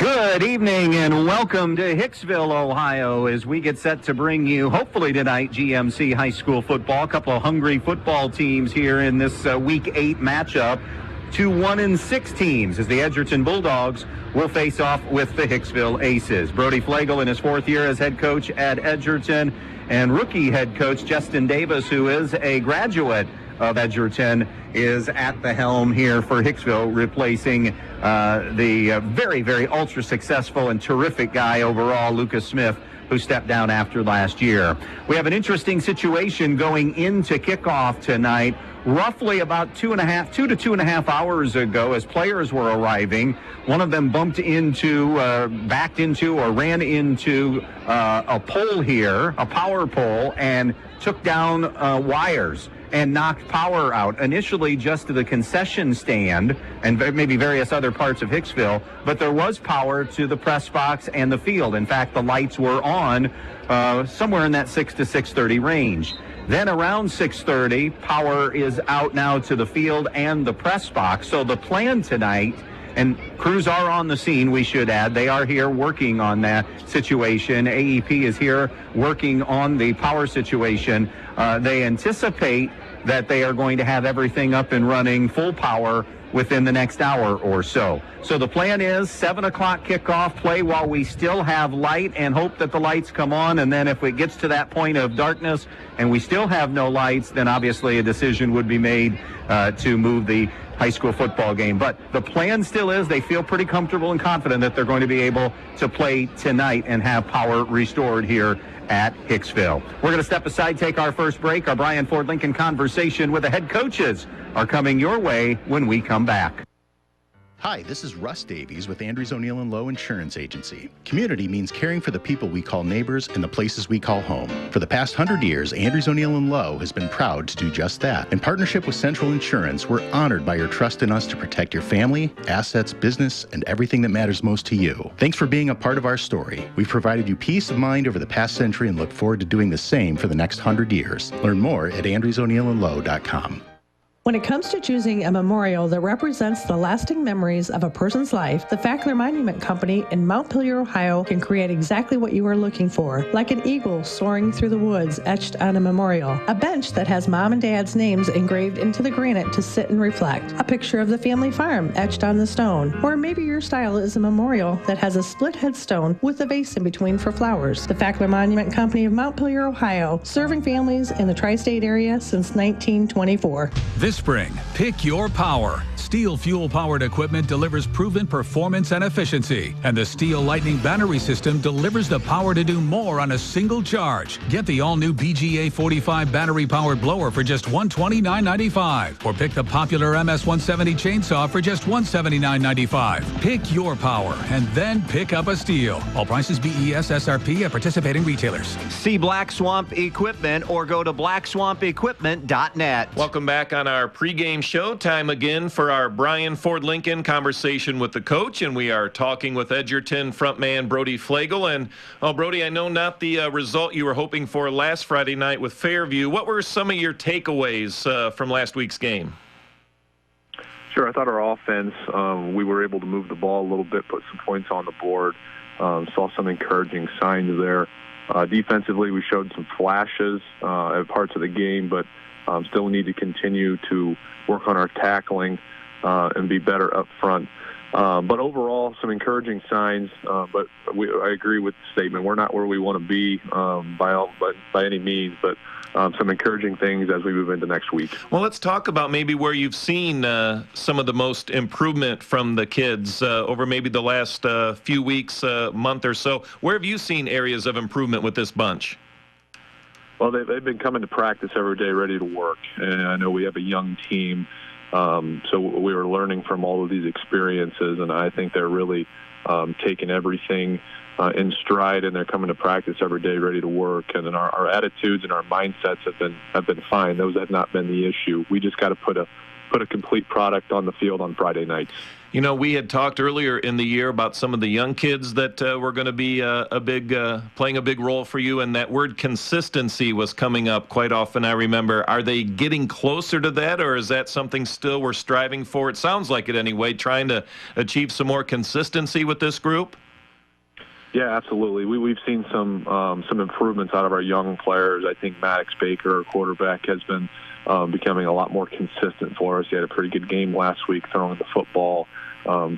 Good evening and welcome to Hicksville, Ohio, as we get set to bring you, hopefully tonight, GMC high school football. A couple of hungry football teams here in this Week 8 matchup. 2 1-6 teams as the Edgerton Bulldogs will face off with the Hicksville Aces. Brody Flegel in his fourth year as head coach at Edgerton, and rookie head coach Justin Davis, who is a graduate of Edgerton, is at the helm here for Hicksville, replacing the very, very ultra-successful and terrific guy overall, Lucas Smith, who stepped down after last year. We have an interesting situation going into kickoff tonight. Roughly about 2 to 2.5 hours ago, as players were arriving, one of them backed into or ran into a pole here, a power pole, and took down wires and knocked power out, initially just to the concession stand and maybe various other parts of Hicksville, but there was power to the press box and the field. In fact, the lights were on somewhere in that 6 to 6:30 range. Then around 6:30, power is out now to the field and the press box. So the plan tonight, and crews are on the scene, we should add. They are here working on that situation. AEP is here working on the power situation. They anticipate that they are going to have everything up and running full power within the next hour or so. So the plan is 7 o'clock kickoff, play while we still have light and hope that the lights come on. And then if it gets to that point of darkness and we still have no lights, then obviously a decision would be made to move the high school football game. But the plan still is they feel pretty comfortable and confident that they're going to be able to play tonight and have power restored here at Hicksville. We're going to step aside, take our first break. Our Brian Ford Lincoln conversation with the head coaches are coming your way when we come back. Hi, this is Russ Davies with Andrews O'Neill & Lowe Insurance Agency. Community means caring for the people we call neighbors and the places we call home. For the past 100 years, Andrews O'Neill & Lowe has been proud to do just that. In partnership with Central Insurance, we're honored by your trust in us to protect your family, assets, business, and everything that matters most to you. Thanks for being a part of our story. We've provided you peace of mind over the past century and look forward to doing the same for the next 100 years. Learn more at andrewsoneillandlowe.com. When it comes to choosing a memorial that represents the lasting memories of a person's life, the Fackler Monument Company in Montpelier, Ohio can create exactly what you are looking for, like an eagle soaring through the woods etched on a memorial, a bench that has mom and dad's names engraved into the granite to sit and reflect, a picture of the family farm etched on the stone, or maybe your style is a memorial that has a split headstone with a vase in between for flowers. The Fackler Monument Company of Montpelier, Ohio, serving families in the tri-state area since 1924. This spring, pick your power. Steel fuel-powered equipment delivers proven performance and efficiency, and the Steel Lightning battery system delivers the power to do more on a single charge. Get the all-new BGA 45 battery-powered blower for just $129.95, or pick the popular MS-170 chainsaw for just $179.95. Pick your power, and then pick up a Steel. All prices BES SRP at participating retailers. See Black Swamp Equipment or go to blackswampequipment.net. Welcome back on our pregame show. Time again for our Brian Ford Lincoln conversation with the coach, and we are talking with Edgerton frontman Brody Flegel. And, Brody, I know not the result you were hoping for last Friday night with Fairview. What were some of your takeaways from last week's game? Sure. I thought our offense, we were able to move the ball a little bit, put some points on the board, saw some encouraging signs there. Defensively, we showed some flashes at parts of the game, but still need to continue to work on our tackling and be better up front. But overall, some encouraging signs. But I agree with the statement. We're not where we want to be by any means, but some encouraging things as we move into next week. Well, let's talk about maybe where you've seen some of the most improvement from the kids over maybe the last few weeks, month or so. Where have you seen areas of improvement with this bunch? Well, they've been coming to practice every day ready to work, and I know we have a young team, so we were learning from all of these experiences, and I think they're really taking everything in stride, and they're coming to practice every day ready to work. And then our attitudes and our mindsets have been fine. Those have not been the issue. We just got to put a complete product on the field on Friday nights. You know, we had talked earlier in the year about some of the young kids that were going to be playing a big role for you, and that word consistency was coming up quite often, I remember. Are they getting closer to that, or is that something still we're striving for? It sounds like it anyway, trying to achieve some more consistency with this group. Yeah, absolutely. We've seen some improvements out of our young players. I think Maddox Baker, our quarterback, has been becoming a lot more consistent for us. He had a pretty good game last week throwing the football,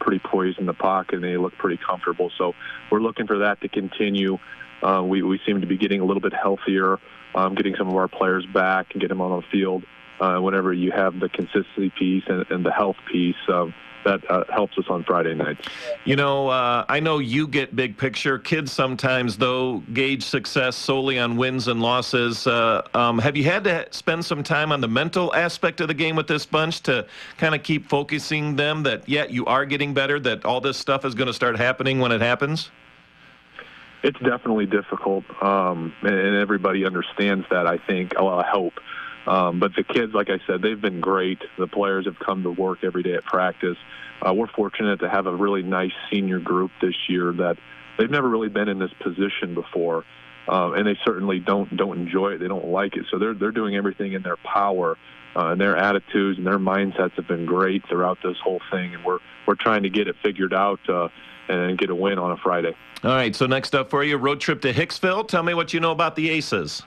pretty poised in the pocket, and they look pretty comfortable. So we're looking for that to continue. We seem to be getting a little bit healthier, getting some of our players back and get them on the field. Whenever you have the consistency piece and the health piece, that helps us on Friday nights. You know, I know you get big picture. Kids sometimes, though, gauge success solely on wins and losses. Have you had to spend some time on the mental aspect of the game with this bunch to kind of keep focusing them that, yeah, you are getting better, that all this stuff is going to start happening when it happens? It's definitely difficult, and everybody understands that, I think. Well, I hope. But the kids, like I said, they've been great. The players have come to work every day at practice. We're fortunate to have a really nice senior group this year that they've never really been in this position before, and they certainly don't enjoy it. They don't like it. So they're doing everything in their power, and their attitudes and their mindsets have been great throughout this whole thing. And we're trying to get it figured out and get a win on a Friday. All right. So next up for you, road trip to Hicksville. Tell me what you know about the Aces.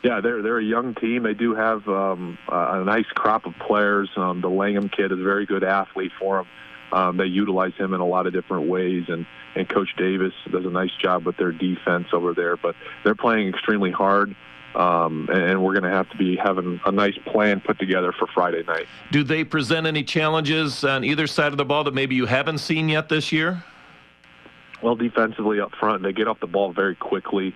Yeah, they're a young team. They do have a nice crop of players. The Langham kid is a very good athlete for them. They utilize him in a lot of different ways, and Coach Davis does a nice job with their defense over there. But they're playing extremely hard, and we're going to have to be having a nice plan put together for Friday night. Do they present any challenges on either side of the ball that maybe you haven't seen yet this year? Well, defensively up front, they get off the ball very quickly.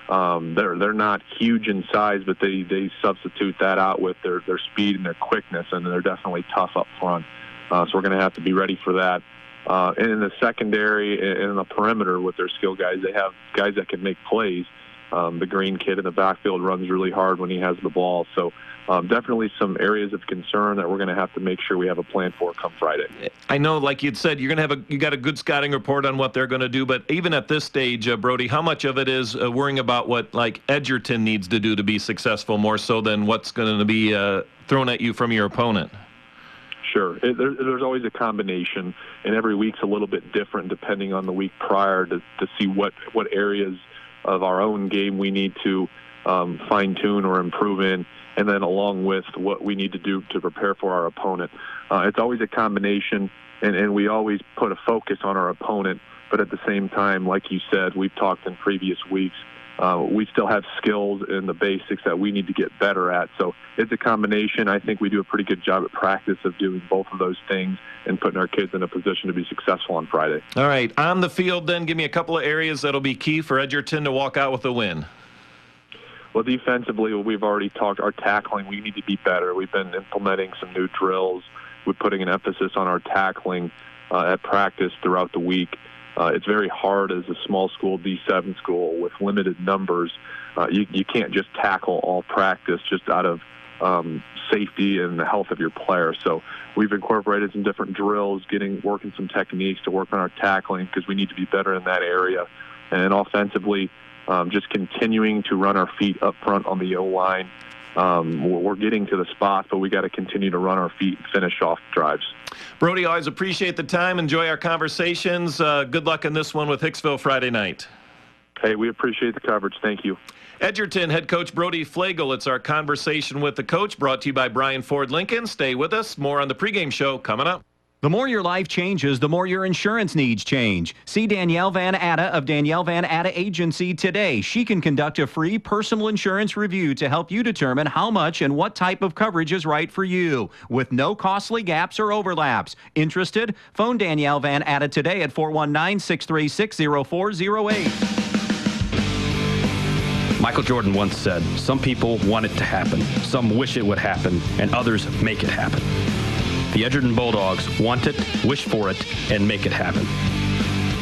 They're not huge in size, but they substitute that out with their speed and their quickness, and they're definitely tough up front. So we're going to have to be ready for that. And in the secondary and in the perimeter with their skill guys, they have guys that can make plays. The Green kid in the backfield runs really hard when he has the ball. So definitely some areas of concern that we're going to have to make sure we have a plan for come Friday. I know, like you'd said, you got a good scouting report on what they're going to do. But even at this stage, Brody, how much of it is worrying about what like Edgerton needs to do to be successful, more so than what's going to be thrown at you from your opponent? Sure. There's always a combination, and every week's a little bit different depending on the week prior to see what areas of our own game we need to fine-tune or improve in, and then along with what we need to do to prepare for our opponent. It's always a combination, and we always put a focus on our opponent, but at the same time, like you said, we've talked in previous weeks, we still have skills in the basics that we need to get better at. So it's a combination. I think we do a pretty good job at practice of doing both of those things and putting our kids in a position to be successful on Friday. All right. On the field, then, give me a couple of areas that'll be key for Edgerton to walk out with a win. Well, defensively, we've already talked. Our tackling, we need to be better. We've been implementing some new drills. We're putting an emphasis on our tackling at practice throughout the week. It's very hard as a small school, D7 school, with limited numbers. You can't just tackle all practice just out of safety and the health of your players. So we've incorporated some different drills, working some techniques to work on our tackling because we need to be better in that area. And offensively, just continuing to run our feet up front on the O-line. We're getting to the spot, but we got to continue to run our feet and finish off drives. Brody, always appreciate the time. Enjoy our conversations. Good luck in this one with Hicksville Friday night. Hey, we appreciate the coverage. Thank you. Edgerton head coach Brody Flegel. It's our conversation with the coach, brought to you by Brian Ford Lincoln. Stay with us. More on the pregame show coming up. The more your life changes, the more your insurance needs change. See Danielle Van Atta of Danielle Van Atta Agency today. She can conduct a free personal insurance review to help you determine how much and what type of coverage is right for you, with no costly gaps or overlaps. Interested? Phone Danielle Van Atta today at 419-636-0408. Michael Jordan once said, "Some people want it to happen, some wish it would happen, and others make it happen." The Edgerton Bulldogs want it, wish for it, and make it happen.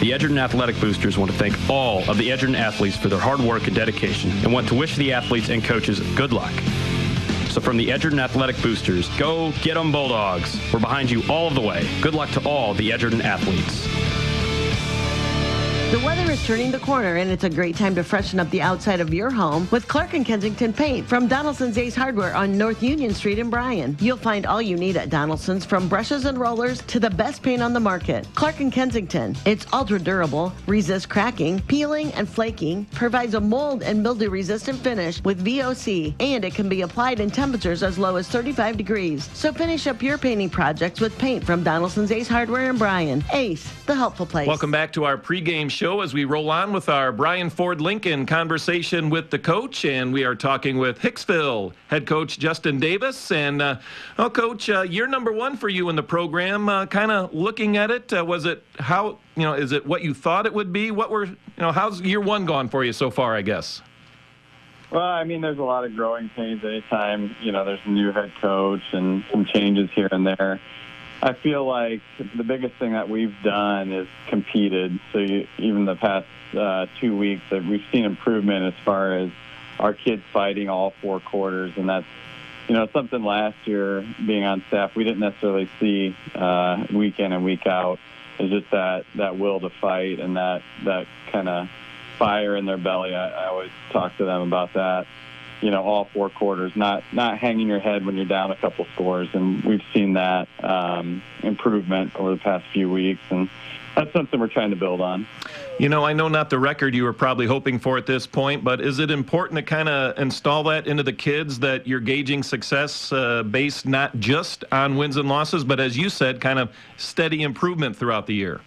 The Edgerton Athletic Boosters want to thank all of the Edgerton athletes for their hard work and dedication, and want to wish the athletes and coaches good luck. So from the Edgerton Athletic Boosters, go get 'em Bulldogs. We're behind you all of the way. Good luck to all the Edgerton athletes. The weather is turning the corner, and it's a great time to freshen up the outside of your home with Clark & Kensington Paint from Donaldson's Ace Hardware on North Union Street in Bryan. You'll find all you need at Donaldson's, from brushes and rollers to the best paint on the market. Clark & Kensington. It's ultra durable, resists cracking, peeling, and flaking, provides a mold and mildew-resistant finish with VOC, and it can be applied in temperatures as low as 35 degrees. So finish up your painting projects with paint from Donaldson's Ace Hardware in Bryan. Ace, the helpful place. Welcome back to our pregame show as we roll on with our Brian Ford Lincoln conversation with the coach, and we are talking with Hicksville head coach Justin Davis. And Coach, year number one for you in the program. Kind of looking at it, was it how is it what you thought it would be? What were how's year one gone for you so far? I guess. Well, I mean, there's a lot of growing pains anytime there's a new head coach and some changes here and there. I feel like the biggest thing that we've done is competed. So even the past 2 weeks, we've seen improvement as far as our kids fighting all 4 quarters. And that's, something last year being on staff we didn't necessarily see week in and week out. It's just that will to fight and that kind of fire in their belly. I always talk to them about that. All 4 quarters, not hanging your head when you're down a couple scores. And we've seen that improvement over the past few weeks. And that's something we're trying to build on. I know not the record you were probably hoping for at this point, but is it important to kind of install that into the kids that you're gauging success based not just on wins and losses, but as you said, kind of steady improvement throughout the year?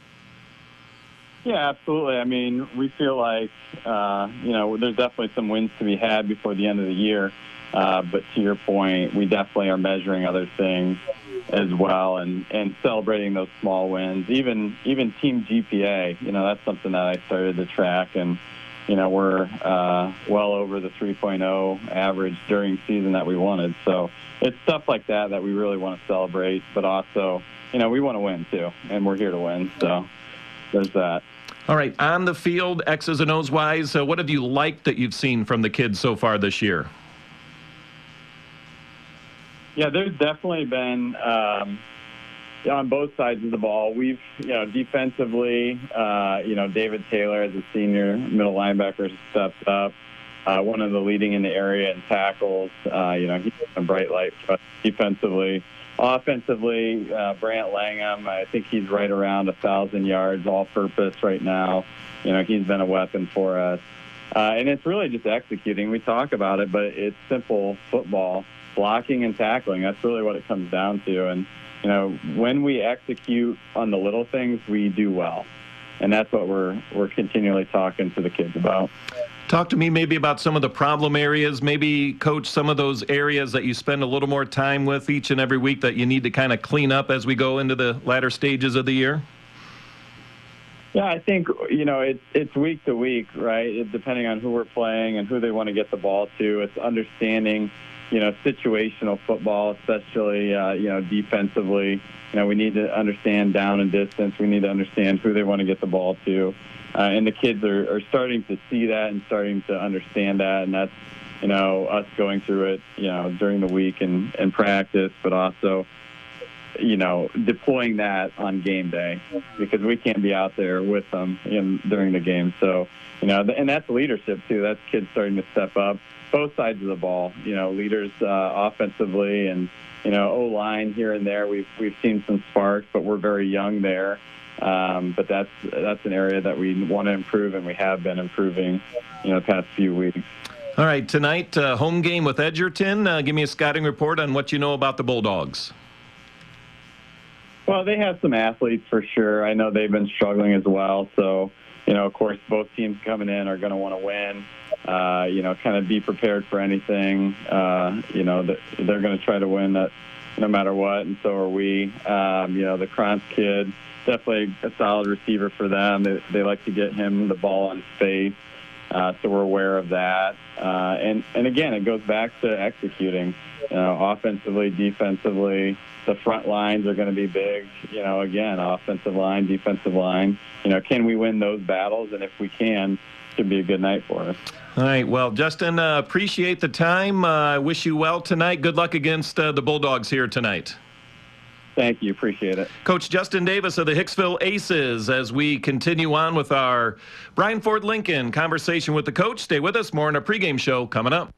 Yeah, absolutely. I mean, we feel like, there's definitely some wins to be had before the end of the year. But to your point, we definitely are measuring other things as well and celebrating those small wins. Even team GPA, that's something that I started to track. And, we're well over the 3.0 average during season that we wanted. So it's stuff like that we really want to celebrate. But also, we want to win, too. And we're here to win. So there's that. All right, on the field, X's and O's wise, what have you liked that you've seen from the kids so far this year? Yeah, there's definitely been on both sides of the ball. We've, defensively, David Taylor as a senior middle linebacker has stepped up. One of the leading in the area in tackles. He's a bright light for us defensively. Offensively, Brant Langham, I think he's right around 1,000 yards all-purpose right now. He's been a weapon for us. And it's really just executing. We talk about it, but it's simple football, blocking and tackling. That's really what it comes down to. And, when we execute on the little things, we do well. And that's what we're continually talking to the kids about. Talk to me maybe about some of the problem areas, maybe, Coach, some of those areas that you spend a little more time with each and every week that you need to kind of clean up as we go into the latter stages of the year? Yeah, I think, it's week to week, right? Depending on who we're playing and who they want to get the ball to. It's understanding, situational football, especially, defensively. We need to understand down and distance. We need to understand who they want to get the ball to. And the kids are starting to see that and starting to understand that. And that's, us going through it, during the week and practice, but also, deploying that on game day because we can't be out there with them during the game. So, and that's leadership too. That's kids starting to step up both sides of the ball, leaders offensively and, O-line here and there. We've seen some sparks, but we're very young there. But that's an area that we want to improve, and we have been improving, the past few weeks. All right, tonight, home game with Edgerton. Give me a scouting report on what you know about the Bulldogs. Well, they have some athletes for sure. I know they've been struggling as well. So, of course, both teams coming in are going to want to win. Kind of be prepared for anything. They're going to try to win that no matter what, and so are we. The Krantz kid, definitely a solid receiver for them. They like to get him the ball in space, so we're aware of that. And again, it goes back to executing, offensively, defensively. the front lines are going to be big. Again, offensive line, defensive line. Can we win those battles? And if we can, it should be a good night for us. All right. Well, Justin, appreciate the time. I wish you well tonight. Good luck against the Bulldogs here tonight. Thank you. Appreciate it. Coach Justin Davis of the Hicksville Aces as we continue on with our Brian Ford Lincoln conversation with the coach. Stay with us. More in our pregame show coming up.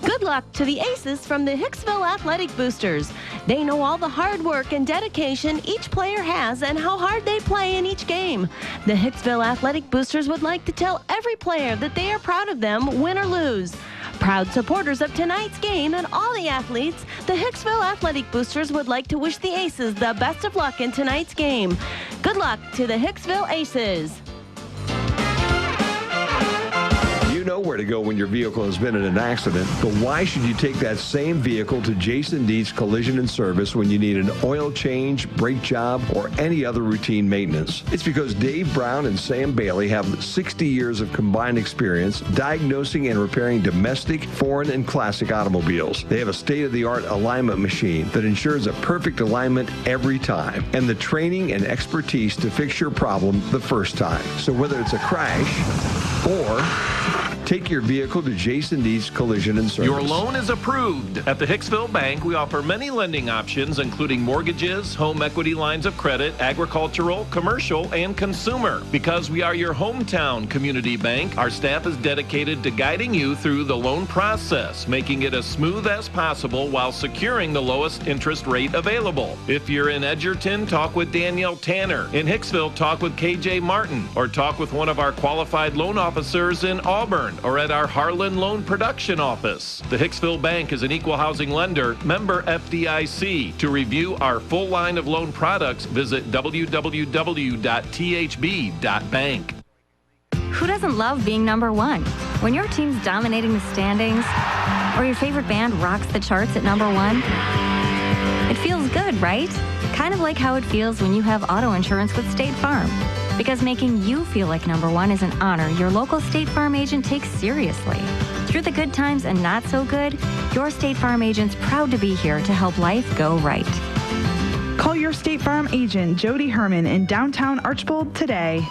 Good luck to the Aces from the Hicksville Athletic Boosters. They know all the hard work and dedication each player has and how hard they play in each game. The Hicksville Athletic Boosters would like to tell every player that they are proud of them, win or lose. Proud supporters of tonight's game and all the athletes, the Hicksville Athletic Boosters would like to wish the Aces the best of luck in tonight's game. Good luck to the Hicksville Aces. You know where to go when your vehicle has been in an accident, but why should you take that same vehicle to Jason Dietz Collision and Service when you need an oil change, brake job, or any other routine maintenance? It's because Dave Brown and Sam Bailey have 60 years of combined experience diagnosing and repairing domestic, foreign, and classic automobiles. They have a state-of-the-art alignment machine that ensures a perfect alignment every time, and the training and expertise to fix your problem the first time. So whether it's a crash or take your vehicle to Jason Dietz Collision and Service. Your loan is approved. At the Hicksville Bank, we offer many lending options, including mortgages, home equity lines of credit, agricultural, commercial, and consumer. Because we are your hometown community bank, our staff is dedicated to guiding you through the loan process, making it as smooth as possible while securing the lowest interest rate available. If you're in Edgerton, talk with Danielle Tanner. In Hicksville, talk with KJ Martin, or talk with one of our qualified loan officers in Auburn, or at our Harlan Loan Production Office. The Hicksville Bank is an equal housing lender, member FDIC. To review our full line of loan products, visit www.thb.bank. Who doesn't love being number one? When your team's dominating the standings, or your favorite band rocks the charts at number one, it feels good, right? Kind of like how it feels when you have auto insurance with State Farm. Because making you feel like number one is an honor your local State Farm agent takes seriously. Through the good times and not so good, your State Farm agent's proud to be here to help life go right. Call your State Farm agent, Jody Herman, in downtown Archbold today.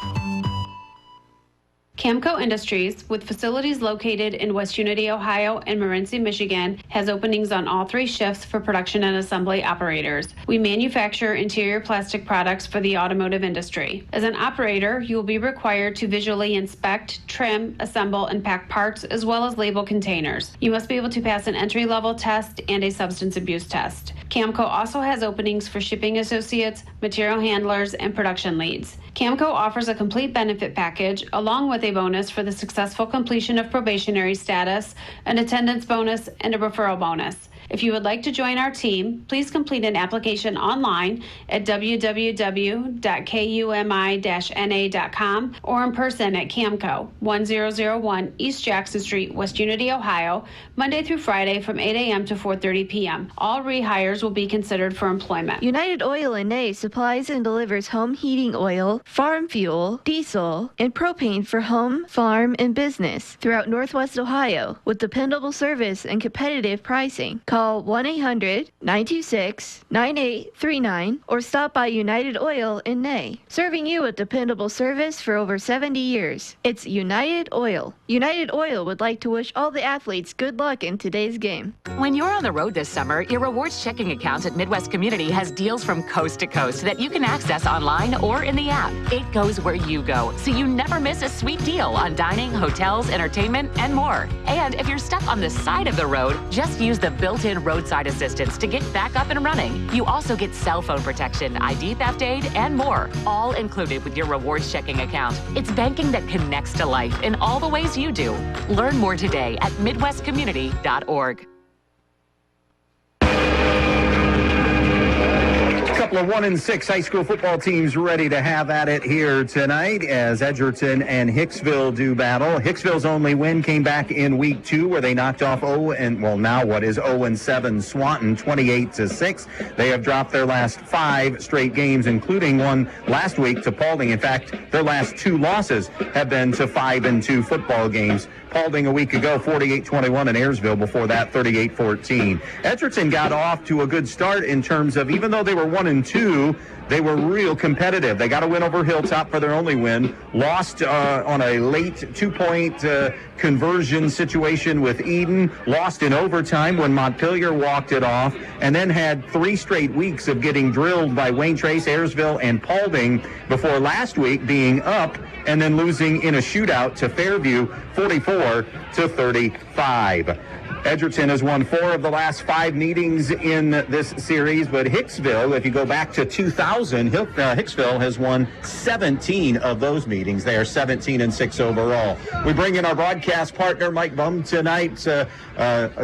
Camco Industries, with facilities located in West Unity, Ohio and Morenci, Michigan, has openings on all 3 shifts for production and assembly operators. We manufacture interior plastic products for the automotive industry. As an operator, you will be required to visually inspect, trim, assemble, and pack parts, as well as label containers. You must be able to pass an entry-level test and a substance abuse test. Camco also has openings for shipping associates, material handlers, and production leads. Camco offers a complete benefit package along with a bonus for the successful completion of probationary status, an attendance bonus, and a referral bonus. If you would like to join our team, please complete an application online at www.kumi-na.com or in person at Camco, 1001 East Jackson Street, West Unity, Ohio, Monday through Friday from 8 a.m. to 4:30 p.m. All rehires will be considered for employment. United Oil in Ney supplies and delivers home heating oil, farm fuel, diesel, and propane for home, farm, and business throughout Northwest Ohio with dependable service and competitive pricing. Call 1-800-926-9839 or stop by United Oil in Ney, serving you with dependable service for over 70 years. It's United Oil. United Oil would like to wish all the athletes good luck in today's game. When you're on the road this summer, your rewards checking account at Midwest Community has deals from coast to coast that you can access online or in the app. It goes where you go, so you never miss a sweet deal on dining, hotels, entertainment, and more. And if you're stuck on the side of the road, just use the built-in roadside assistance to get back up and running. You also get cell phone protection, ID theft aid, and more, all included with your rewards checking account. It's banking that connects to life in all the ways you do. Learn more today at midwestcommunity.org. couple of 1-6 high school football teams ready to have at it here tonight as Edgerton and Hicksville do battle. Hicksville's only win came back in week 2 where they knocked off 0-7 Swanton 28-6. They have dropped their last 5 straight games, including one last week to Paulding. In fact, their last 2 losses have been to 5-2 football games. Paulding a week ago, 48-21, and Ayersville before that, 38-14. Edgerton got off to a good start in terms of, even though they were 1-2, they were real competitive. They got a win over Hilltop for their only win. Lost on a late 2-point conversion situation with Eden. Lost in overtime when Montpelier walked it off. And then had 3 straight weeks of getting drilled by Wayne Trace, Ayersville, and Paulding before last week being up and then losing in a shootout to Fairview 44-35. Edgerton has won 4 of the last 5 meetings in this series, but Hicksville, if you go back to 2000, Hicksville has won 17 of those meetings. They are 17-6 overall. We bring in our broadcast partner, Mike Bumb, tonight. A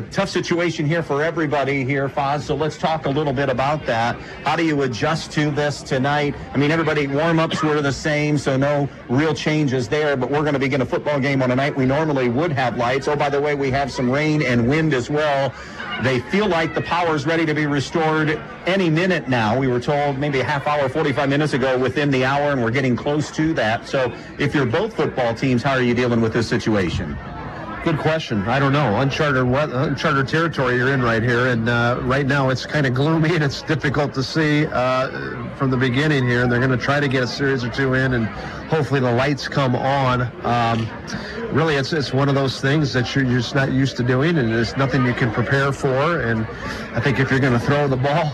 tough situation here for everybody here, Foz, so let's talk a little bit about that. How do you adjust to this tonight? I mean, everybody, warm-ups were the same, so no real changes there, but we're going to begin a football game on a night we normally would have lights. Oh, by the way, we have some rain and wind as well. They feel like the power is ready to be restored any minute now. We were told maybe a half hour, 45 minutes ago, within the hour, and we're getting close to that. So if you're both football teams, how are you dealing with this situation? Good question. I don't know. Uncharted territory you're in right here, and right now it's kind of gloomy and it's difficult to see from the beginning here. And they're going to try to get a series or 2 in, and hopefully the lights come on. Really, it's one of those things that you're just not used to doing, and there's nothing you can prepare for. And I think if you're going to throw the ball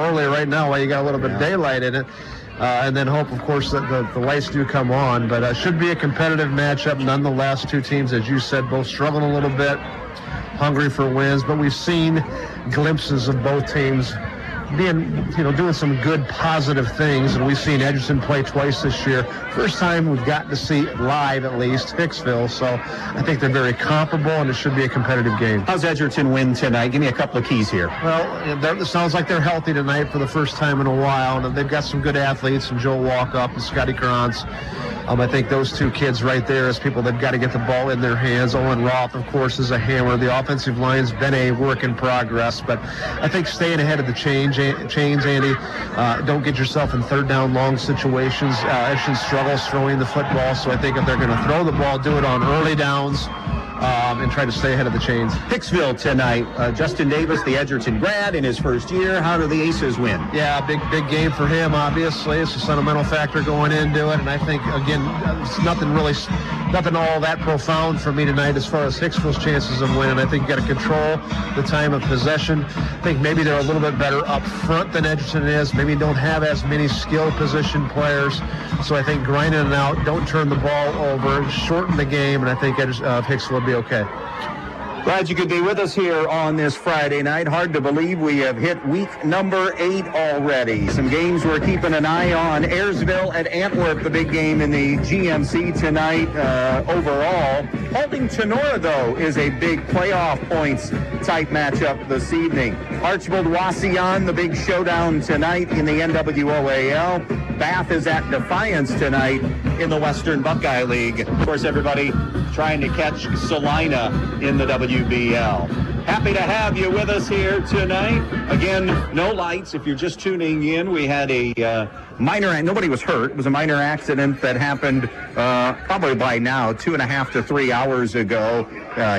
early right now while you got a little bit of daylight in it, and then hope, of course, that the lights do come on. But it should be a competitive matchup nonetheless. 2 teams, as you said, both struggling a little bit, hungry for wins. But we've seen glimpses of both teams being, doing some good positive things, and we've seen Edgerton play twice this year. First time we've gotten to see live, at least, Hicksville, so I think they're very comparable, and it should be a competitive game. How's Edgerton win tonight? Give me a couple of keys here. Well, it sounds like they're healthy tonight for the first time in a while, and they've got some good athletes, and Joe Walkup and Scotty Krantz. I think those 2 kids right there as people that've got to get the ball in their hands. Owen Roth, of course, is a hammer. The offensive line's been a work in progress, but I think staying ahead of the chains, Andy. Don't get yourself in 3rd down long situations. Edgerton struggles throwing the football, so I think if they're going to throw the ball, do it on early downs. And try to stay ahead of the chains. Hicksville tonight. Justin Davis, the Edgerton grad in his first year. How do the Aces win? Yeah, big game for him, obviously. It's a sentimental factor going into it. And I think, again, it's nothing all that profound for me tonight as far as Hicksville's chances of winning. I think you got to control the time of possession. I think maybe they're a little bit better up front than Edgerton is. Maybe don't have as many skill position players. So I think grinding it out, don't turn the ball over, shorten the game, and I think Hicksville will be okay. Glad you could be with us here on this Friday night. Hard to believe we have hit week number 8 already. Some games we're keeping an eye on. Ayersville at Antwerp, the big game in the GMC tonight overall. Paulding Tenora, though, is a big playoff points type matchup this evening. Archibald Wauseon, the big showdown tonight in the NWOAL. Bath is at Defiance tonight in the Western Buckeye League. Of course, everybody trying to catch Salina in the WBL. Happy to have you with us here tonight. Again, no lights. If you're just tuning in, we had a nobody was hurt. It was a minor accident that happened probably by now 2.5 to 3 hours ago.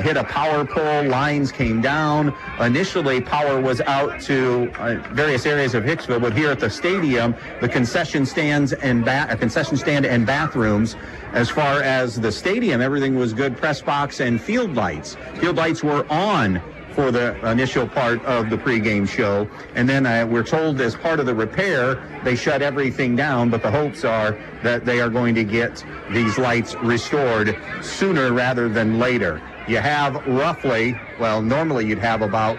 Hit a power pole, lines came down. Initially, power was out to various areas of Hicksville, but here at the stadium, the concession stand and bathrooms. As far as the stadium, everything was good. Press box and field lights. Field lights were on for the initial part of the pregame show. And then we're told as part of the repair, they shut everything down, but the hopes are that they are going to get these lights restored sooner rather than later. You have roughly, normally you'd have about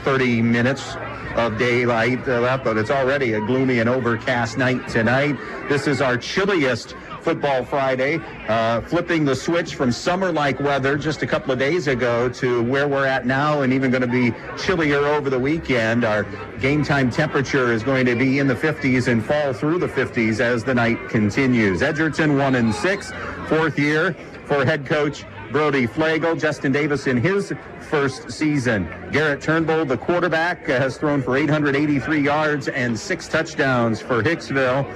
30 minutes of daylight left, but it's already a gloomy and overcast night tonight. This is our chilliest Football Friday, flipping the switch from summer-like weather just a couple of days ago to where we're at now, and even going to be chillier over the weekend. Our game time temperature is going to be in the 50s and fall through the 50s as the night continues. Edgerton 1-6, fourth year for head coach Brody Flegel. Justin Davis in his first season. Garrett Turnbull, the quarterback, has thrown for 883 yards and 6 touchdowns for Hicksville.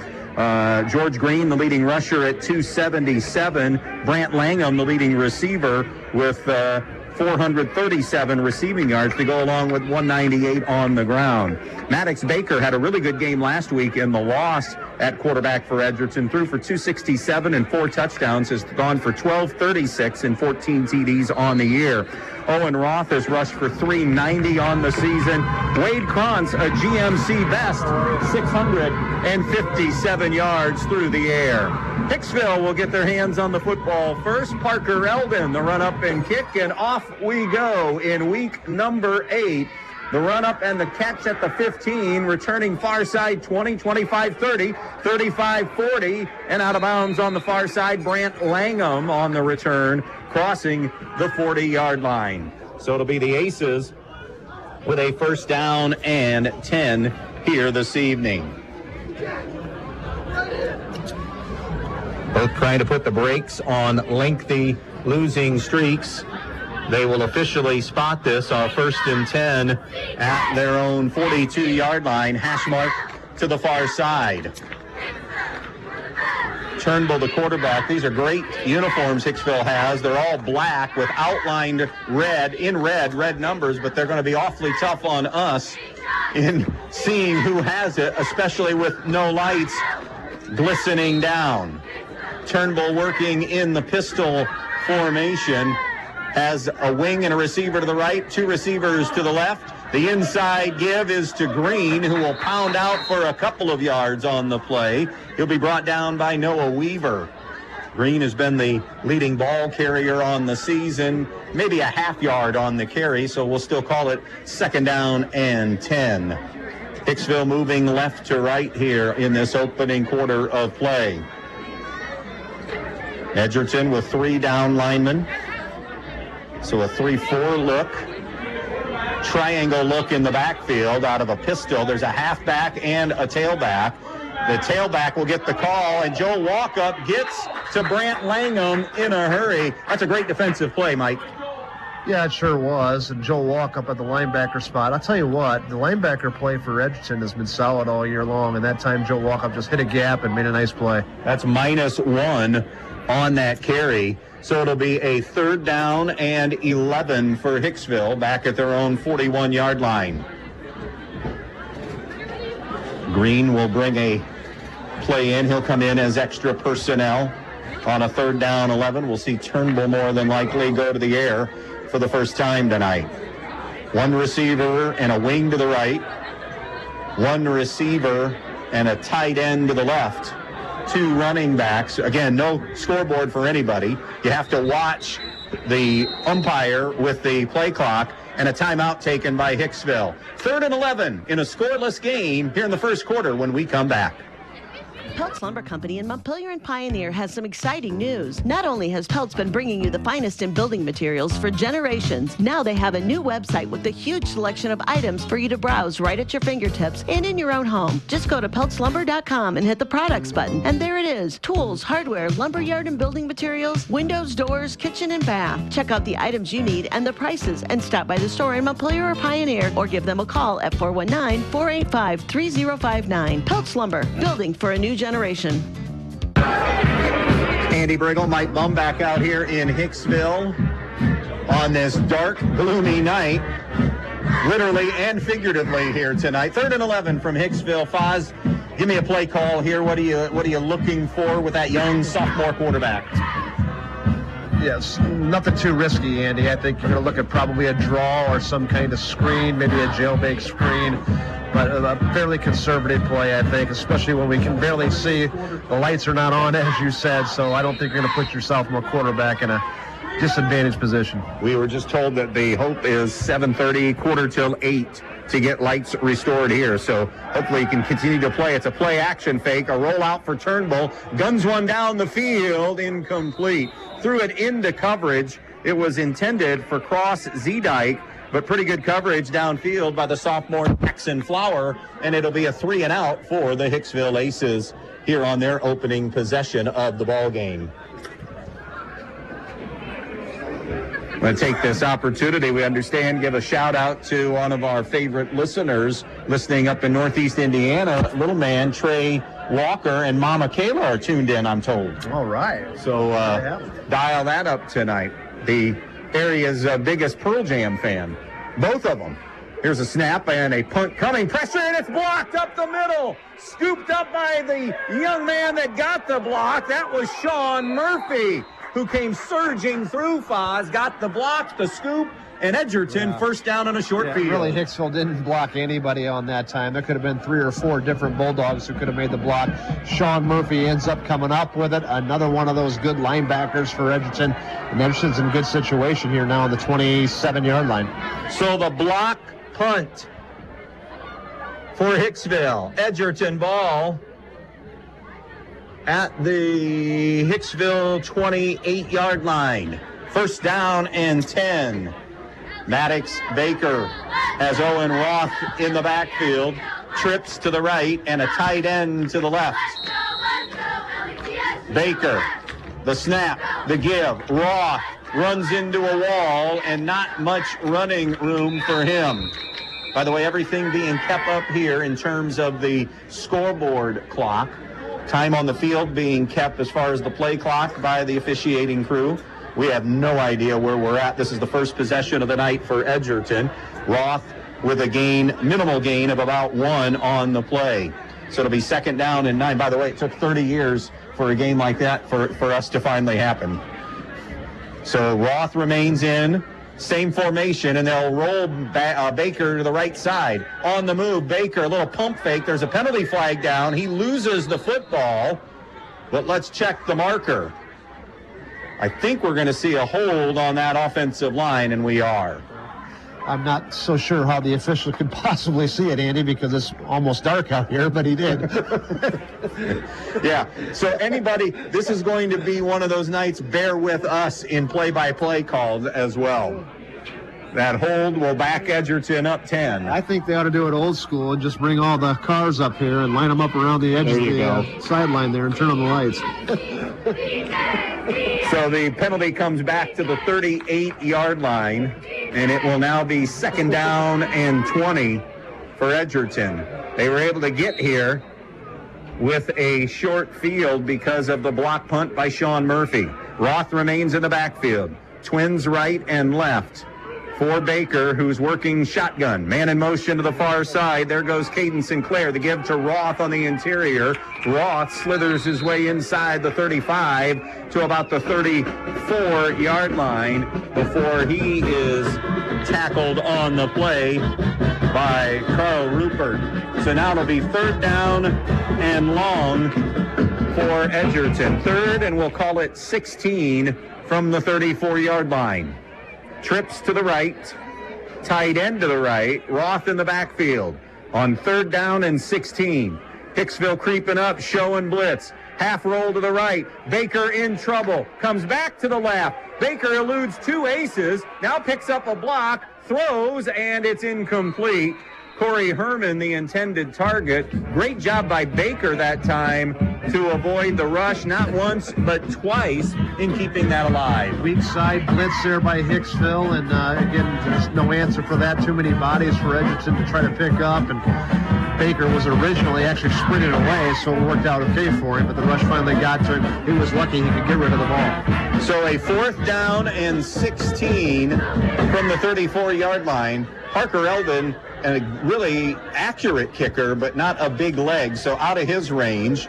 George Green, the leading rusher at 277. Brant Langham, the leading receiver, with 437 receiving yards to go along with 198 on the ground. Maddox Baker had a really good game last week in the loss at quarterback for Edgerton. Threw for 267 and 4 touchdowns. Has gone for 1236 and 14 TDs on the year. Owen Roth has rushed for 390 on the season. Wade Krantz, a GMC best, 657 yards through the air. Hicksville will get their hands on the football first. Parker Eldon, the run-up and kick, and off we go in week number 8. The run-up and the catch at the 15, returning far side 20, 25, 30, 35, 40, and out of bounds on the far side, Brant Langham on the return, crossing the 40-yard line. So it'll be the Aces with a first down and 10 here this evening. Both trying to put the brakes on lengthy losing streaks. They will officially spot this on 1st and 10 at their own 42-yard line, hash mark to the far side. Turnbull, the quarterback. These are great uniforms Hicksville has. They're all black with outlined red numbers, but they're going to be awfully tough on us in seeing who has it, especially with no lights glistening down. Turnbull working in the pistol formation. Has a wing and a receiver to the right, 2 receivers to the left. The inside give is to Green, who will pound out for a couple of yards on the play. He'll be brought down by Noah Weaver. Green has been the leading ball carrier on the season, maybe a half yard on the carry, so we'll still call it 2nd down and 10. Hicksville moving left to right here in this opening quarter of play. Edgerton with 3 down linemen. So a 3-4 look, triangle look in the backfield out of a pistol. There's a halfback and a tailback. The tailback will get the call, and Joe Walkup gets to Brant Langham in a hurry. That's a great defensive play, Mike. Yeah, it sure was. And Joe Walkup at the linebacker spot. I'll tell you what, the linebacker play for Edgerton has been solid all year long, and that time Joe Walkup just hit a gap and made a nice play. That's -1 on that carry. So it'll be a 3rd down and 11 for Hicksville back at their own 41-yard line. Green will bring a play in. He'll come in as extra personnel on a 3rd down 11. We'll see Turnbull more than likely go to the air for the first time tonight. 1 receiver and a wing to the right. 1 receiver and a tight end to the left. 2 running backs. Again, no scoreboard for anybody. You have to watch the umpire with the play clock, and a timeout taken by Hicksville. 3rd and 11 in a scoreless game here in the first quarter when we come back. Peltz Lumber Company in Montpelier and Pioneer has some exciting news. Not only has Peltz been bringing you the finest in building materials for generations, now they have a new website with a huge selection of items for you to browse right at your fingertips and in your own home. Just go to peltzlumber.com and hit the products button, and there it is. Tools, hardware, lumberyard and building materials, windows, doors, kitchen and bath. Check out the items you need and the prices, and stop by the store in Montpelier or Pioneer, or give them a call at 419-485-3059. Peltz Lumber, building for a new generation. Andy Brigle, Mike Bumb back out here in Hicksville on this dark, gloomy night, literally and figuratively here tonight. 3rd and 11 from Hicksville. Foz, give me a play call here. What are you looking for with that young sophomore quarterback? Yes, nothing too risky, Andy. I think you're going to look at probably a draw or some kind of screen, maybe a jailbait screen. But a fairly conservative play, I think, especially when we can barely see. The lights are not on, as you said, so I don't think you're going to put yourself from a quarterback in a disadvantaged position. We were just told that the hope is 7:30, quarter till 8 to get lights restored here. So hopefully he can continue to play. It's a play action fake, a rollout for Turnbull. Guns one down the field, incomplete. Threw it into coverage. It was intended for Cross Zedike, but pretty good coverage downfield by the sophomore Jackson Flower, and it'll be a 3-and-out for the Hicksville Aces here on their opening possession of the ball game. I'm going to take this opportunity, we understand, give a shout out to one of our favorite listeners listening up in Northeast Indiana, little man Trey Walker and Mama Kayla are tuned in, I'm told. All right. So dial that up tonight. The area's biggest Pearl Jam fan, both of them. Here's a snap and a punt coming, pressure, and it's blocked up the middle. Scooped up by the young man that got the block. That was Sean Murphy, who came surging through Foz, got the block, the scoop, and Edgerton first down on a short field. Really, Hicksville didn't block anybody on that time. There could have been 3 or 4 different Bulldogs who could have made the block. Sean Murphy ends up coming up with it. Another one of those good linebackers for Edgerton. And Edgerton's in good situation here now on the 27-yard line. So the block punt for Hicksville. Edgerton ball at the Hicksville 28-yard line. First down and 10. Maddox Baker has Owen Roth in the backfield. Trips to the right and a tight end to the left. Baker, the snap, the give. Roth runs into a wall and not much running room for him. By the way, everything being kept up here in terms of the scoreboard clock. Time on the field being kept as far as the play clock by the officiating crew. We have no idea where we're at. This is the first possession of the night for Edgerton. Roth with a gain, minimal gain of about 1 on the play. So it'll be second down and 9. By the way, it took 30 years for a game like that for us to finally happen. So Roth remains in, same formation, and they'll roll Baker to the right side. On the move, Baker, a little pump fake. There's a penalty flag down. He loses the football, but let's check the marker. I think we're going to see a hold on that offensive line, and we are. I'm not so sure how the official could possibly see it, Andy, because it's almost dark out here, but he did. Yeah, so anybody, this is going to be one of those nights, bear with us in play-by-play calls as well. That hold will back Edgerton up 10. I think they ought to do it old school and just bring all the cars up here and line them up around the edge of the sideline there and turn on the lights. So the penalty comes back to the 38-yard line, and it will now be second down and 20 for Edgerton. They were able to get here with a short field because of the block punt by Sean Murphy. Roth remains in the backfield. Twins right and left for Baker, who's working shotgun. Man in motion to the far side. There goes Caden Sinclair. The give to Roth on the interior. Roth slithers his way inside the 35 to about the 34-yard line before he is tackled on the play by Carl Rupert. So now it'll be third down and long for Edgerton. Third, and we'll call it 16 from the 34-yard line. Trips to the right, tight end to the right, Roth in the backfield on third down and 16. Hicksville creeping up, showing blitz. Half roll to the right. Baker in trouble. Comes back to the left. Baker eludes 2 aces. Now picks up a block, throws, and it's incomplete. Corey Herman, the intended target. Great job by Baker that time to avoid the rush, not once, but twice in keeping that alive. Weak side blitz there by Hicksville, and again, there's no answer for that. Too many bodies for Edgerton to try to pick up, and Baker was originally actually sprinting away, so it worked out okay for him, but the rush finally got to him. He was lucky he could get rid of the ball. So a fourth down and 16 from the 34-yard line. Parker Eldon, a really accurate kicker, but not a big leg, so out of his range.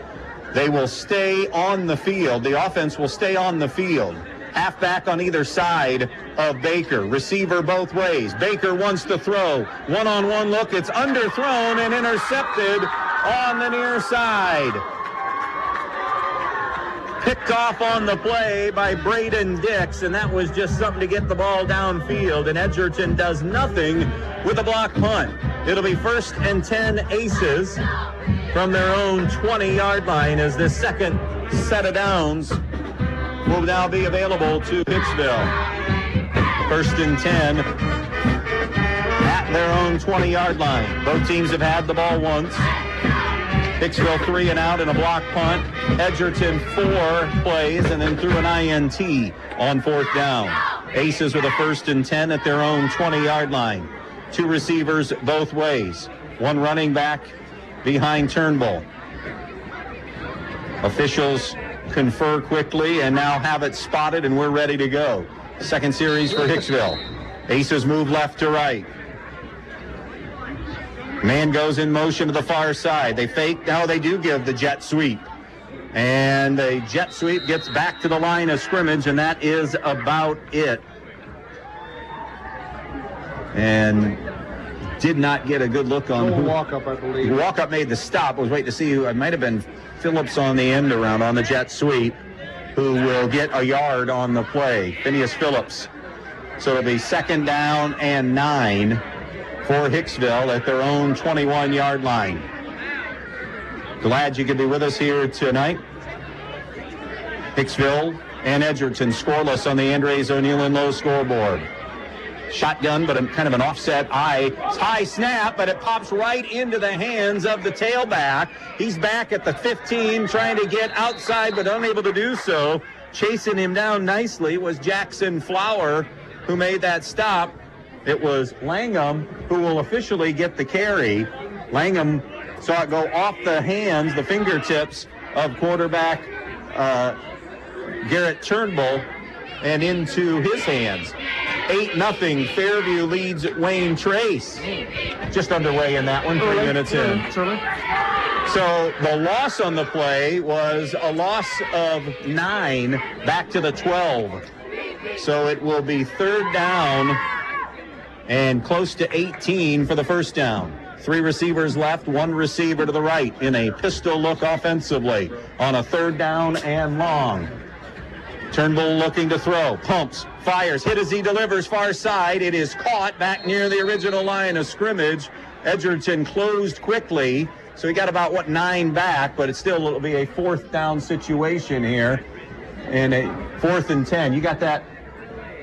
They will stay on the field. The offense will stay on the field. Halfback on either side of Baker. Receiver both ways. Baker wants to throw. One-on-one look. It's underthrown and intercepted on the near side. Picked off on the play by Braden Dix, and that was just something to get the ball downfield, and Edgerton does nothing with a block punt. It'll be 1st and 10 Aces from their own 20-yard line as this second set of downs will now be available to Hicksville. 1st and 10 at their own 20-yard line. Both teams have had the ball once. Hicksville 3 and out and a block punt. Edgerton 4 plays and then threw an INT on 4th down. Aces with a 1st and 10 at their own 20-yard line. 2 receivers both ways. 1 running back behind Turnbull. Officials confer quickly and now have it spotted, and we're ready to go. Second series for Hicksville. Aces move left to right. Man goes in motion to the far side. They fake. Now they do give the jet sweep. And the jet sweep gets back to the line of scrimmage, and that is about it. And did not get a good look on who. Walk-up, I believe. Walk-up made the stop. I was waiting to see who. It might have been Phillips on the end around on the jet sweep, who will get a yard on the play. Phineas Phillips. So it'll be 2nd down and 9 for Hicksville at their own 21-yard line. Glad you could be with us here tonight. Hicksville and Edgerton scoreless on the Andres O'Neill and Low scoreboard. Shotgun, but kind of an offset high snap, but it pops right into the hands of the tailback. He's back at the 15, trying to get outside, but unable to do so. Chasing him down nicely was Jackson Flower, who made that stop. It was Langham who will officially get the carry. Langham saw it go off the hands, the fingertips of quarterback Garrett Turnbull and into his hands. 8-0, Fairview leads Wayne Trace. Just underway in that one, 3 minutes in. So the loss on the play was a loss of 9 back to the 12. So it will be 3rd down and close to 18 for the 1st down. 3 receivers left, 1 receiver to the right in a pistol look offensively on a 3rd down and long. Turnbull looking to throw, pumps, fires, hit as he delivers far side. It is caught back near the original line of scrimmage. Edgerton closed quickly, so he got about, 9 back, but it still will be a 4th down situation here. And a 4th and 10. You got that?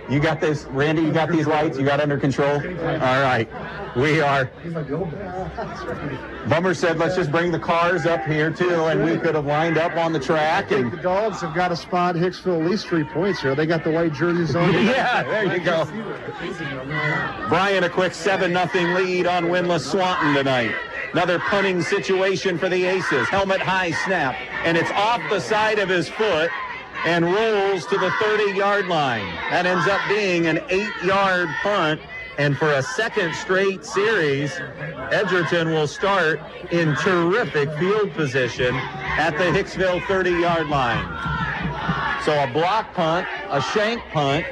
You got this, Randy? You got these lights? You got under control? All right. We are. Bummer said, let's just bring the cars up here, too, and we could have lined up on the track. And the Dogs have got to spot Hicksville at least 3 points here. They got the white jerseys on. Yeah, there you go. Brian, a quick 7-0 lead on winless Swanton tonight. Another punting situation for the Aces. Helmet high snap, and it's off the side of his foot and rolls to the 30-yard line. That ends up being an 8-yard punt. And for a second straight series, Edgerton will start in terrific field position at the Hicksville 30-yard line. So a block punt, a shank punt,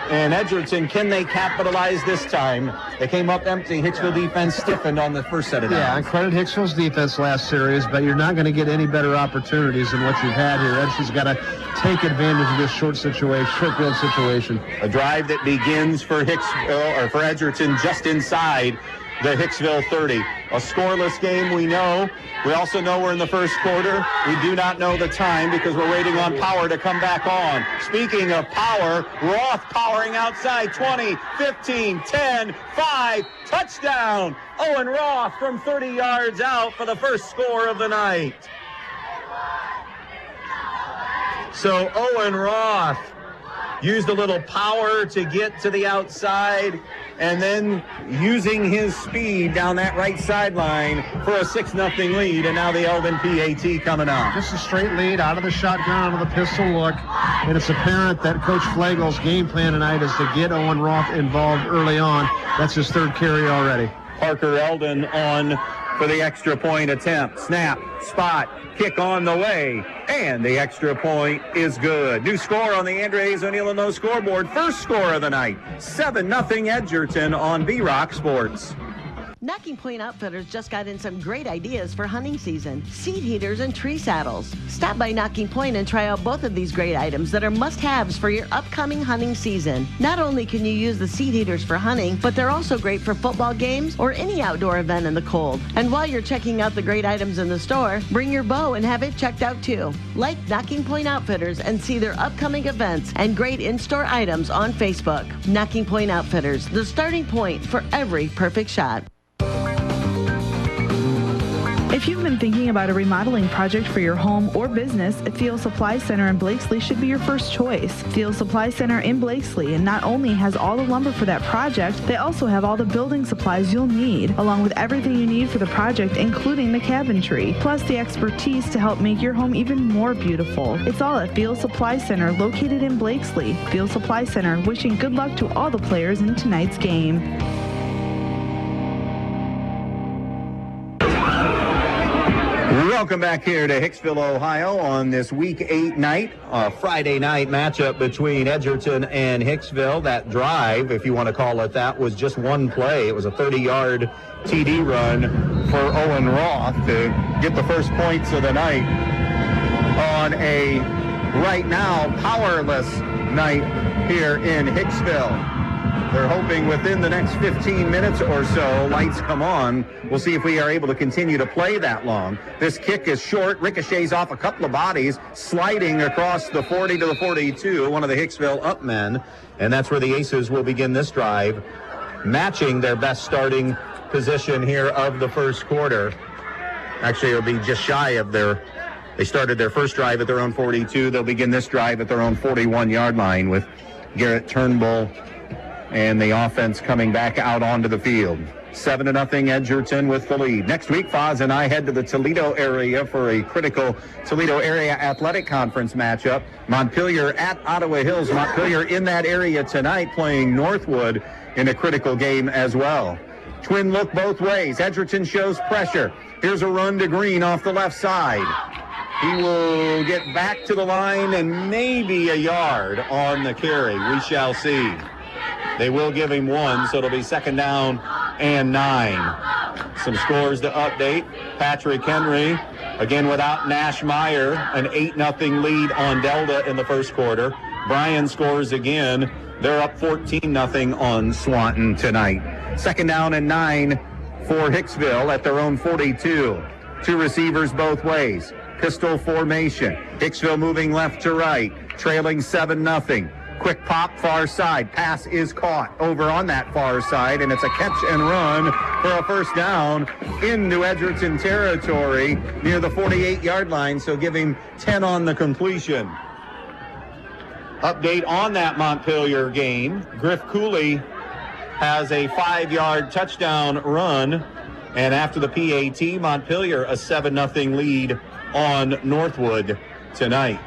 and Edgerton, can they capitalize this time? They came up empty. Hicksville defense stiffened on the first set of downs. Yeah, and credit Hicksville's defense last series, but you're not going to get any better opportunities than what you've had here. Edgerton's got to take advantage of this short field situation. A drive that begins for Hicksville, or for Edgerton, just inside the Hicksville 30. A scoreless game, we know. We also know we're in the first quarter. We do not know the time because we're waiting on power to come back on. Speaking of power, Roth powering outside, 20, 15, 10, 5, touchdown. Owen Roth from 30 yards out for the first score of the night. So Owen Roth used a little power to get to the outside, and then using his speed down that right sideline for a 6-0 lead, and now the Eldon PAT coming up. Just a straight lead out of the shotgun, out of the pistol look, and it's apparent that Coach Flagel's game plan tonight is to get Owen Roth involved early on. That's his 3rd carry already. Parker Eldon on for the extra point attempt. Snap, spot, kick on the way, and the extra point is good. New score on the Andres O'Neill and Low scoreboard. First score of the night, 7-0 Edgerton on B-Rock Sports. Knocking Point Outfitters just got in some great ideas for hunting season. Seed heaters and tree saddles. Stop by Knocking Point and try out both of these great items that are must-haves for your upcoming hunting season. Not only can you use the seed heaters for hunting, but they're also great for football games or any outdoor event in the cold. And while you're checking out the great items in the store, bring your bow and have it checked out too. Like Knocking Point Outfitters and see their upcoming events and great in-store items on Facebook. Knocking Point Outfitters, the starting point for every perfect shot. If you've been thinking about a remodeling project for your home or business, Field Supply Center in Blakesley should be your first choice. Field Supply Center in Blakesley, and not only has all the lumber for that project, they also have all the building supplies you'll need, along with everything you need for the project, including the cabinetry, plus the expertise to help make your home even more beautiful. It's all at Field Supply Center, located in Blakesley. Field Supply Center, wishing good luck to all the players in tonight's game. Welcome back here to Hicksville, Ohio on this Week 8 night, Friday night matchup between Edgerton and Hicksville. That drive, if you want to call it that, was just one play. It was a 30-yard TD run for Owen Roth to get the first points of the night on a right now powerless night here in Hicksville. They're hoping within the next 15 minutes or so, lights come on. We'll see if we are able to continue to play that long. This kick is short, ricochets off a couple of bodies, sliding across the 40 to the 42, one of the Hicksville up men. And that's where the Aces will begin this drive, matching their best starting position here of the first quarter. Actually, it'll be just shy of they started their first drive at their own 42. They'll begin this drive at their own 41-yard line with Garrett Turnbull and the offense coming back out onto the field. 7-0 Edgerton with the lead. Next week, Foz and I head to the Toledo area for a critical Toledo Area Athletic Conference matchup. Montpelier at Ottawa Hills. Montpelier in that area tonight playing Northwood in a critical game as well. Twin look both ways. Edgerton shows pressure. Here's a run to Green off the left side. He will get back to the line and maybe a yard on the carry. We shall see. They will give him one, so it'll be 2nd down and 9. Some scores to update. Patrick Henry, again without Nash Meyer, an 8-0 lead on Delta in the first quarter. Bryan scores again. They're up 14-0 on Swanton tonight. 2nd down and 9 for Hicksville at their own 42. Two receivers both ways. Pistol formation. Hicksville moving left to right, trailing 7-0. Quick pop, far side. Pass is caught over on that far side, and it's a catch and run for a first down into Edgerton territory near the 48-yard line, so give him 10 on the completion. Update on that Montpelier game. Griff Cooley has a 5-yard touchdown run, and after the PAT, Montpelier a 7-0 lead on Northwood tonight.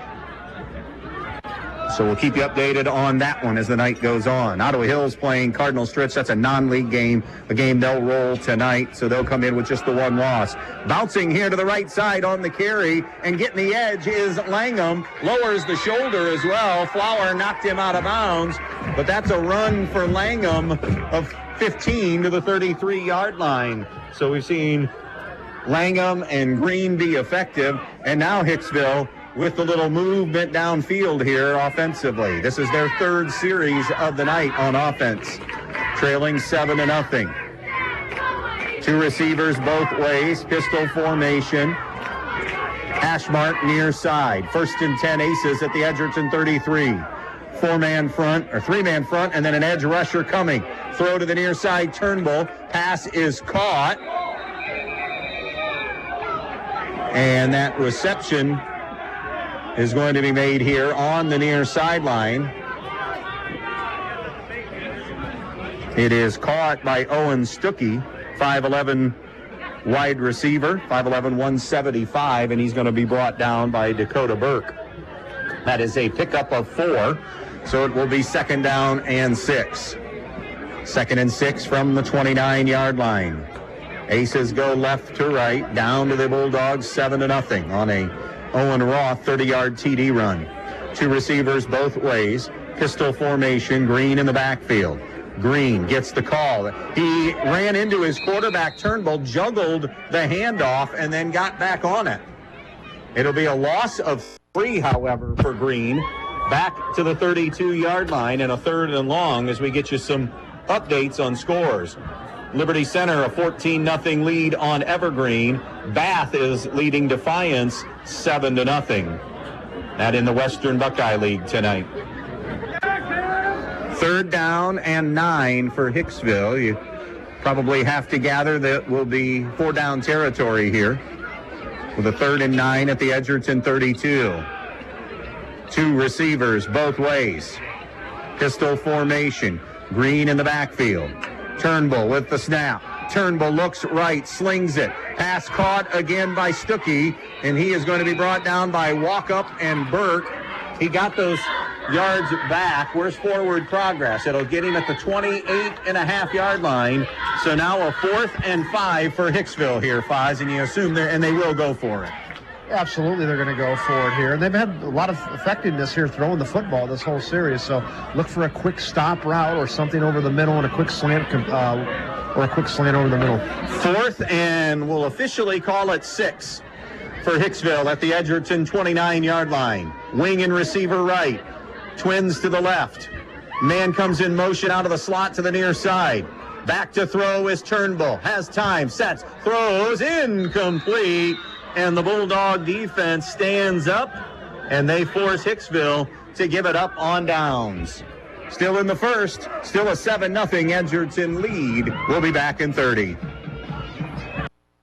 So we'll keep you updated on that one as the night goes on. Ottawa Hills playing Cardinal Stritch. That's a non-league game, a game they'll roll tonight, so they'll come in with just the one loss. Bouncing here to the right side on the carry and getting the edge is Langham. Lowers the shoulder as well. Flower knocked him out of bounds, but that's a run for Langham of 15 to the 33-yard line. So we've seen Langham and Green be effective, and now Hicksville with the little movement downfield here offensively. This is their 3rd series of the night on offense, trailing 7-0. Two receivers both ways, pistol formation. Hash mark near side. 1st and 10 Aces at the Edgerton 33. 4-man front, or 3-man front, and then an edge rusher coming. Throw to the near side, Turnbull. Pass is caught. And that reception is going to be made here on the near sideline. It is caught by Owen Stuckey, 5'11" wide receiver, 5'11", 175, and he's going to be brought down by Dakota Burke. That is a pickup of 4, so it will be 2nd down and 6. 2nd and 6 from the 29-yard line. Aces go left to right, down to the Bulldogs, 7-0 on a Owen Roth 30-yard TD run. Two receivers both ways. Pistol formation, Green in the backfield. Green gets the call. He ran into his quarterback, Turnbull, juggled the handoff, and then got back on it. It'll be a loss of 3, however, for Green. Back to the 32-yard line and a 3rd and long as we get you some updates on scores. Liberty Center, a 14-0 lead on Evergreen. Bath is leading Defiance 7-0. That in the Western Buckeye League tonight. 3rd down and 9 for Hicksville. You probably have to gather that will be 4-down territory here with a 3rd and 9 at the Edgerton 32. 2 receivers both ways. Pistol formation. Green in the backfield. Turnbull with the snap. Turnbull looks right, slings it. Pass caught again by Stuckey, and he is going to be brought down by Walkup and Burke. He got those yards back. Where's forward progress? It'll get him at the 28.5-yard line. So now a 4th and 5 for Hicksville here, Foz, and you assume they will go for it. Absolutely, they're going to go for it here. And they've had a lot of effectiveness here throwing the football this whole series. So look for a quick stop route or something over the middle and a quick slant over the middle. 4th, and we'll officially call it 6 for Hicksville at the Edgerton 29-yard line. Wing and receiver right. Twins to the left. Man comes in motion out of the slot to the near side. Back to throw is Turnbull. Has time, sets, throws, incomplete. And the Bulldog defense stands up, and they force Hicksville to give it up on downs. Still in the first, still a 7-0 Edgerton lead. We'll be back in 30.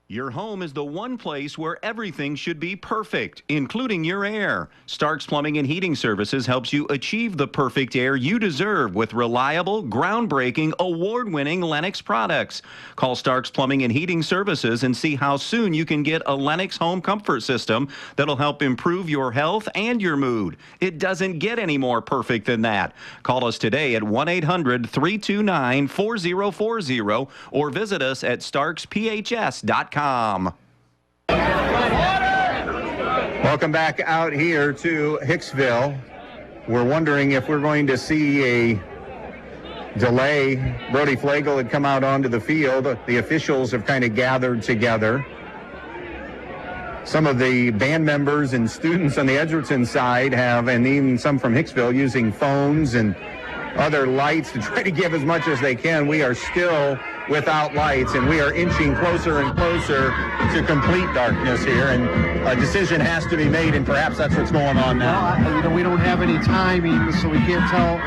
Your home is the one place where everything should be perfect, including your air. Stark's Plumbing and Heating Services helps you achieve the perfect air you deserve with reliable, groundbreaking, award-winning Lennox products. Call Stark's Plumbing and Heating Services and see how soon you can get a Lennox home comfort system that'll help improve your health and your mood. It doesn't get any more perfect than that. Call us today at 1-800-329-4040 or visit us at starksphs.com. Welcome back out here to Hicksville. We're wondering if we're going to see a delay. Brody Flegel had come out onto the field. The officials have kind of gathered together. Some of the band members and students on the Edgerton side have, and even some from Hicksville, using phones and other lights to try to give as much as they can. We are still without lights, and we are inching closer and closer to complete darkness here, and a decision has to be made, and perhaps that's what's going on now. Well, we don't have any timing, so we can't tell.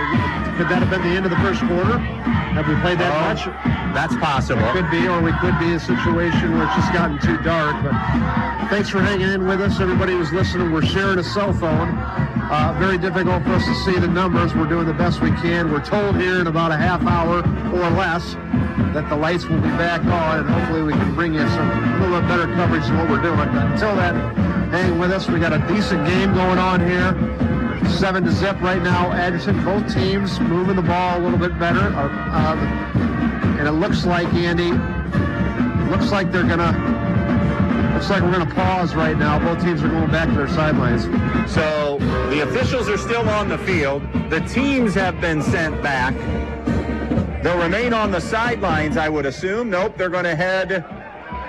Could that have been the end of the first quarter? Have we played that much? That's possible. It could be, or we could be in a situation where it's just gotten too dark. But thanks for hanging in with us. Everybody who's listening, we're sharing a cell phone. Very difficult for us to see the numbers. We're doing the best we can. We're told here in about a half hour or less that the lights will be back on, and hopefully we can bring you a little bit better coverage than what we're doing. But until then, hang with us. We got a decent game going on here. 7-0 right now. Edgerton, both teams moving the ball a little bit better. And it looks like, Andy, looks like we're gonna pause right now. Both teams are going back to their sidelines. So the officials are still on the field. The teams have been sent back. They'll remain on the sidelines, I would assume. Nope, they're going to head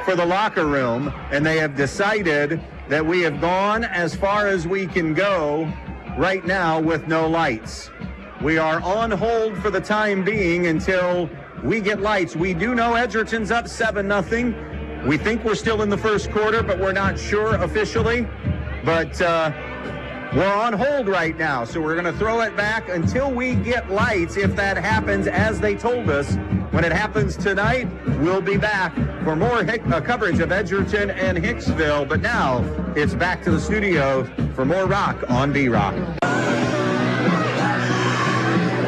for the locker room, and they have decided that we have gone as far as we can go right now with no lights. We are on hold for the time being until we get lights. We do know Edgerton's up 7-0. We think we're still in the first quarter, but we're not sure officially. But we're on hold right now, so we're going to throw it back until we get lights. If that happens, as they told us, when it happens tonight, we'll be back for more coverage of Edgerton and Hicksville. But now it's back to the studio for more Rock on B-Rock.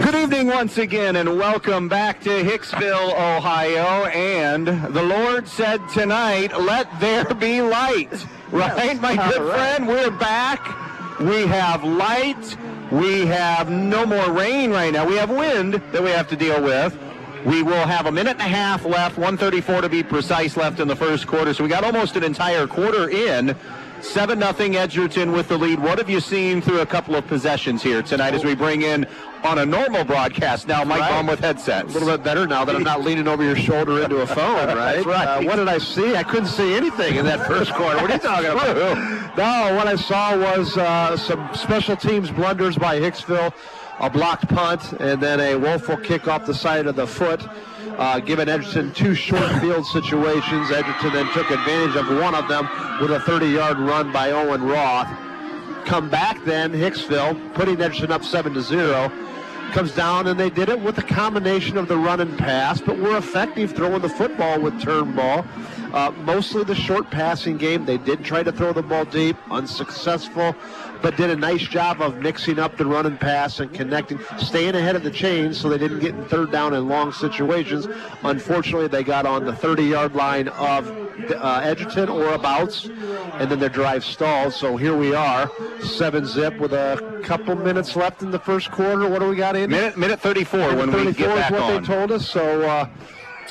Good evening once again, and welcome back to Hicksville, Ohio. And the Lord said tonight, let there be light. Right, yes, my good friend? We're back. We have light. We have no more rain right now. We have wind that we have to deal with. We will have a minute and a half left, 1:34 to be precise, left in the first quarter. So we got almost an entire quarter in. 7-0 Edgerton with the lead. What have you seen through a couple of possessions here tonight as we bring in on a normal broadcast now Mike Bumb with headsets? A little bit better now that I'm not leaning over your shoulder into a phone, right? That's right. What did I see? I couldn't see anything in that first quarter. What are you talking about? No, what I saw was some special teams blunders by Hicksville, a blocked punt, and then a woeful kick off the side of the foot, giving Edgerton 2 short field situations. Edgerton then took advantage of one of them with a 30-yard run by Owen Roth. Come back then, Hicksville, putting Edgerton up 7-0. Comes down, and they did it with a combination of the run and pass, but were effective throwing the football with Turnbull. Mostly the short passing game. They did try to throw the ball deep, unsuccessful, but did a nice job of mixing up the run and pass and connecting, staying ahead of the chains so they didn't get in third down and long situations. Unfortunately, they got on the 30-yard line of Edgerton or abouts, and then their drive stalled. So here we are, 7-zip with a couple minutes left in the first quarter. What do we got in? Minute 34 when we get back is what on. They told us. So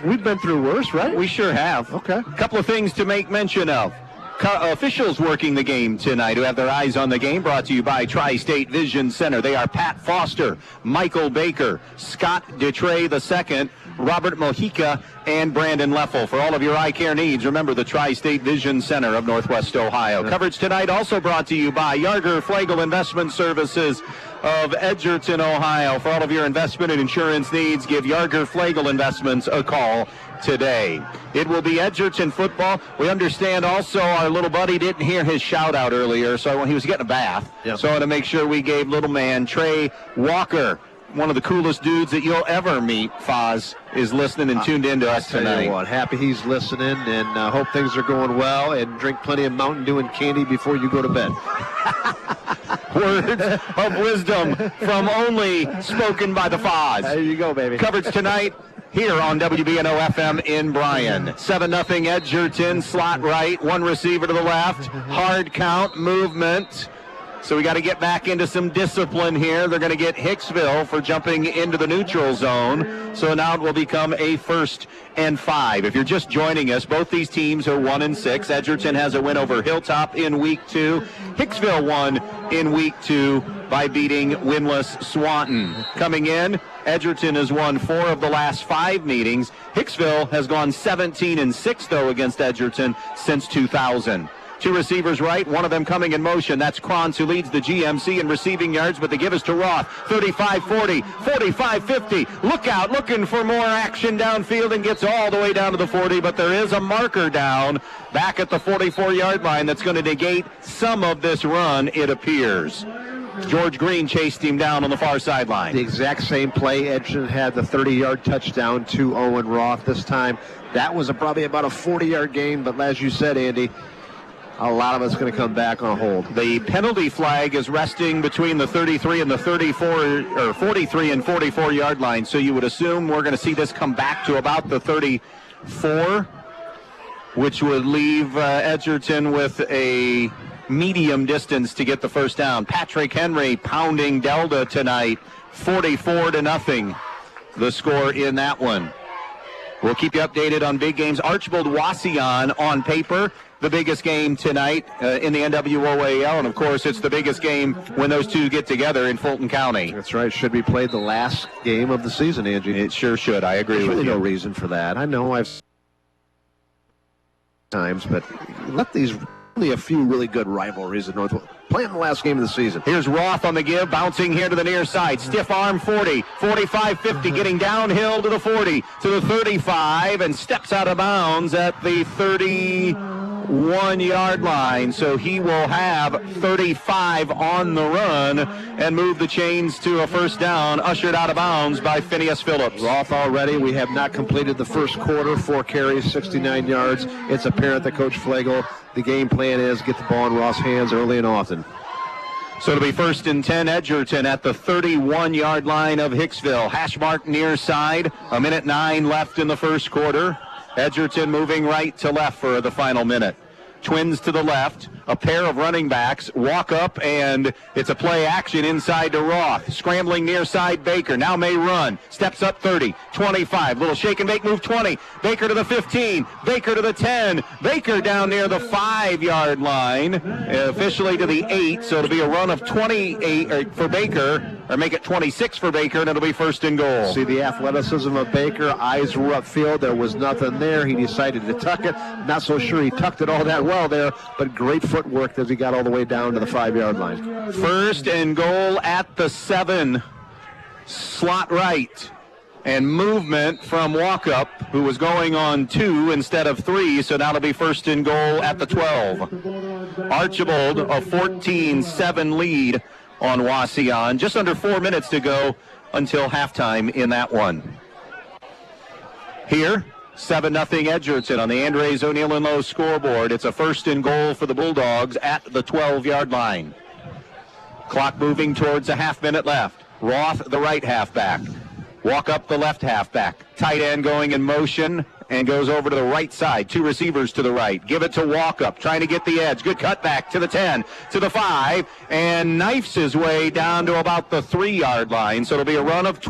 we've been through worse, right? We sure have. Okay. A couple of things to make mention of. Officials working the game tonight who have their eyes on the game, brought to you by Tri-State Vision Center. They are Pat Foster, Michael Baker, Scott Detray II, Robert Mojica, and Brandon Leffel. For all of your eye care needs, remember the Tri-State Vision Center of Northwest Ohio. Coverage tonight also brought to you by Yarger Flegel Investment Services of Edgerton, Ohio. For all of your investment and insurance needs, give Yarger Flegel Investments a call today. It will be Edgerton football. We understand also our little buddy didn't hear his shout out earlier, so when he was getting a bath. Yep. So I want to make sure we gave little man Trey Walker, one of the coolest dudes that you'll ever meet, Foz, is listening and tuned in to us tonight. Tell you what, happy he's listening, and hope things are going well, and drink plenty of Mountain Dew and candy before you go to bed. Words of wisdom from only spoken by the Foz. There you go, baby. Coverage tonight here on WBNO FM in Bryan. 7-0 Edgerton, slot right, one receiver to the left, hard count, movement. So we got to get back into some discipline here. They're going to get Hicksville for jumping into the neutral zone. So now it will become a 1st and 5. If you're just joining us, both these teams are 1-6. Edgerton has a win over Hilltop in week 2. Hicksville won in week 2 by beating winless Swanton. Coming in, Edgerton has won 4 of the last 5 meetings. Hicksville has gone 17-6 though against Edgerton since 2000. 2 receivers right, one of them coming in motion. That's Kronz, who leads the GMC in receiving yards, but the give is to Roth. 35-40, 45-50. Look out, looking for more action downfield, and gets all the way down to the 40, but there is a marker down back at the 44-yard line that's going to negate some of this run, it appears. George Green chased him down on the far sideline. The exact same play. Edgerton had the 30-yard touchdown to Owen Roth this time. That was probably about a 40-yard gain, but as you said, Andy, a lot of it's going to come back on hold. The penalty flag is resting between the 33 and the 34, or 43 and 44-yard line, so you would assume we're going to see this come back to about the 34, which would leave Edgerton with a medium distance to get the first down. Patrick Henry pounding Delta tonight, 44-0, the score in that one. We'll keep you updated on big games. Archibald Wasion on paper, the biggest game tonight in the NWOAL, and of course it's the biggest game when those two get together in Fulton County. That's right. Should be played the last game of the season, Angie. It sure should. I agree with you. There's really no reason for that. I know I've times, but let these only a few really good rivalries in Northwest. Playing the last game of the season. Here's Roth on the give, bouncing here to the near side. Stiff arm 40, 45, 50, getting downhill to the 40, to the 35, and steps out of bounds at the 31-yard line. So he will have 35 on the run and move the chains to a first down, ushered out of bounds by Phineas Phillips. Roth already. We have not completed the first quarter. 4 carries, 69 yards. It's apparent that Coach Flegel, the game plan is get the ball in Roth's hands early and often. So it'll be 1st and 10, Edgerton at the 31-yard line of Hicksville. Hash mark near side, 1:09 left in the first quarter. Edgerton moving right to left for the final minute. Twins to the left, a pair of running backs walk up, and it's a play action inside to Roth. Scrambling near side Baker, now may run. Steps up 30, 25, little shake and bake move 20. Baker to the 15, Baker to the 10. Baker down near the 5-yard line, officially to the 8, so it'll be a run of 28 for Baker, or make it 26 for Baker, and it'll be first and goal. See the athleticism of Baker. Eyes were upfield. There was nothing there. He decided to tuck it. Not so sure he tucked it all that well there, but great footwork as he got all the way down to the 5-yard line. First and goal at the 7. Slot right. And movement from Walkup, who was going on 2 instead of 3, so now it'll be first and goal at the 12. Archibald, a 14-7 lead on Wauseon. Just under 4 minutes to go until halftime in that one. Here, 7-0 Edgerton on the Andres O'Neill and Lowe scoreboard. It's a first and goal for the Bulldogs at the 12-yard line. Clock moving towards a half-minute left. Roth, the right halfback. Walk up the left halfback. Tight end going in motion and goes over to the right side. 2 receivers to the right. Give it to Walkup, trying to get the edge. Good cutback to the 10, to the 5, and knifes his way down to about the 3-yard line. So it'll be a run of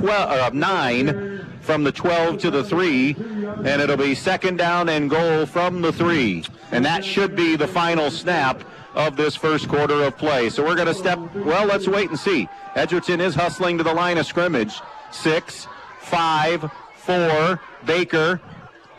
9 from the 12 to the 3, and it'll be second down and goal from the 3. And that should be the final snap of this first quarter of play. So we're going to let's wait and see. Edgerton is hustling to the line of scrimmage. 6, 5, 4, Baker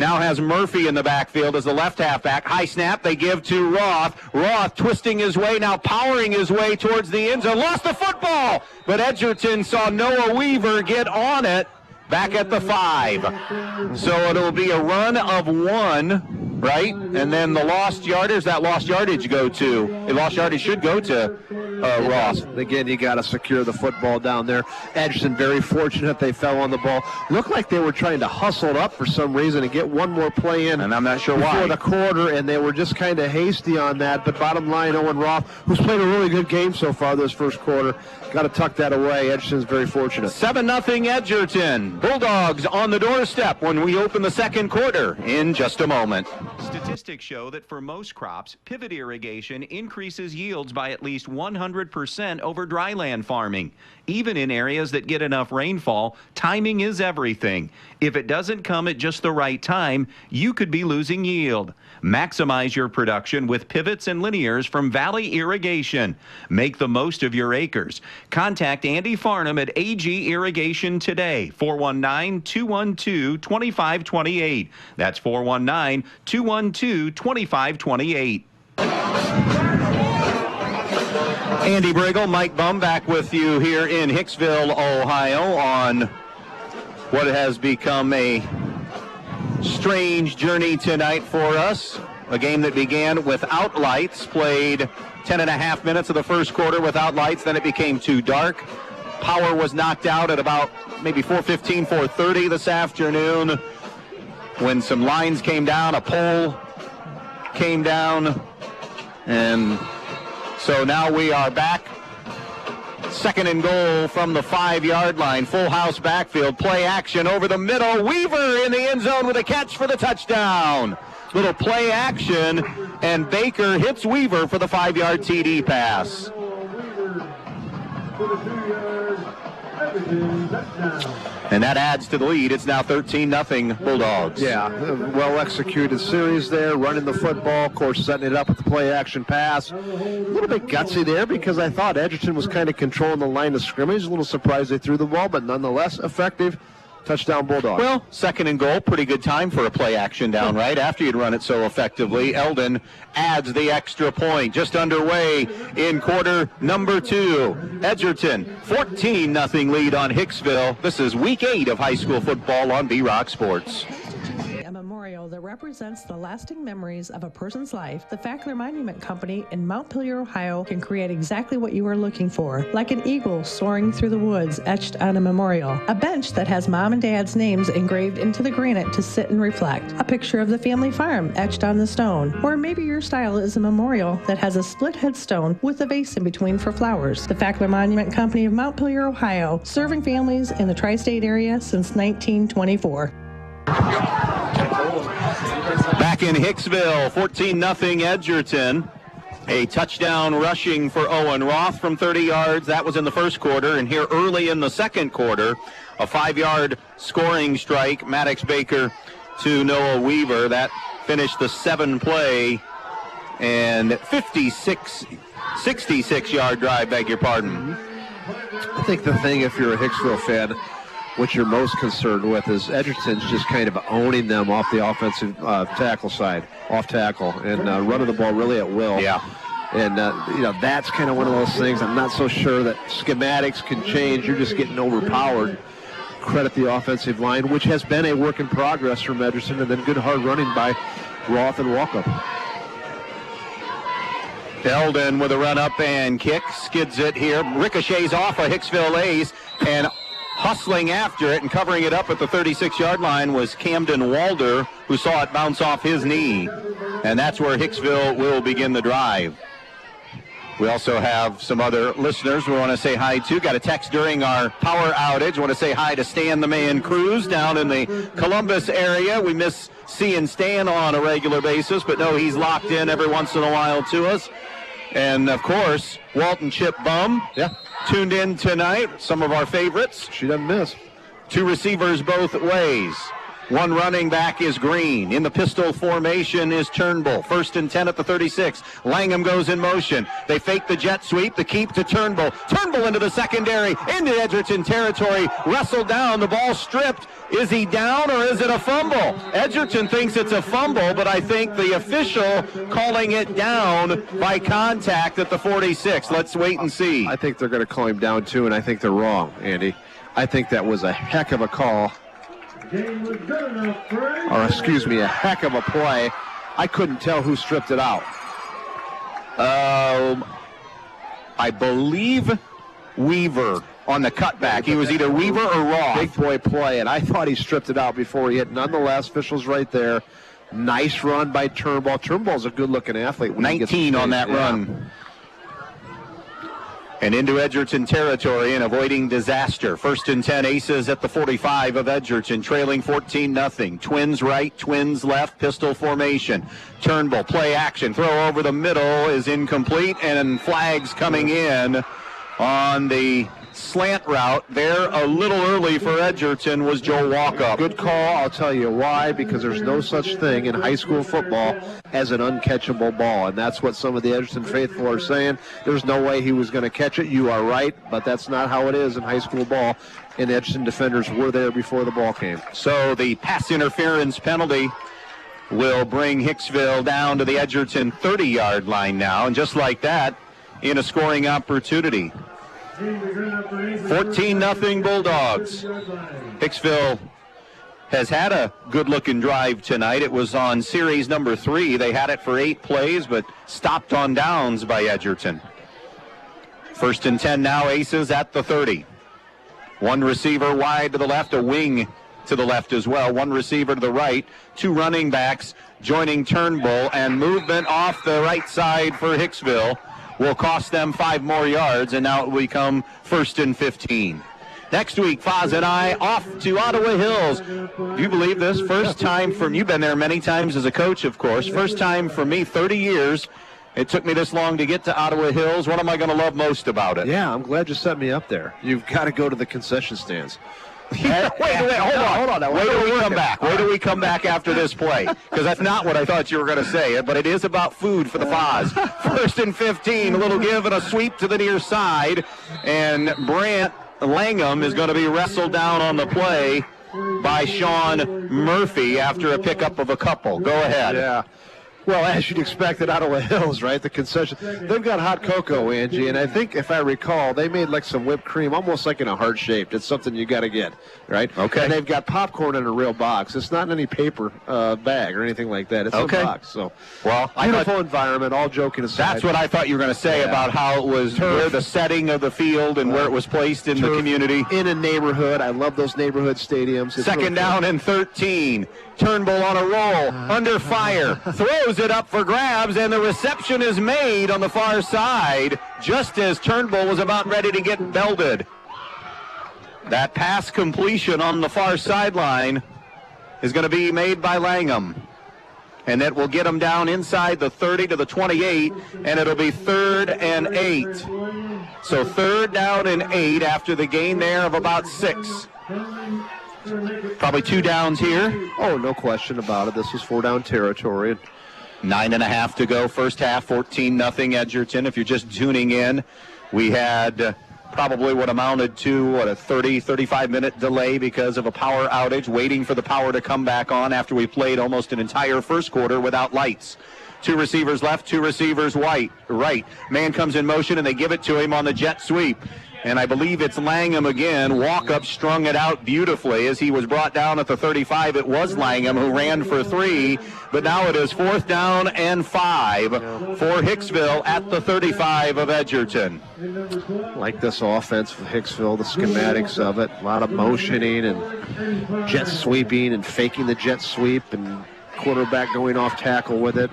now has Murphy in the backfield as the left halfback. High snap, they give to Roth. Roth twisting his way, now powering his way towards the end zone. Lost the football, but Edgerton saw Noah Weaver get on it back at the 5. So it'll be a run of 1, right? And then the lost yardage, that lost yardage should go to Ross. Again, you got to secure the football down there. Edgerton very fortunate they fell on the ball. Looked like they were trying to hustle it up for some reason and get one more play in. And I'm not sure why. Before the quarter, and they were just kind of hasty on that. But bottom line, Owen Roth, who's played a really good game so far this first quarter, got to tuck that away. Edgerton's very fortunate. 7-0 Edgerton. Bulldogs on the doorstep when we open the second quarter in just a moment. Statistics show that for most crops, pivot irrigation increases yields by at least 100% over dryland farming. Even in areas that get enough rainfall, timing is everything. If it doesn't come at just the right time, you could be losing yield. Maximize your production with pivots and linears from Valley Irrigation. Make the most of your acres. Contact Andy Farnham at AG Irrigation today, 419-212-2528. That's 419-212-2528. Andy Brigle, Mike Bumb back with you here in Hicksville, Ohio on what has become a strange journey tonight for us. A game that began without lights, played 10.5 minutes of the first quarter without lights, then it became too dark. Power was knocked out at about maybe 4:15, 4:30 this afternoon when some lines came down, a pole came down, and so now we are back. Second and goal from the 5-yard line. Full house backfield. Play action over the middle. Weaver in the end zone with a catch for the touchdown. Little play action, and Baker hits Weaver for the 5-yard TD pass. And that adds to the lead. It's now 13-0 Bulldogs. Yeah, well-executed series there, running the football, of course, setting it up with the play-action pass. A little bit gutsy there because I thought Edgerton was kind of controlling the line of scrimmage. A little surprised they threw the ball, but nonetheless effective. Touchdown Bulldogs. Well, second and goal, pretty good time for a play action down right after you'd run it so effectively. Eldon adds the extra point. Just underway in quarter number 2. Edgerton, 14-0 lead on Hicksville. This is week 8 of high school football on B-Rock Sports. A memorial that represents the lasting memories of a person's life, the Fackler Monument Company in Montpelier, Ohio can create exactly what you are looking for. Like an eagle soaring through the woods etched on a memorial. A bench that has mom and dad's names engraved into the granite to sit and reflect. A picture of the family farm etched on the stone. Or maybe your style is a memorial that has a split headstone with a vase in between for flowers. The Fackler Monument Company of Montpelier, Ohio, serving families in the tri-state area since 1924. Back Back in Hicksville, 14-0 Edgerton. A touchdown rushing for Owen Roth from 30 yards. That was in the first quarter. And here early in the second quarter, a 5-yard scoring strike. Maddox Baker to Noah Weaver. That finished the 7-play and 66-yard drive, beg your pardon. I think the thing, if you're a Hicksville fan, what you're most concerned with is Edgerton's just kind of owning them off the offensive tackle side, off tackle, and running the ball really at will. Yeah. And, that's kind of one of those things. I'm not so sure that schematics can change. You're just getting overpowered. Credit the offensive line, which has been a work in progress from Edgerton, and then good hard running by Roth and Walkup. Eldon with a run up and kick, skids it here, ricochets off a Hicksville ace, and hustling after it and covering it up at the 36-yard line was Camden Walder, who saw it bounce off his knee. And that's where Hicksville will begin the drive. We also have some other listeners we want to say hi to. Got a text during our power outage. Want to say hi to Stan the Man Cruz down in the Columbus area. We miss seeing Stan on a regular basis, but no, he's locked in every once in a while to us. And, of course, Walton Chip Bum. Yeah. Tuned in tonight, some of our favorites. She doesn't miss. 2 receivers both ways. 1 running back is Green. In the pistol formation is Turnbull. 1st and 10 at the 36. Langham goes in motion. They fake the jet sweep, the keep to Turnbull. Turnbull into the secondary, into Edgerton territory. Wrestled down, the ball stripped. Is he down or is it a fumble? Edgerton thinks it's a fumble, but I think the official calling it down by contact at the 46. Let's wait and see. I think they're going to call him down too, and I think they're wrong, Andy. I think that was a heck of a call. Or, excuse me, a heck of a play. I couldn't tell who stripped it out. I believe Weaver on the cutback. He was either Weaver or Roth. Big boy play, and I thought he stripped it out before he hit. Nonetheless, officials right there. Nice run by Turnbull. Turnbull's a good-looking athlete. 19 on that run. And into Edgerton territory and avoiding disaster. 1st and 10, Aces at the 45 of Edgerton, trailing 14-0. Twins right, twins left, pistol formation. Turnbull, play action, throw over the middle is incomplete, and flags coming in on the slant route there a little early for Edgerton was Joe Walkup. Good call. I'll tell you why, because there's no such thing in high school football as an uncatchable ball, and that's what some of the Edgerton faithful are saying. There's no way he was going to catch it. You are right, but that's not how it is in high school ball, and the Edgerton defenders were there before the ball came. So the pass interference penalty will bring Hicksville down to the Edgerton 30-yard line now, and just like that, in a scoring opportunity. 14-0 Bulldogs. Hicksville has had a good-looking drive tonight. It was on series number 3. They had it for 8 plays, but stopped on downs by Edgerton. 1st and 10 now, Aces at the 30. 1 receiver wide to the left, a wing to the left as well. 1 receiver to the right, 2 running backs joining Turnbull, and movement off the right side for Hicksville will cost them 5 more yards, and now it will become 1st and 15. Next week, Foz and I off to Ottawa Hills. Do you believe this? First time from, you've been there many times as a coach, of course. First time for me, 30 years. It took me this long to get to Ottawa Hills. What am I going to love most about it? Yeah, I'm glad you set me up there. You've got to go to the concession stands. Wait, hold on. Wait till we come back. Wait till we come back after this play, because that's not what I thought you were going to say, but it is about food for the Foz. 1st and 15, a little give and a sweep to the near side, and Brant Langham is going to be wrestled down on the play by Sean Murphy after a pickup of a couple. Go ahead. Yeah. Well, as you'd expect at Ottawa Hills, right? The concession. They've got hot cocoa, Angie, and I think, if I recall, they made like some whipped cream, almost like in a heart shape. It's something you got to get, right? Okay. And they've got popcorn in a real box. It's not in any paper bag or anything like that. It's a box. So, well, beautiful environment. All joking aside. That's what I thought you were going to say about how it was where the setting of the field and where it was placed in the community. In a neighborhood. I love those neighborhood stadiums. It's 2nd down and 13. Turnbull on a roll, under fire, throws it up for grabs, and the reception is made on the far side just as Turnbull was about ready to get belted. That pass completion on the far sideline is going to be made by Langham. And that will get them down inside the 30 to the 28, and it'll be 3rd and 8. So 3rd down and 8 after the gain there of about 6. Probably 2 downs here. Oh, no question about it. This is 4-down territory. 9.5 to go, first half, 14-0 Edgerton. If you're just tuning in, we had probably what amounted to a 35-minute delay because of a power outage, waiting for the power to come back on after we played almost an entire first quarter without lights. 2 receivers left, 2 receivers right. Man comes in motion, and they give it to him on the jet sweep. And I believe it's Langham again. Walkup strung it out beautifully as he was brought down at the 35. It was Langham who ran for 3, but now it is 4th down and 5 for Hicksville at the 35 of Edgerton. Like this offense for Hicksville, the schematics of it, a lot of motioning and jet sweeping and faking the jet sweep and quarterback going off tackle with it.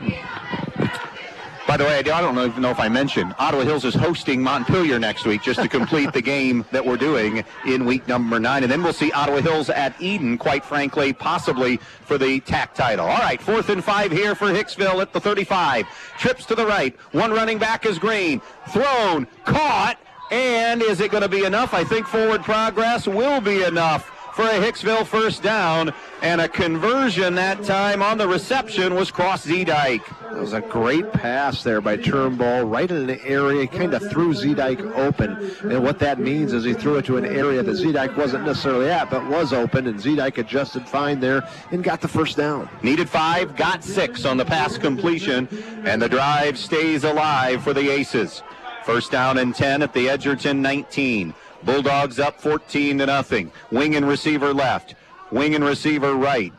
By the way, I don't even know if I mentioned, Ottawa Hills is hosting Montpelier next week just to complete the game that we're doing in week number 9. And then we'll see Ottawa Hills at Eden, quite frankly, possibly for the TAC title. All right, 4th and 5 here for Hicksville at the 35. Trips to the right. One running back is Green. Thrown, caught, and is it going to be enough? I think forward progress will be enough for a Hicksville first down, and a conversion that time on the reception was Cross Z-Dyke. It was a great pass there by Turnbull, right in an area, kind of threw Z-Dyke open, and what that means is he threw it to an area that Z-Dyke wasn't necessarily at, but was open, and Z-Dyke adjusted fine there and got the first down. Needed 5, got 6 on the pass completion, and the drive stays alive for the Aces. First down and 10 at the Edgerton 19. Bulldogs up 14-0. Wing and receiver left. Wing and receiver right.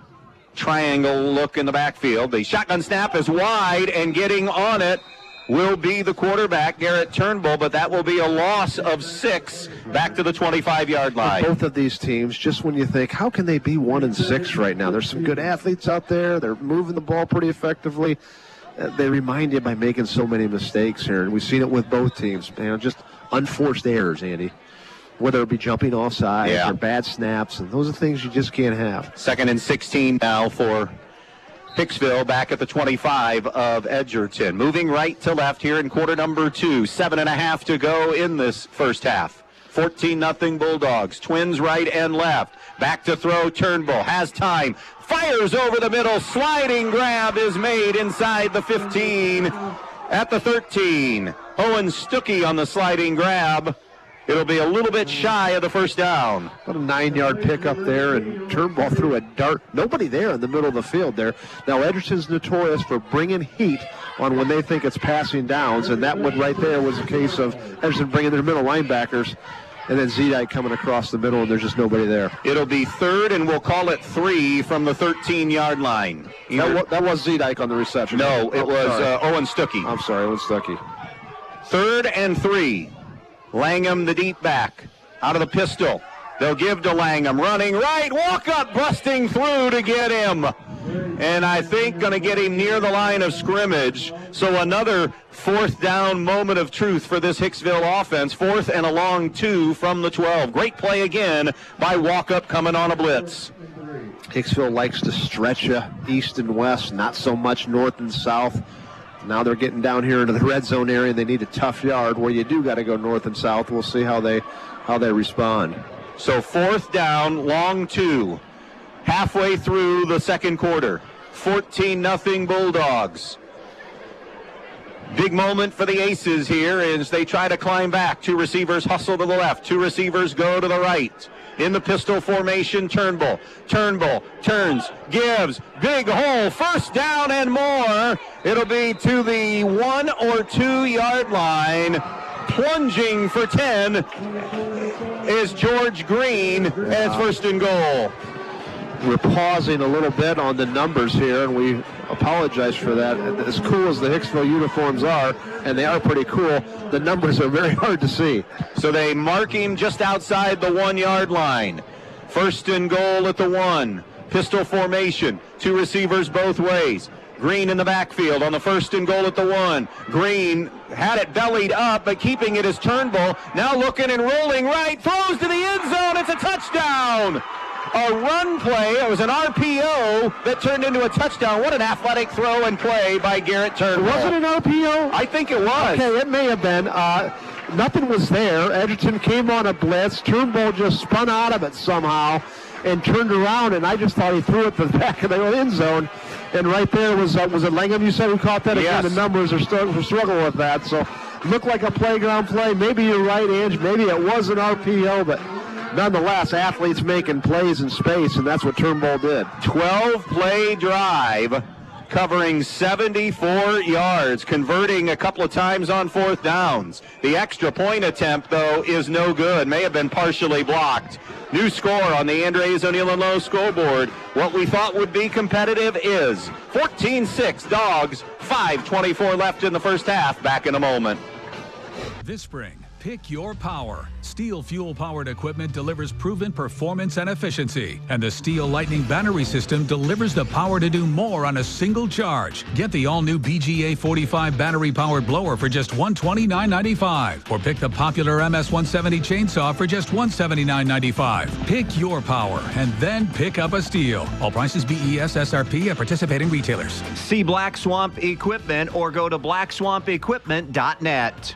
Triangle look in the backfield. The shotgun snap is wide, and getting on it will be the quarterback, Garrett Turnbull, but that will be a loss of 6 back to the 25-yard line. Both of these teams, just when you think, how can they be 1-6 right now? There's some good athletes out there. They're moving the ball pretty effectively. They remind you by making so many mistakes here, and we've seen it with both teams. Just unforced errors, Andy. Whether it be jumping offside or bad snaps, and those are things you just can't have. 2nd and 16 now for Hicksville back at the 25 of Edgerton. Moving right to left here in quarter number 2. 7.5 to go in this first half. 14-0 Bulldogs. Twins right and left. Back to throw. Turnbull has time. Fires over the middle. Sliding grab is made inside the 15 at the 13. Owen Stuckey on the sliding grab. It'll be a little bit shy of the first down. About a 9-yard pickup there, and Turnbull threw a dart. Nobody there in the middle of the field there. Now, Edgerton's notorious for bringing heat on when they think it's passing downs, and that one right there was a case of Edgerton bringing their middle linebackers, and then Z-Dyke coming across the middle, and there's just nobody there. It'll be 3rd, and we'll call it 3 from the 13-yard line. That was Z-Dyke on the reception. No, it was Owen Stuckey. I'm sorry, Owen Stuckey. 3rd and 3. Langham, the deep back, out of the pistol. They'll give to Langham, running right, walk up, busting through to get him. And I think going to get him near the line of scrimmage. So another 4th down moment of truth for this Hicksville offense. 4th and a long 2 from the 12. Great play again by Walkup coming on a blitz. Hicksville likes to stretch you east and west, not so much north and south. Now they're getting down here into the red zone area, and they need a tough yard where you do got to go north and south. We'll see how they respond. So 4th down, long 2, halfway through the second quarter. 14-0 Bulldogs. Big moment for the Aces here as they try to climb back. 2 receivers hustle to the left. 2 receivers go to the right. In the pistol formation, Turnbull. Turnbull turns, gives, big hole, first down and more. It'll be to the 1 or 2 yard line. Plunging for 10 is George Green, and it's 1st and goal. We're pausing a little bit on the numbers here, and we apologize for that. As cool as the Hicksville uniforms are, and they are pretty cool, the numbers are very hard to see. So they mark him just outside the 1 yard line. 1st and goal at the 1. Pistol formation, 2 receivers both ways. Green in the backfield on the 1st and goal at the 1. Green had it bellied up, but keeping it is Turnbull. Now looking and rolling right, throws to the end zone. It's a touchdown. a run play. It was an RPO that turned into a touchdown. What an athletic throw and play by Garrett Turnbull. Was it an RPO? I think it was. Okay, it may have been. Nothing was there. Edgerton came on a blitz. Turnbull just spun out of it somehow and turned around, and I just thought he threw it to the back of the end zone. And right there was it Langham? You said who caught that? Yes. Again, the numbers are struggling with that. So looked like a playground play. Maybe you're right, Ange. Maybe it was an RPO, but nonetheless, athletes making plays in space, and that's what Turnbull did. 12-play drive, covering 74 yards, converting a couple of times on fourth downs. The extra point attempt, though, is no good. May have been partially blocked. New score on the Andres O'Neill and Lowe scoreboard. What we thought would be competitive is 14-6 Dogs, 5:24 left in the first half. Back in a moment. This spring, pick your power. Steel fuel-powered equipment delivers proven performance and efficiency, and the Steel Lightning battery system delivers the power to do more on a single charge. Get the all-new BGA 45 battery-powered blower for just $129.95, or pick the popular MS-170 chainsaw for just $179.95. Pick your power, and then pick up a Steel. All prices BES SRP at participating retailers. See Black Swamp Equipment or go to blackswampequipment.net.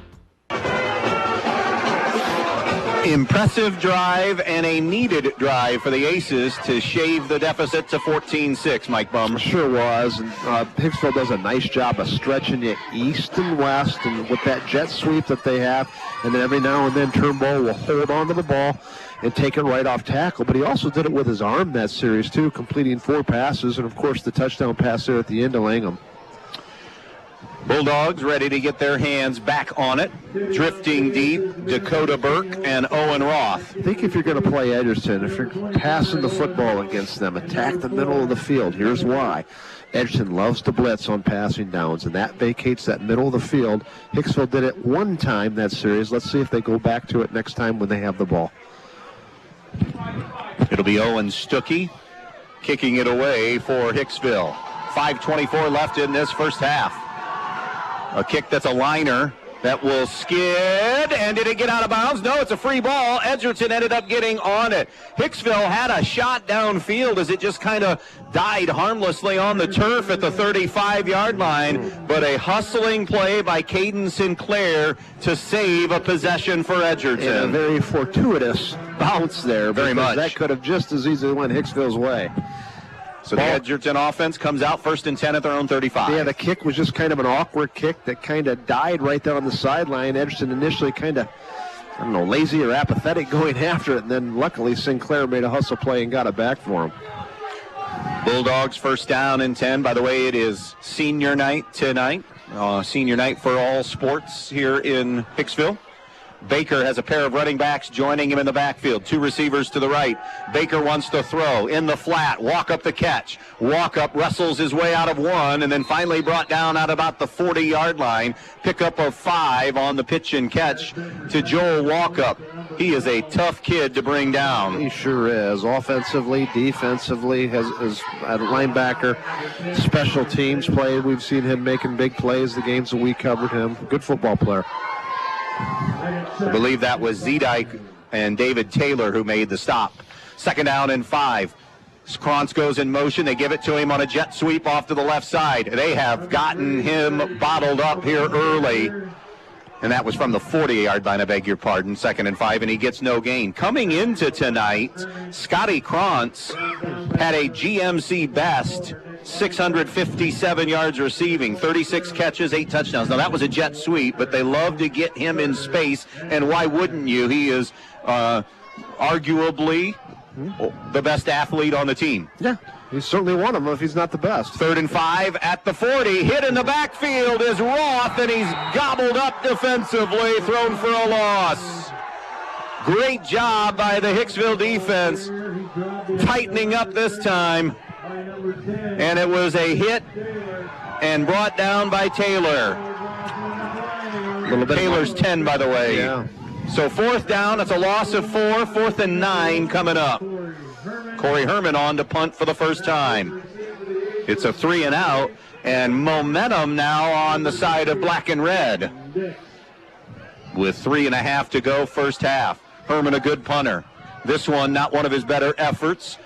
Impressive drive and a needed drive for the Aces to shave the deficit to 14-6, Mike Bumb. Sure was. And Hicksville does a nice job of stretching you east and west, and with that jet sweep that they have, and then every now and then Turnbull will hold on to the ball and take it right off tackle. But he also did it with his arm that series, too, completing 4 passes, and, of course, the touchdown pass there at the end to Langham. Bulldogs ready to get their hands back on it. Drifting deep, Dakota Burke and Owen Roth. I think if you're going to play Edgerton, if you're passing the football against them, attack the middle of the field. Here's why. Edgerton loves to blitz on passing downs, and that vacates that middle of the field. Hicksville did it one time that series. Let's see if they go back to it next time when they have the ball. It'll be Owen Stuckey kicking it away for Hicksville. 5:24 left in this first half. A kick that's a liner that will skid, and did it get out of bounds? No, it's a free ball. Edgerton ended up getting on it. Hicksville had a shot downfield as it just kind of died harmlessly on the turf at the 35-yard line, but a hustling play by Caden Sinclair to save a possession for Edgerton. And a very fortuitous bounce there. Very much. That could have just as easily went Hicksville's way. So the Edgerton offense comes out 1st and 10 at their own 35. Yeah, the kick was just kind of an awkward kick that kind of died right there on the sideline. Edgerton initially kind of, lazy or apathetic going after it, and then luckily Sinclair made a hustle play and got it back for him. Bulldogs 1st down and 10. By the way, it is senior night tonight. Senior night for all sports here in Hicksville. Baker has a pair of running backs joining him in the backfield. 2 receivers to the right. Baker wants to throw in the flat. Walk up the catch. Walk up wrestles his way out of 1 and then finally brought down at about the 40-yard line. Pickup of 5 on the pitch and catch to Joel Walkup. He is a tough kid to bring down. He sure is. Offensively, defensively, has at linebacker, special teams play. We've seen him making big plays the games that we covered him. Good football player. I believe that was Zedike and David Taylor who made the stop. 2nd down and 5. Krantz goes in motion. They give it to him on a jet sweep off to the left side. They have gotten him bottled up here early. And that was from the 40-yard line, I beg your pardon, 2nd and 5, and he gets no gain. Coming into tonight, Scotty Krantz had a GMC best 657 yards receiving, 36 catches, 8 touchdowns. Now, that was a jet sweep, but they love to get him in space, and why wouldn't you? He is arguably the best athlete on the team. Yeah, he's certainly one of them if he's not the best. 3rd and 5 at the 40. Hit in the backfield is Roth, and he's gobbled up defensively, thrown for a loss. Great job by the Hicksville defense, tightening up this time. And it was a hit and brought down by Taylor. Taylor's 10, by the way. Yeah. So 4th down, it's a loss of 4. 4th and 9 coming up. Corey Herman on to punt for the first time. It's a 3 and out, and momentum now on the side of black and red. With 3.5 to go first half. Herman a good punter. This one, not one of his better efforts.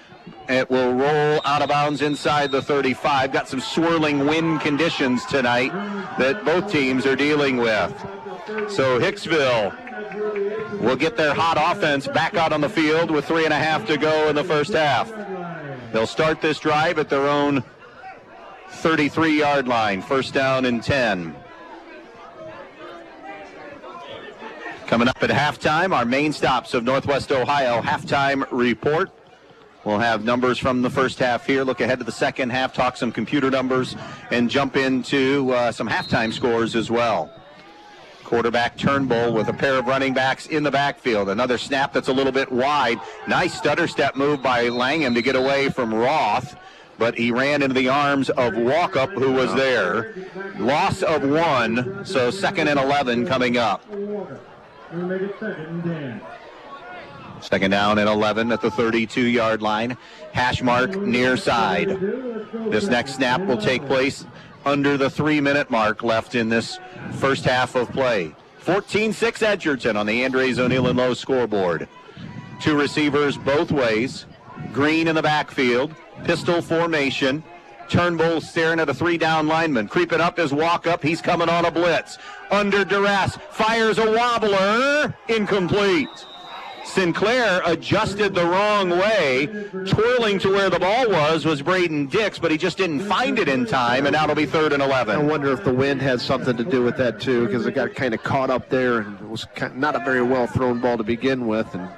It will roll out of bounds inside the 35. Got some swirling wind conditions tonight that both teams are dealing with. So Hicksville will get their hot offense back out on the field with 3.5 to go in the first half. They'll start this drive at their own 33-yard line. First down and 10. Coming up at halftime, our main stops of Northwest Ohio halftime report. We'll have numbers from the first half here, look ahead to the second half, talk some computer numbers, and jump into some halftime scores as well. Quarterback Turnbull with a pair of running backs in the backfield. Another snap that's a little bit wide. Nice stutter step move by Langham to get away from Roth, but he ran into the arms of Walkup, who was there. Loss of 1, so 2nd and 11 coming up. Second down and 11 at the 32-yard line. Hash mark near side. This next snap will take place under the 3-minute mark left in this first half of play. 14-6 Edgerton on the Andres O'Neill and Lowe scoreboard. 2 receivers both ways. Green in the backfield. Pistol formation. Turnbull staring at a 3-down lineman. Creeping up is Walkup. He's coming on a blitz. Under duress. Fires a wobbler. Incomplete. Sinclair adjusted the wrong way. Twirling to where the ball was Braden Dix, but he just didn't find it in time, and now it'll be 3rd and 11. I wonder if the wind had something to do with that, too, because it got kind of caught up there, and it was not a very well-thrown ball to begin with, and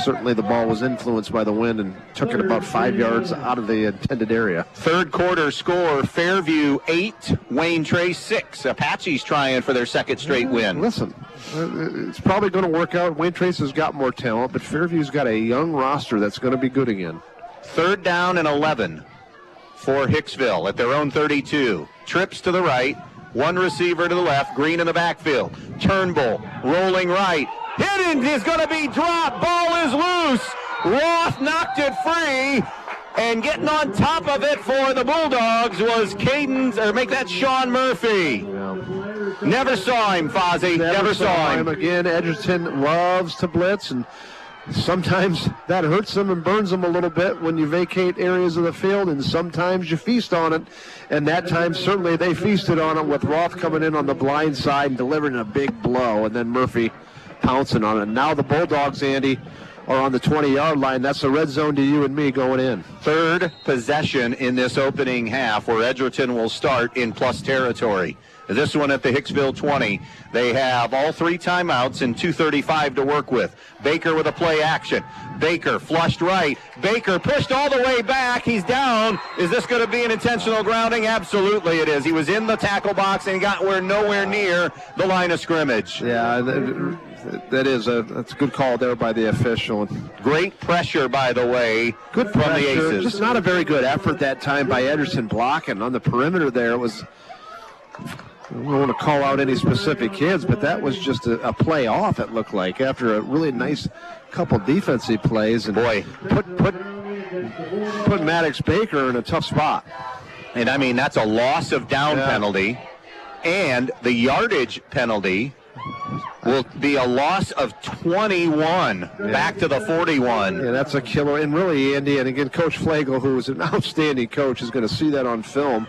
certainly the ball was influenced by the wind and took it about 5 yards out of the intended area. Third quarter score, Fairview 8, Wayne Trace 6. Apaches trying for their second straight win. Listen, it's probably going to work out. Wayne Trace has got more talent, but Fairview's got a young roster that's going to be good again. 3rd down and 11 for Hicksville at their own 32. Trips to the right, 1 receiver to the left, Green in the backfield. Turnbull rolling right. Hidden is going to be dropped. Ball is loose. Roth knocked it free. And getting on top of it for the Bulldogs was Sean Murphy. Yeah. Never saw him, Fozzie. Never saw him. Again, Edgerton loves to blitz, and sometimes that hurts them and burns them a little bit when you vacate areas of the field, and sometimes you feast on it. And that time, certainly, they feasted on it with Roth coming in on the blind side and delivering a big blow, and then Murphy pouncing on it. Now the Bulldogs, Andy, are on the 20-yard line. That's the red zone to you and me going in. Third possession in this opening half, where Edgerton will start in plus territory. This one at the Hicksville 20. They have all 3 timeouts and 2:35 to work with. Baker with a play action. Baker flushed right. Baker pushed all the way back. He's down. Is this going to be an intentional grounding? Absolutely it is. He was in the tackle box and got nowhere near the line of scrimmage. Yeah, that's a good call there by the official. Great pressure, by the way, good from the Aces. Just not a very good effort that time by Edgerton blocking on the perimeter there. It was, I don't want to call out any specific kids, but that was just a play off, it looked like, after a really nice couple defensive plays. And boy, put Maddox Baker in a tough spot. And I mean, that's a loss of down penalty, and the yardage penalty will be a loss of 21 back to the 41. Yeah, that's a killer. And really, Andy, and again, Coach Flagel, who is an outstanding coach, is going to see that on film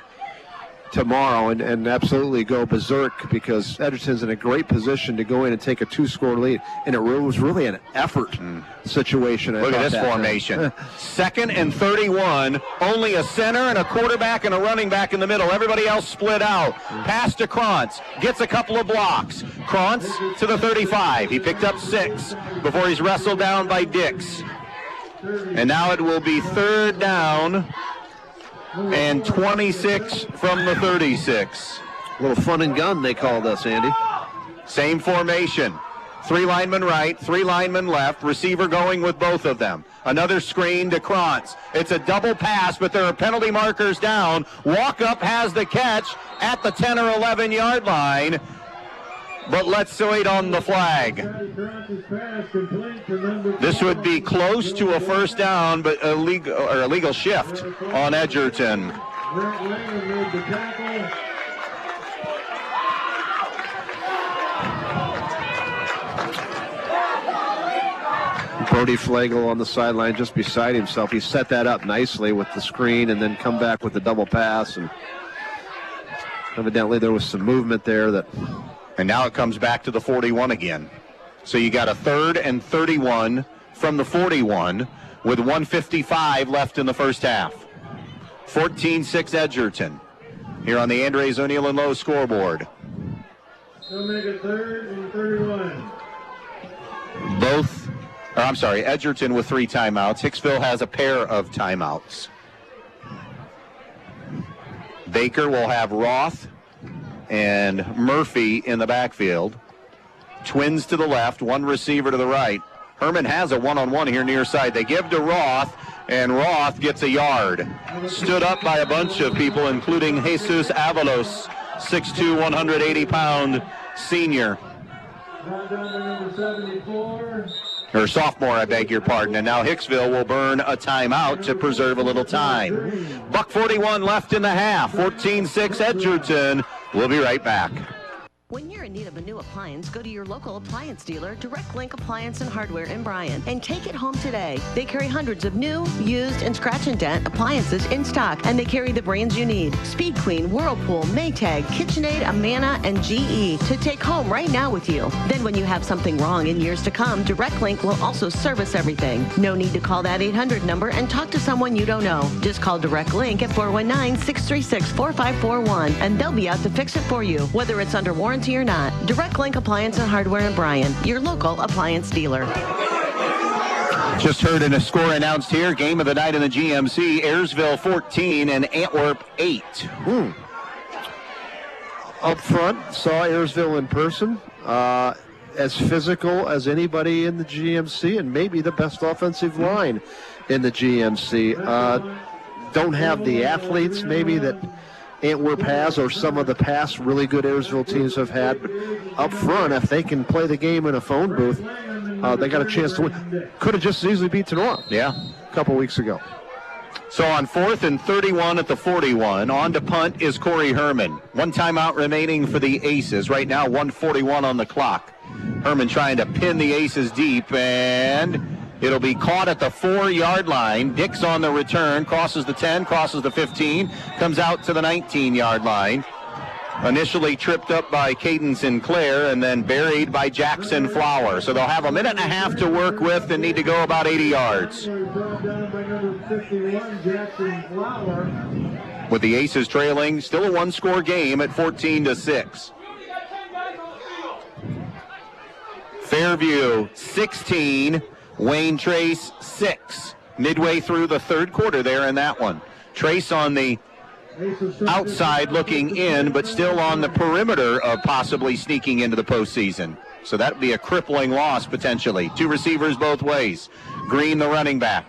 tomorrow and absolutely go berserk, because Edgerton's in a great position to go in and take a 2-score lead. And it was really an effort situation. Look at this formation. 2nd and 31, only a center and a quarterback and a running back in the middle. Everybody else split out. Pass to Krantz, gets a couple of blocks. Krantz to the 35. He picked up 6 before he's wrestled down by Dix. And now it will be 3rd down and 26 from the 36. A little fun and gun, they call this, Andy. Same formation. 3 linemen right, 3 linemen left. Receiver going with both of them. Another screen to Krantz. It's a double pass, but there are penalty markers down. Walkup has the catch at the 10 or 11-yard line. But let's wait on the flag. This would be close to a first down, but a legal shift on Edgerton. Brody Flegel on the sideline just beside himself. He set that up nicely with the screen and then come back with the double pass. And evidently there was some movement there. And now it comes back to the 41 again. So you got a 3rd and 31 from the 41 with 1:55 left in the first half. 14-6 Edgerton here on the Andres O'Neill and Lowe scoreboard. They'll make a 3rd and 31. Edgerton with 3 timeouts. Hicksville has a pair of timeouts. Baker will have Roth and Murphy in the backfield. Twins to the left, 1 receiver to the right. Herman has a one-on-one here near side. They give to Roth, and Roth gets a yard. Stood up by a bunch of people, including Jesus Avalos, 6'2", 180-pound senior. Or sophomore, I beg your pardon. And now Hicksville will burn a timeout to preserve a little time. $1:41 left in the half. 14-6 Edgerton. We'll be right back. When you're in need of a new appliance, go to your local appliance dealer, Direct Link Appliance and Hardware in Bryan, and take it home today. They carry hundreds of new, used, and scratch and dent appliances in stock, and they carry the brands you need. Speed Queen, Whirlpool, Maytag, KitchenAid, Amana, and GE to take home right now with you. Then when you have something wrong in years to come, Direct Link will also service everything. No need to call that 800 number and talk to someone you don't know. Just call Direct Link at 419-636-4541, and they'll be out to fix it for you, whether it's under warranty or not. Direct Link Appliance and Hardware in Bryan, your local appliance dealer. Just heard a score announced here. Game of the night in the GMC. Ayersville 14 and Antwerp 8. Up front, saw Ayersville in person. As physical as anybody in the GMC, and maybe the best offensive line in the GMC. Don't have the athletes maybe that Antwerp has, or some of the past really good Ayersville teams have had. But up front, if they can play the game in a phone booth, they got a chance to win. Could have just as easily beat Tenora. Yeah. A couple weeks ago. So on 4th and 31 at the 41, on to punt is Corey Herman. 1 timeout remaining for the Aces. Right now, 1:41 on the clock. Herman trying to pin the Aces deep, and it'll be caught at the 4-yard line. Dix on the return, crosses the 10, crosses the 15, comes out to the 19-yard line. Initially tripped up by Caden Sinclair and then buried by Jackson Flower. So they'll have a minute and a half to work with and need to go about 80 yards. With the Aces trailing, still a 1-score game at 14-6. Fairview 16. Wayne Trace 6. Midway through the 3rd quarter there in that one. Trace on the outside looking in, but still on the perimeter of possibly sneaking into the postseason. So that would be a crippling loss potentially. 2 receivers both ways. Green the running back.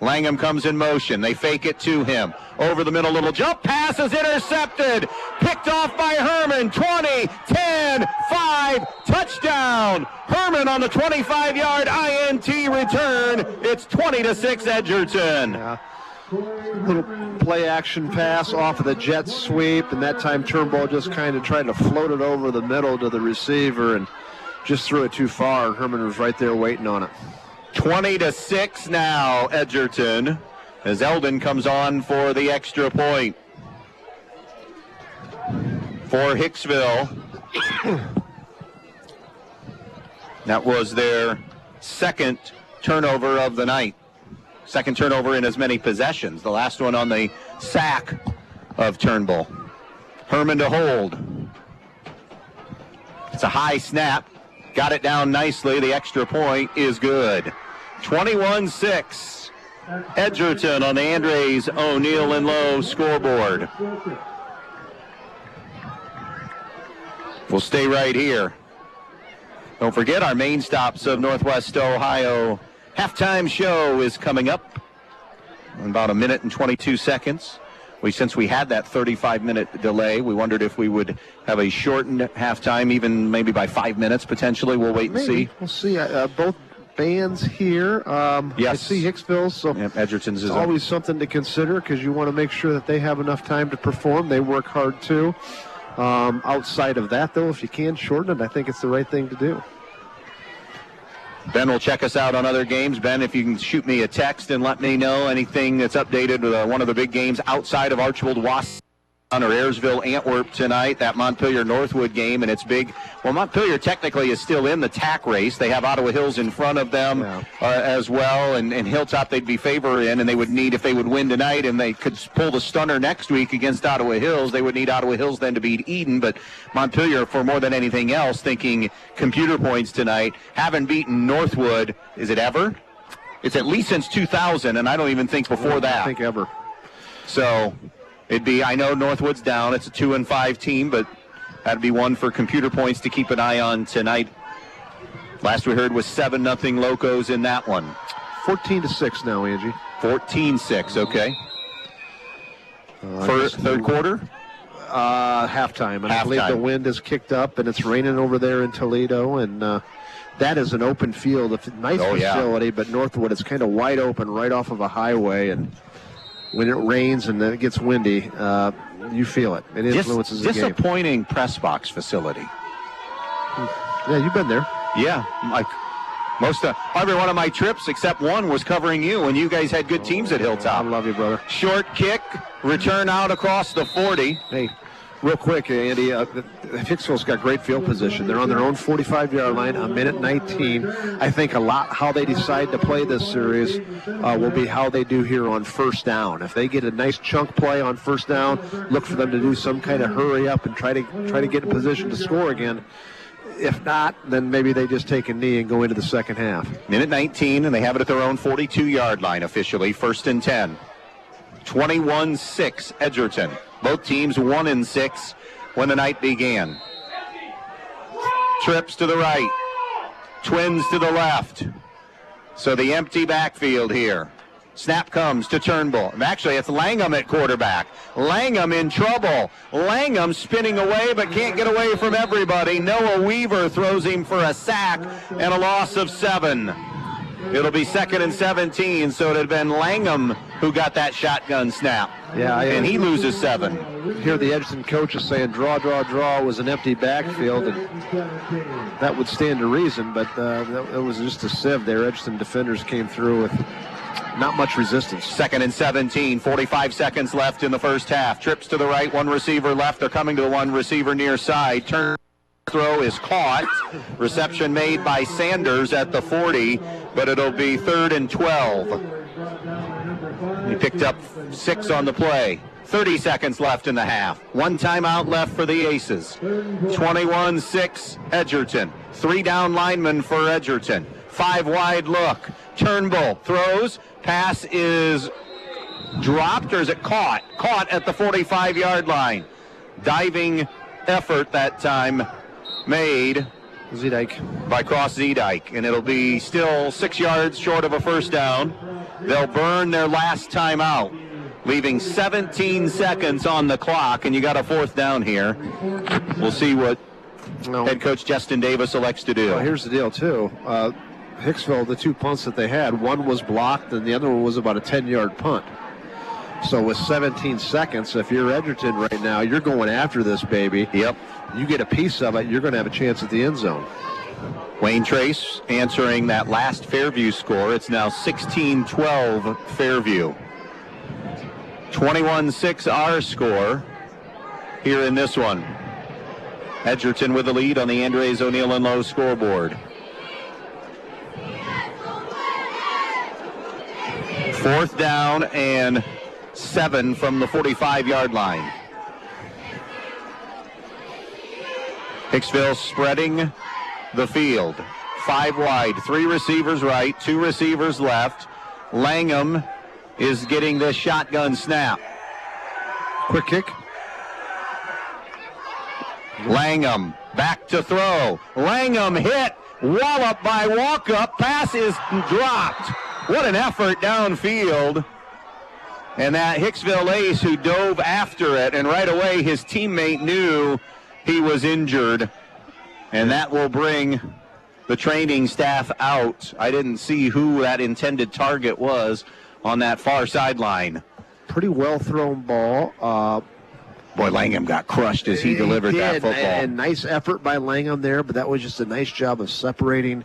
Langham comes in motion. They fake it to him. Over the middle, little jump pass is intercepted. Picked off by Herman. 20, 10, 5, touchdown. Herman on the 25-yard INT return. It's 20-6 Edgerton. Yeah. Little play action pass off of the jet sweep, and that time Turnbull just kind of tried to float it over the middle to the receiver and just threw it too far. Herman was right there waiting on it. 20-6 now, Edgerton, as Eldon comes on for the extra point. For Hicksville, that was their 2nd turnover of the night. 2nd turnover in as many possessions. The last one on the sack of Turnbull. Herman to hold. It's a high snap. Got it down nicely. The extra point is good. 21-6. Edgerton on the Andres O'Neill and Lowe scoreboard. We'll stay right here. Don't forget our main stops of Northwest Ohio halftime show is coming up in about 1 minute and 22 seconds. Since we had that 35-minute delay, we wondered if we would have a shortened halftime, even maybe by 5 minutes potentially. We'll wait and see. We'll see. Both bands here. Yes. I see Hicksville, so Edgerton's is always something to consider because you want to make sure that they have enough time to perform. They work hard too. Outside of that, though, if you can shorten it, I think it's the right thing to do. Ben will check us out on other games. Ben, if you can shoot me a text and let me know anything that's updated with one of the big games outside of Archibald Wasson or Ayersville Antwerp tonight, that Montpelier-Northwood game, and it's big. Well, Montpelier technically is still in the TAC race. They have Ottawa Hills in front of them as well, and Hilltop they'd be favored in, and they would need, if they would win tonight and they could pull the stunner next week against Ottawa Hills, they would need Ottawa Hills then to beat Eden. But Montpelier, for more than anything else, thinking computer points tonight, haven't beaten Northwood, is it ever? It's at least since 2000, and I don't even think before that. I think ever. So it'd be, I know Northwood's down. It's a 2-5 team, but that'd be one for computer points to keep an eye on tonight. Last we heard was 7-0 Locos in that one. 14-6 now, Angie. 14-6, okay. For third quarter? Halftime. And I believe the wind has kicked up, and it's raining over there in Toledo, and that is an open field. A nice facility, but Northwood is kind of wide open right off of a highway, and when it rains and then it gets windy, you feel it. It influences the game. Disappointing press box facility. Yeah, you've been there. Yeah, like every one of my trips except one was covering you, and you guys had good teams at Hilltop. I love you, brother. Short kick, return out across the 40. Hey, real quick, Andy, Hicksville's got great field position. They're on their own 45-yard line, a minute 19. I think a lot how they decide to play this series will be how they do here on first down. If they get a nice chunk play on first down, look for them to do some kind of hurry up and try to get in position to score again. If not, then maybe they just take a knee and go into the second half. Minute 19, and they have it at their own 42-yard line officially, 1st and 10. 21-6 Edgerton. Both teams 1-6 when the night began. Trips to the right. Twins to the left. So the empty backfield here. Snap comes to Turnbull. Actually, it's Langham at quarterback. Langham in trouble. Langham spinning away but can't get away from everybody. Noah Weaver throws him for a sack and a loss of 7. It'll be 2nd and 17, so it had been Langham who got that shotgun snap. Yeah, and he loses 7. Here the Edgerton coach is saying draw was an empty backfield, and that would stand to reason, but it was just a sieve there. Edgerton defenders came through with not much resistance. 2nd and 17, 45 seconds left in the first half. Trips to the right, one receiver left. They're coming to the one receiver near side. Turn throw is caught. Reception made by Sanders at the 40, but it'll be 3rd and 12. He picked up 6 on the play. 30 seconds left in the half. One timeout left for the Aces. 21-6 Edgerton. 3 down linemen for Edgerton. 5 wide look. Turnbull throws. Pass is dropped, or is it caught? Caught at the 45-yard line. Diving effort that time made by Cross Zedike, and it'll be still 6 yards short of a first down. They'll burn their last timeout, leaving 17 seconds on the clock, and you got a 4th down here. We'll see what head coach Justin Davis elects to do. Well, here's the deal, too. Hicksville, the 2 punts that they had, one was blocked and the other one was about a 10-yard punt. So with 17 seconds, if you're Edgerton right now, you're going after this baby. Yep. You get a piece of it, you're going to have a chance at the end zone. Wayne Trace answering that last Fairview score. It's now 16-12 Fairview. 21-6 our score here in this one. Edgerton with the lead on the Andres O'Neill and Lowe scoreboard. 4th down and 7 from the 45-yard line. Hicksville spreading the field. 5 wide, 3 receivers right, 2 receivers left. Langham is getting this shotgun snap. Quick kick. Langham back to throw. Langham hit. Wallop by Walkup. Pass is dropped. What an effort downfield. And that Hicksville ace who dove after it, and right away his teammate knew he was injured. And that will bring the training staff out. I didn't see who that intended target was on that far sideline. Pretty well thrown ball. Boy, Langham got crushed as he delivered that football. And nice effort by Langham there, but that was just a nice job of separating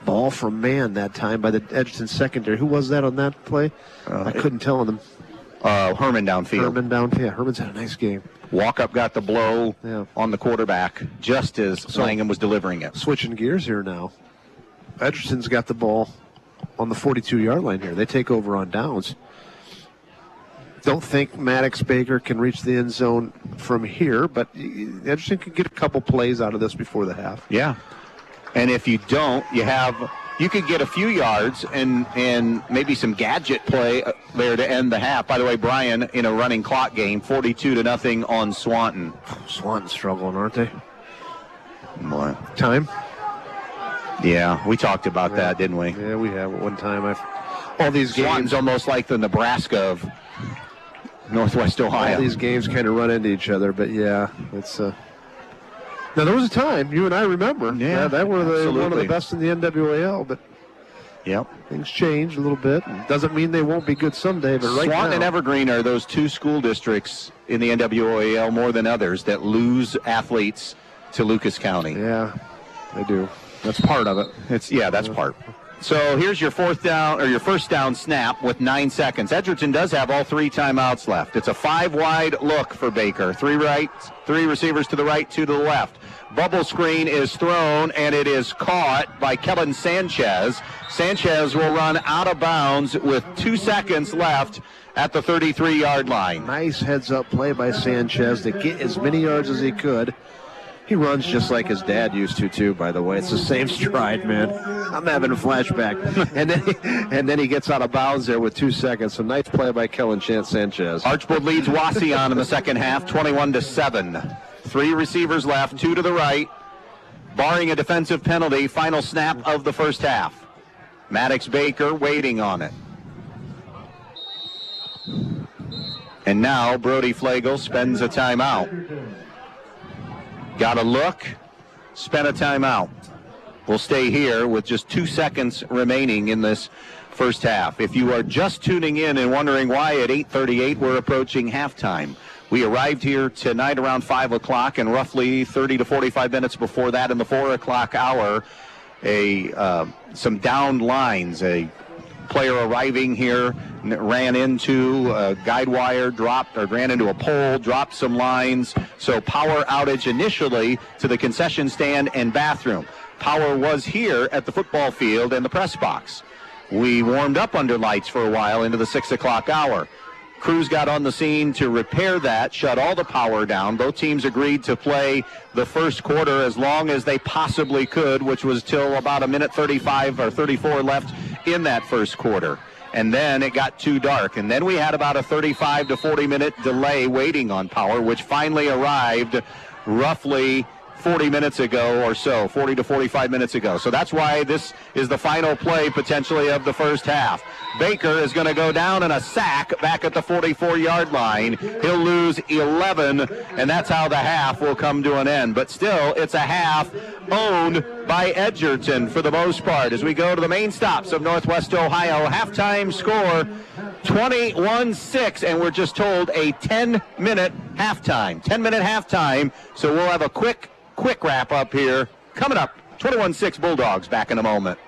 Ball from man that time by the Edgerton secondary. Who was that on that play? I couldn't tell on them. Herman downfield. Herman's had a nice game. Walkup got the blow on the quarterback just as Langham was delivering it. Switching gears here now. Edgerton's got the ball on the 42-yard line here. They take over on downs. Don't think Maddox Baker can reach the end zone from here, but Edgerton could get a couple plays out of this before the half. Yeah. And if you don't, you could get a few yards and maybe some gadget play there to end the half. By the way, Brian, in a running clock game, 42-0 on Swanton. Swanton's struggling, aren't they? Boy. Time? Yeah, we talked about that, didn't we? Yeah, we have at one time. All these games. Swanton's almost like the Nebraska of Northwest Ohio. All these games kind of run into each other, but yeah, it's now there was a time you and I remember. Yeah, that were one of the best in the NWAL, but things changed a little bit. Doesn't mean they won't be good someday, but right now. Swanton and Evergreen are those two school districts in the NWAL more than others that lose athletes to Lucas County. Yeah, they do. That's part of it. That's part. So here's your first down snap with 9 seconds. Edgerton does have all 3 timeouts left. It's a 5-wide look for Baker. 3 receivers to the right, 2 to the left. Bubble screen is thrown, and it is caught by Kellen Sanchez. Sanchez will run out of bounds with 2 seconds left at the 33-yard line. Nice heads-up play by Sanchez to get as many yards as he could. He runs just like his dad used to, too, by the way. It's the same stride, man. I'm having a flashback. and then he gets out of bounds there with 2 seconds. So nice play by Kellen Sanchez. Archbold leads Wauseon in the second half, 21-7. 3 receivers left, 2 to the right. Barring a defensive penalty, final snap of the first half. Maddox Baker waiting on it. And now Brody Flegel spends a timeout. Got a look, spent a timeout. We'll stay here with just 2 seconds remaining in this first half. If you are just tuning in and wondering why at 8:38 we're approaching halftime, we arrived here tonight around 5 o'clock, and roughly 30 to 45 minutes before that in the 4 o'clock hour, some downed lines, a player arriving here ran into a guide wire, ran into a pole, dropped some lines. So power outage initially to the concession stand and bathroom. Power was here at the football field and the press box. We warmed up under lights for a while into the 6 o'clock hour. Crews got on the scene to repair that, shut all the power down. Both teams agreed to play the first quarter as long as they possibly could, which was till about a minute 35 or 34 left in that first quarter. And then it got too dark. And then we had about a 35 to 40-minute delay waiting on power, which finally arrived roughly 40 minutes ago or so, 40 to 45 minutes ago. So that's why this is the final play potentially of the first half. Baker is going to go down in a sack back at the 44-yard line. He'll lose 11, and that's how the half will come to an end. But still, it's a half owned by Edgerton for the most part. As we go to the main stops of Northwest Ohio, halftime score 21-6, and we're just told a 10-minute halftime. 10-minute halftime, so we'll have a quick wrap up here. Coming up, 21-6 Bulldogs, back in a moment.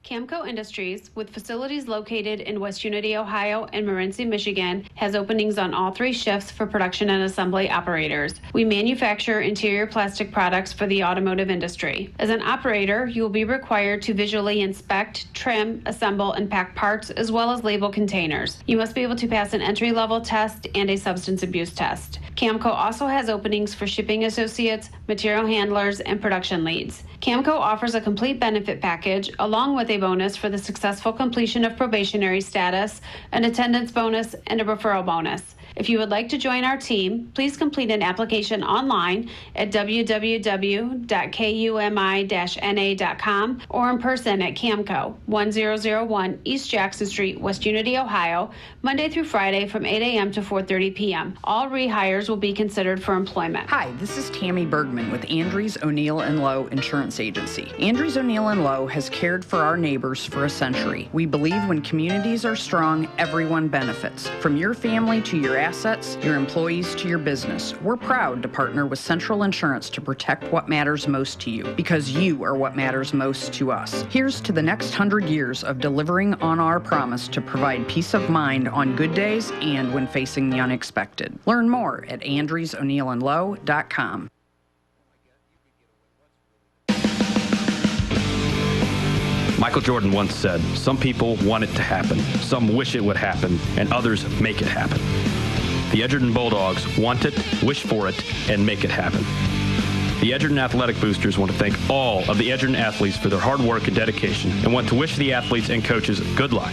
Camco Industries, with facilities located in West Unity, Ohio and Morenci, Michigan, has openings on all 3 shifts for production and assembly operators. We manufacture interior plastic products for the automotive industry. As an operator, you will be required to visually inspect, trim, assemble, and pack parts, as well as label containers. You must be able to pass an entry-level test and a substance abuse test. Camco also has openings for shipping associates, material handlers, and production leads. Camco offers a complete benefit package along with a bonus for the successful completion of probationary status, an attendance bonus, and a referral bonus. If you would like to join our team, please complete an application online at www.kumi-na.com or in person at Camco, 1001 East Jackson Street, West Unity, Ohio, Monday through Friday from 8 a.m. to 4:30 p.m. All rehires will be considered for employment. Hi, this is Tammy Bergman with Andrews, O'Neill & Lowe Insurance Agency. Andrews, O'Neill & Lowe has cared for our neighbors for a century. We believe when communities are strong, everyone benefits. From your family to your assets, your employees to your business. We're proud to partner with Central Insurance to protect what matters most to you, because you are what matters most to us. Here's to the next 100 years of delivering on our promise to provide peace of mind on good days and when facing the unexpected. Learn more at andrewsoneillandlow.com. Michael Jordan once said, some people want it to happen, some wish it would happen, and others make it happen. The Edgerton Bulldogs want it, wish for it, and make it happen. The Edgerton Athletic Boosters want to thank all of the Edgerton athletes for their hard work and dedication and want to wish the athletes and coaches good luck.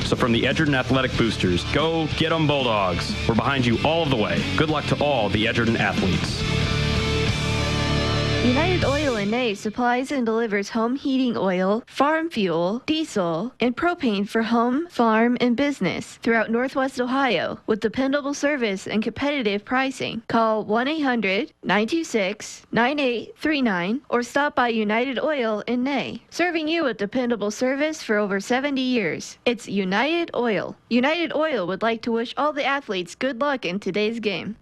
So from the Edgerton Athletic Boosters, go get 'em Bulldogs. We're behind you all of the way. Good luck to all the Edgerton athletes. United Oil in Ney supplies and delivers home heating oil, farm fuel, diesel, and propane for home, farm, and business throughout Northwest Ohio with dependable service and competitive pricing. Call 1-800-926-9839 or stop by United Oil in Ney, serving you with dependable service for over 70 years. It's United Oil. United Oil would like to wish all the athletes good luck in today's game.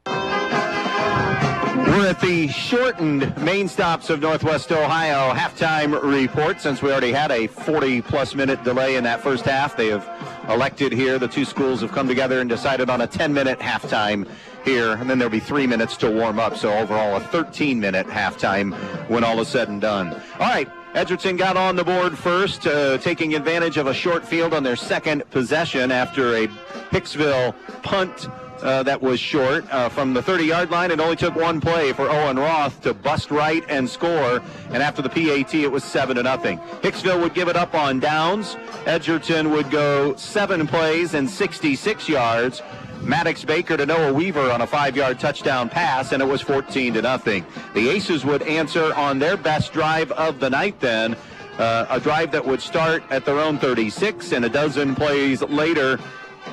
We're at the shortened main stops of Northwest Ohio halftime report. Since we already had a 40-plus minute delay in that first half, they have elected here. The two schools have come together and decided on a 10-minute halftime here, and then there'll be 3 minutes to warm up. So overall, a 13-minute halftime when all is said and done. All right. Edgerton got on the board first, taking advantage of a short field on their second possession after a Hicksville punt that was short from the 30-yard line. It only took one play for Owen Roth to bust right and score, and after the PAT, it was 7-0. Hicksville would give it up on downs. Edgerton would go 7 plays and 66 yards. Maddox Baker to Noah Weaver on a 5-yard touchdown pass, and it was 14-0. The Aces would answer on their best drive of the night then, a drive that would start at their own 36, and a dozen plays later,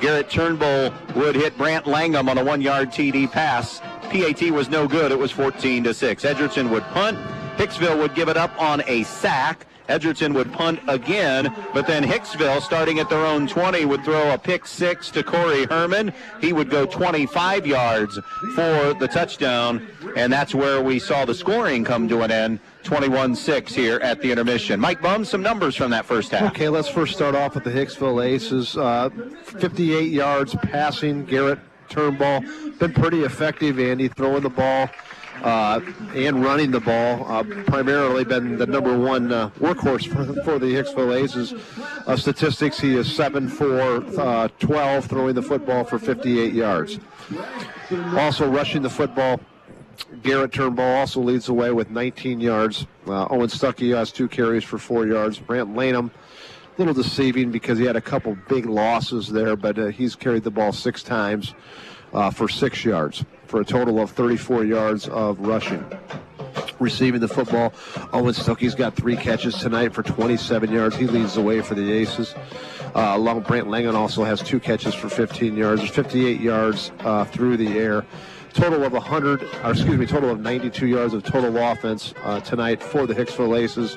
Garrett Turnbull would hit Brant Langham on a 1-yard TD pass. PAT was no good. It was 14-6. Edgerton would punt. Hicksville would give it up on a sack. Edgerton would punt again, but then Hicksville, starting at their own 20, would throw a pick six to Corey Herman. He would go 25 yards for the touchdown, and that's where we saw the scoring come to an end, 21-6 here at the intermission. Mike Bumb, some numbers from that first half. Okay, let's first start off with the Hicksville Aces. 58 yards passing. Garrett Turnbull been pretty effective, Andy, throwing the ball and running the ball. Primarily been the number one workhorse for the Hicksville Aces. Statistics, he is 7 for 12, throwing the football for 58 yards. Also rushing the football, Garrett Turnbull also leads the way with 19 yards. Owen Stuckey has 2 carries for 4 yards. Brant Lanham, a little deceiving because he had a couple big losses there, but he's carried the ball 6 times for 6 yards, for a total of 34 yards of rushing. Receiving the football, Owen Stuckey's got 3 catches tonight for 27 yards. He leads the way for the Aces. Along Brant Langham also has 2 catches for 15 yards. There's 58 yards through the air. Total of 92 yards of total offense tonight for the Hicksville Aces.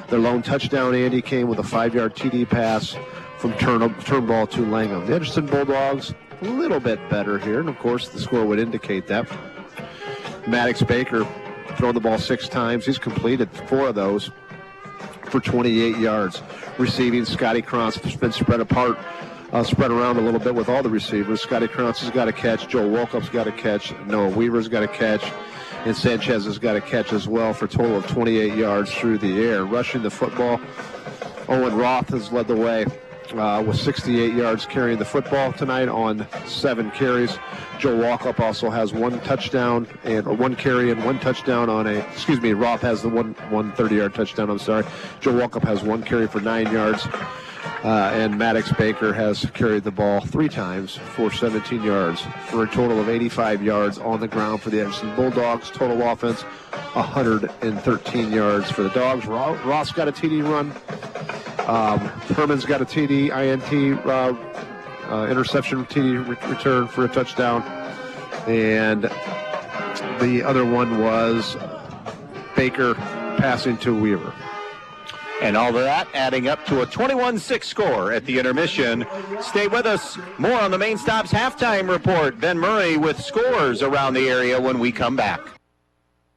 Their lone touchdown, Andy, came with a 5-yard TD pass from Turnbull to Langham. The Edgerton Bulldogs, a little bit better here, and of course the score would indicate that. Maddox Baker thrown the ball 6 times. He's completed 4 of those for 28 yards. Receiving, Scotty Krantz has been spread around a little bit with all the receivers. Scotty Krantz has got a catch. Joe Wolkoff's got a catch. Noah Weaver's got a catch. And Sanchez has got a catch as well for a total of 28 yards through the air. Rushing the football, Owen Roth has led the way with 68 yards carrying the football tonight on 7 carries. Joe Wolkoff also has 1 touchdown and 1 carry and 1 touchdown on Roth has the one 30-yard touchdown, I'm sorry. Joe Wolkoff has 1 carry for 9 yards. And Maddox Baker has carried the ball 3 times for 17 yards for a total of 85 yards on the ground for the Edgerton Bulldogs. Total offense, 113 yards for the Dogs. Ross got a TD run. Herman's got a TD, INT, interception TD return for a touchdown. And the other one was Baker passing to Weaver. And all of that adding up to a 21-6 score at the intermission. Stay with us. More on the Main Stop's halftime report. Ben Murray with scores around the area when we come back.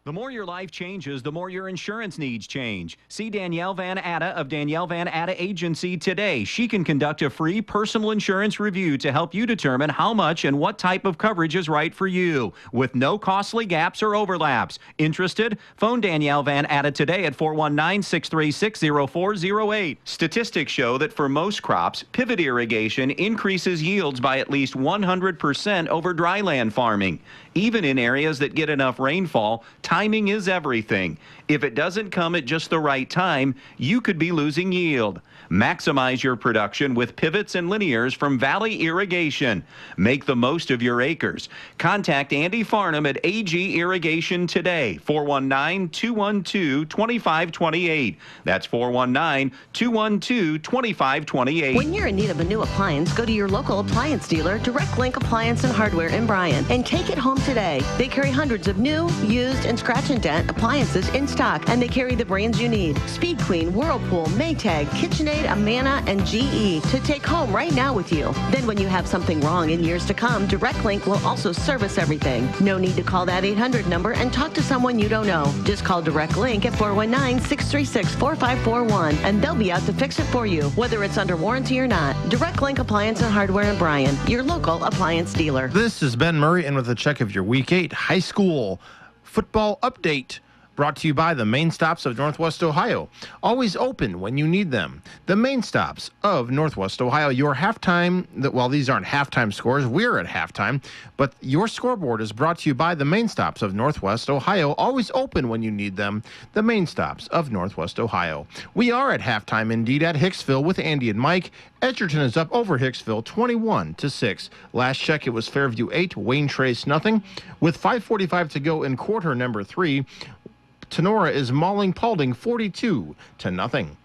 The more your life changes, the more your insurance needs change. See Danielle Van Atta of Danielle Van Atta Agency today. She can conduct a free personal insurance review to help you determine how much and what type of coverage is right for you, with no costly gaps or overlaps. Interested? Phone Danielle Van Atta today at 419-636-0408. Statistics show that for most crops, pivot irrigation increases yields by at least 100% over dryland farming. Even in areas that get enough rainfall, timing is everything. If it doesn't come at just the right time, you could be losing yield. Maximize your production with pivots and linears from Valley Irrigation. Make the most of your acres. Contact Andy Farnham at AG Irrigation today, 419-212-2528. That's 419-212-2528. When you're in need of a new appliance, go to your local appliance dealer, Direct Link Appliance and Hardware in Bryan, and take it home today. They carry hundreds of new, used, and scratch and dent appliances in stock, and they carry the brands you need: Speed Queen, Whirlpool, Maytag, KitchenAid, Amana, and GE to take home right now with you. Then when you have something wrong in years to come, Direct Link will also service everything. No need to call that 800 number and talk to someone you don't know. Just call Direct Link at 419-636-4541, and they'll be out to fix it for you, whether it's under warranty or not. Direct Link Appliance and Hardware in Bryan, your local appliance dealer. This is Ben Murray, and with a check of your Week 8 high school football update, brought to you by the Main Stops of Northwest Ohio. Always open when you need them. The Main Stops of Northwest Ohio. Your halftime, well, these aren't halftime scores. We're at halftime. But your scoreboard is brought to you by the Main Stops of Northwest Ohio. Always open when you need them. The Main Stops of Northwest Ohio. We are at halftime indeed at Hicksville with Andy and Mike. Edgerton is up over Hicksville 21-6. Last check, it was Fairview 8, Wayne Trace nothing. With 5:45 to go in quarter number 3, Tenora is mauling Paulding 42-0.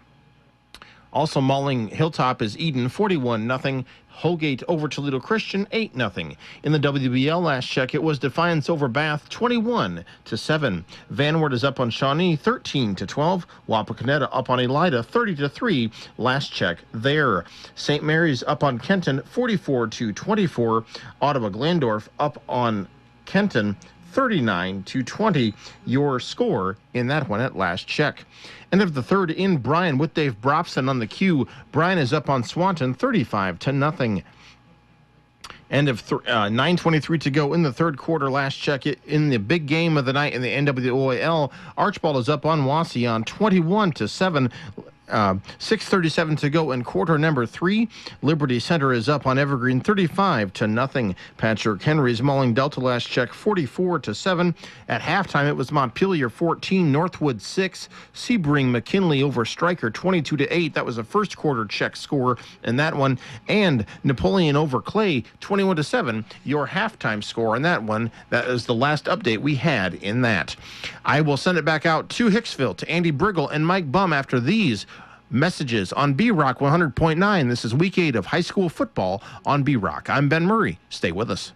Also mauling Hilltop is Eden 41-0. Holgate over Toledo Christian 8-0. In the WBL last check, it was Defiance over Bath 21-7. Vanward is up on Shawnee 13-12. Wapakoneta up on Elida 30-3. Last check there. St. Mary's up on Kenton 44-24. Ottawa Glandorf up on Kenton 39-20, your score in that one at last check. End of the third in Bryan with Dave Brobson on the cue. Bryan is up on Swanton 35-0. End of 9:23 to go in the third quarter. Last check in the big game of the night in the NWOAL. Archbald is up on Wauseon 21-7. 6:37 to go in quarter number 3. Liberty Center is up on Evergreen 35-0. Patrick Henry's mauling Delta last check 44-7. At halftime, it was Montpelier 14, Northwood 6. Sebring McKinley over Stryker 22-8. That was a first quarter check score in that one. And Napoleon over Clay 21-7. Your halftime score in that one. That is the last update we had in that. I will send it back out to Hicksville to Andy Brigle and Mike Bumb after these messages on B-Rock 100.9. This is Week 8 of high school football on B-Rock. I'm Ben Murray. Stay with us.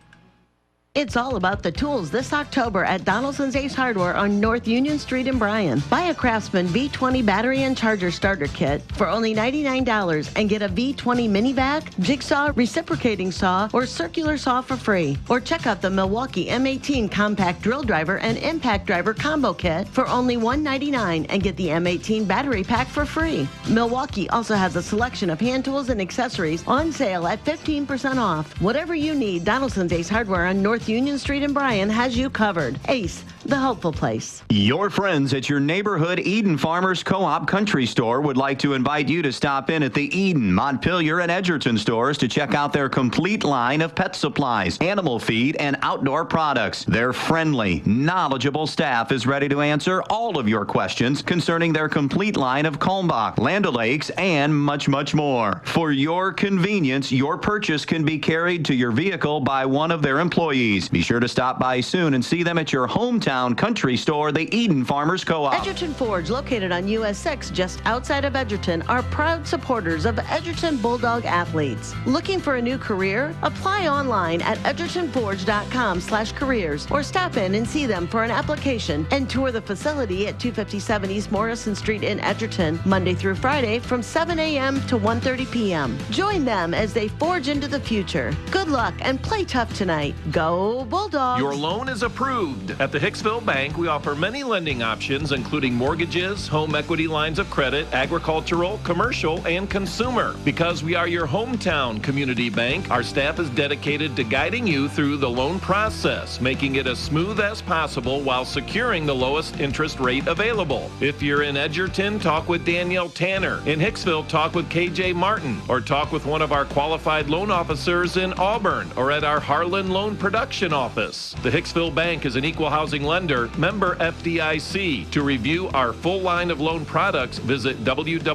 It's all about the tools this October at Donaldson's Ace Hardware on North Union Street in Bryan. Buy a Craftsman V20 battery and charger starter kit for only $99 and get a V20 mini vac, jigsaw, reciprocating saw, or circular saw for free. Or check out the Milwaukee M18 compact drill driver and impact driver combo kit for only $199 and get the M18 battery pack for free. Milwaukee also has a selection of hand tools and accessories on sale at 15% off. Whatever you need, Donaldson's Ace Hardware on North Union Street in Bryan has you covered. Ace, the helpful place. Your friends at your neighborhood Eden Farmers Co-op Country Store would like to invite you to stop in at the Eden, Montpelier, and Edgerton stores to check out their complete line of pet supplies, animal feed, and outdoor products. Their friendly, knowledgeable staff is ready to answer all of your questions concerning their complete line of Kalmbach, Land O'Lakes, and much, much more. For your convenience, your purchase can be carried to your vehicle by one of their employees. Be sure to stop by soon and see them at your hometown hometown country store, the Eden Farmers Co-op. Edgerton Forge, located on US 6 just outside of Edgerton, are proud supporters of Edgerton Bulldog athletes. Looking for a new career? Apply online at edgertonforge.com/careers or stop in and see them for an application and tour the facility at 257 East Morrison Street in Edgerton, Monday through Friday from 7 a.m. to 1:30 p.m. Join them as they forge into the future. Good luck and play tough tonight. Go Bulldogs! Your loan is approved. At the Hicksville Bank, we offer many lending options, including mortgages, home equity lines of credit, agricultural, commercial, and consumer. Because we are your hometown community bank, our staff is dedicated to guiding you through the loan process, making it as smooth as possible while securing the lowest interest rate available. If you're in Edgerton, talk with Danielle Tanner. In Hicksville, talk with KJ Martin, or talk with one of our qualified loan officers in Auburn or at our Harlan Loan Production Office. The Hicksville Bank is an equal housing lender, member FDIC. To review our full line of loan products, visit www.thb.bank.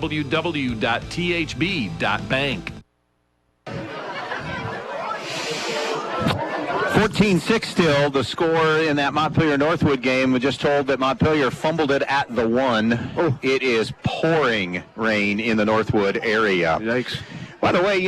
14-6 still, the score in that Montpelier-Northwood game. We just told that Montpelier fumbled it at the 1. Oh. It is pouring rain in the Northwood area. Yikes. By the way,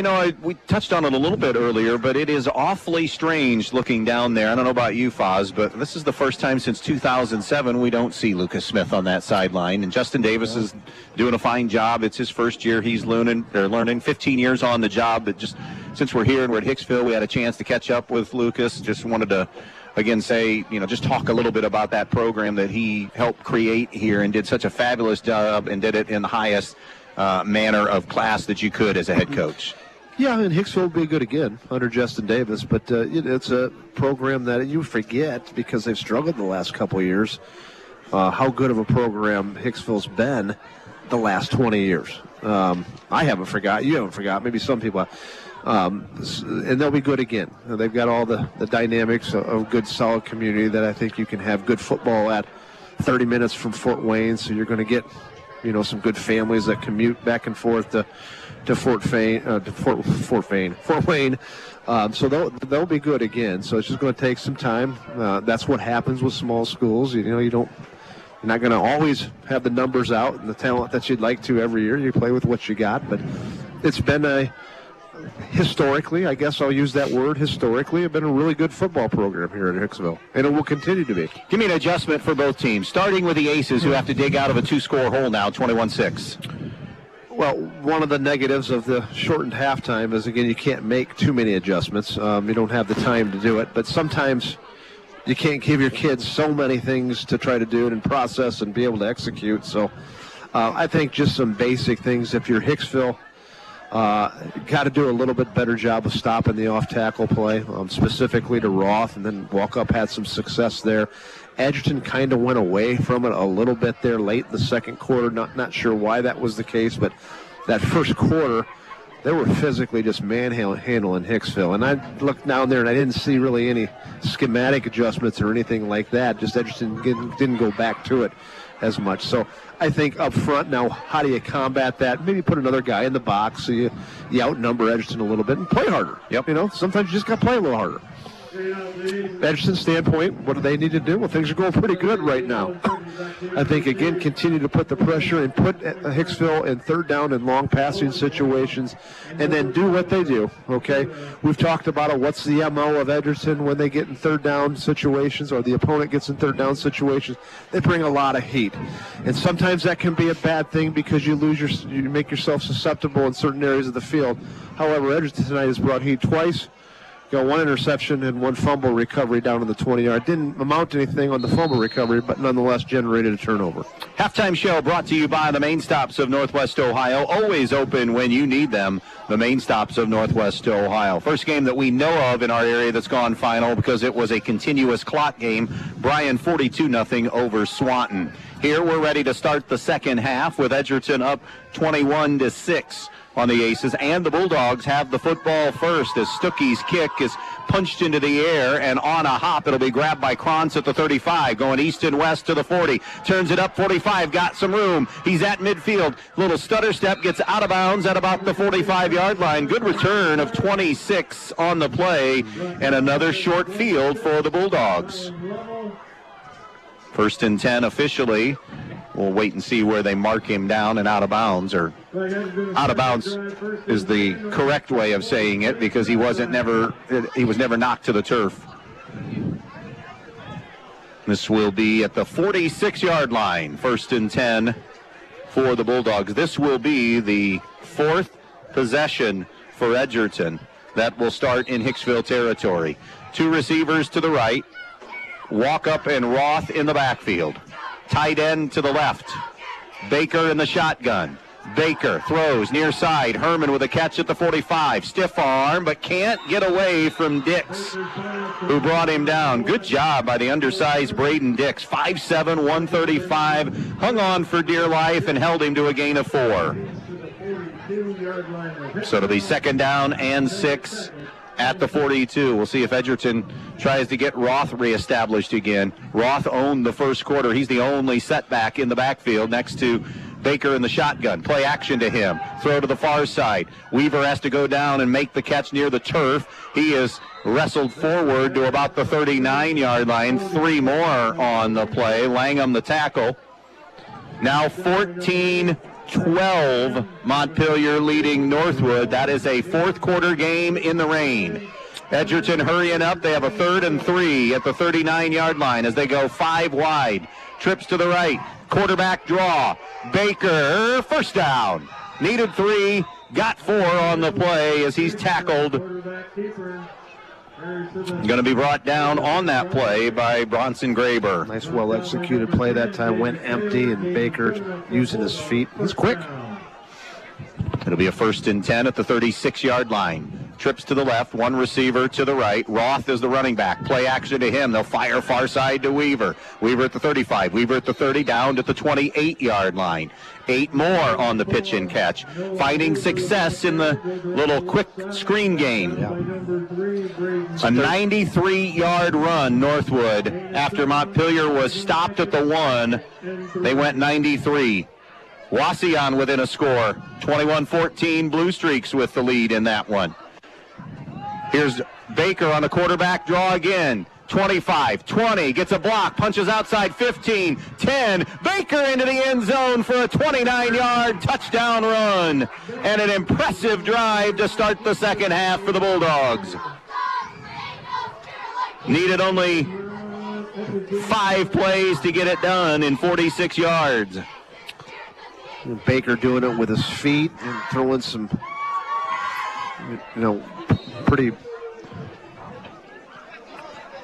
we touched on it a little bit earlier, but it is awfully strange looking down there. I don't know about you, Foz, but this is the first time since 2007 we don't see Lucas Smith on that sideline. And Justin Davis is doing a fine job. It's his first year. He's learning 15 years on the job. But just since we're here and we're at Hicksville, we had a chance to catch up with Lucas. Just wanted to, again, say, just talk a little bit about that program that he helped create here and did such a fabulous job and did it in the highest manner of class that you could as a head coach. Yeah, and Hicksville will be good again under Justin Davis, but it's a program that you forget because they've struggled the last couple of years, how good of a program Hicksville's been the last 20 years. I haven't forgot. You haven't forgot. Maybe some people have. And they'll be good again. They've got all the dynamics of good, solid community that I think you can have good football at 30 minutes from Fort Wayne, so you're going to get some good families that commute back and forth to Fort Wayne. So they'll be good again. So it's just going to take some time. That's what happens with small schools. You're not going to always have the numbers out and the talent that you'd like to every year. You play with what you got, but it's been historically, I guess I'll use that word, historically, it's been a really good football program here at Hicksville, and it will continue to be. Give me an adjustment for both teams, starting with the Aces, who have to dig out of a 2-score hole now, 21-6. Well, one of the negatives of the shortened halftime is, again, you can't make too many adjustments. You don't have the time to do it, but sometimes you can't give your kids so many things to try to do it and process and be able to execute. So I think just some basic things. If you're Hicksville, got to do a little bit better job of stopping the off-tackle play, specifically to Roth, and then Walkup had some success there. Edgerton kind of went away from it a little bit there late in the second quarter. Not sure why that was the case, but that first quarter, they were physically just manhandling Hicksville. And I looked down there, and I didn't see really any schematic adjustments or anything like that. Just Edgerton didn't go back to it as much. So I think up front now, how do you combat that? Maybe put another guy in the box so you outnumber Edgerton a little bit and play harder. Yep. Sometimes you just got to play a little harder. Edgerton's standpoint, what do they need to do? Well, things are going pretty good right now. I think, again, continue to put the pressure and put Hicksville in third down and long passing situations, and then do what they do, okay? We've talked about it. What's the MO of Edgerton when they get in third down situations or the opponent gets in third down situations? They bring a lot of heat. And sometimes that can be a bad thing because you make yourself susceptible in certain areas of the field. However, Edgerton tonight has brought heat twice. Got one interception and one fumble recovery down to the 20-yard. Didn't amount to anything on the fumble recovery, but nonetheless generated a turnover. Halftime show brought to you by the Main Stops of Northwest Ohio. Always open when you need them. The Main Stops of Northwest Ohio. First game that we know of in our area that's gone final because it was a continuous clock game. Bryan 42-0 over Swanton. Here we're ready to start the second half with Edgerton up 21-6. On the Aces, and the Bulldogs have the football first as Stuckey's kick is punched into the air, and on a hop it'll be grabbed by Krantz at the 35, going east and west to the 40, turns it up 45, got some room, he's at midfield, little stutter step, gets out of bounds at about the 45-yard line. Good return of 26 on the play, and another short field for the Bulldogs. First and 10 officially. We'll wait and see where they mark him down and out of bounds, or out of bounds is the correct way of saying it, because he was never knocked to the turf. This will be at the 46-yard line, first and 10 for the Bulldogs. This will be the fourth possession for Edgerton. That will start in Hicksville territory. Two receivers to the right. Walk up and Roth in the backfield. Tight end to the left. Baker in the shotgun. Baker throws near side. Herman with a catch at the 45. Stiff arm, but can't get away from Dix, who brought him down. Good job by the undersized Braden Dix. 5'7", 135. Hung on for dear life and held him to a gain of 4. So it'll be second down and 6 at the 42. We'll see if Edgerton tries to get Roth reestablished again. Roth owned the first quarter. He's the only setback in the backfield next to Baker in the shotgun. Play action to him. Throw to the far side. Weaver has to go down and make the catch near the turf. He is wrestled forward to about the 39-yard line. 3 more on the play. Langham the tackle. Now 14-12, Montpelier leading Northwood. That is a fourth quarter game in the rain. Edgerton hurrying up. They have a 3rd and 3 at the 39-yard line as they go 5 wide. Trips to the right. Quarterback draw. Baker, first down. Needed 3, got 4 on the play as he's tackled. Going to be brought down on that play by Bronson Graber. Nice, well-executed play that time. Went empty, and Baker using his feet. He's quick. It'll be a first and 10 at the 36-yard line. Trips to the left, one receiver to the right. Roth is the running back. Play action to him. They'll fire far side to Weaver. Weaver at the 35. Weaver at the 30, down to the 28-yard line. 8 more on the pitch and catch. Finding success in the little quick screen game. A 93-yard run, Northwood. After Montpelier was stopped at the 1, they went 93. Wasion within a score. 21-14, Blue Streaks with the lead in that one. Here's Baker on the quarterback draw again. 25, 20, gets a block, punches outside 15, 10. Baker into the end zone for a 29-yard touchdown run. And an impressive drive to start the second half for the Bulldogs. Needed only 5 plays to get it done in 46 yards. Baker doing it with his feet and throwing some, pretty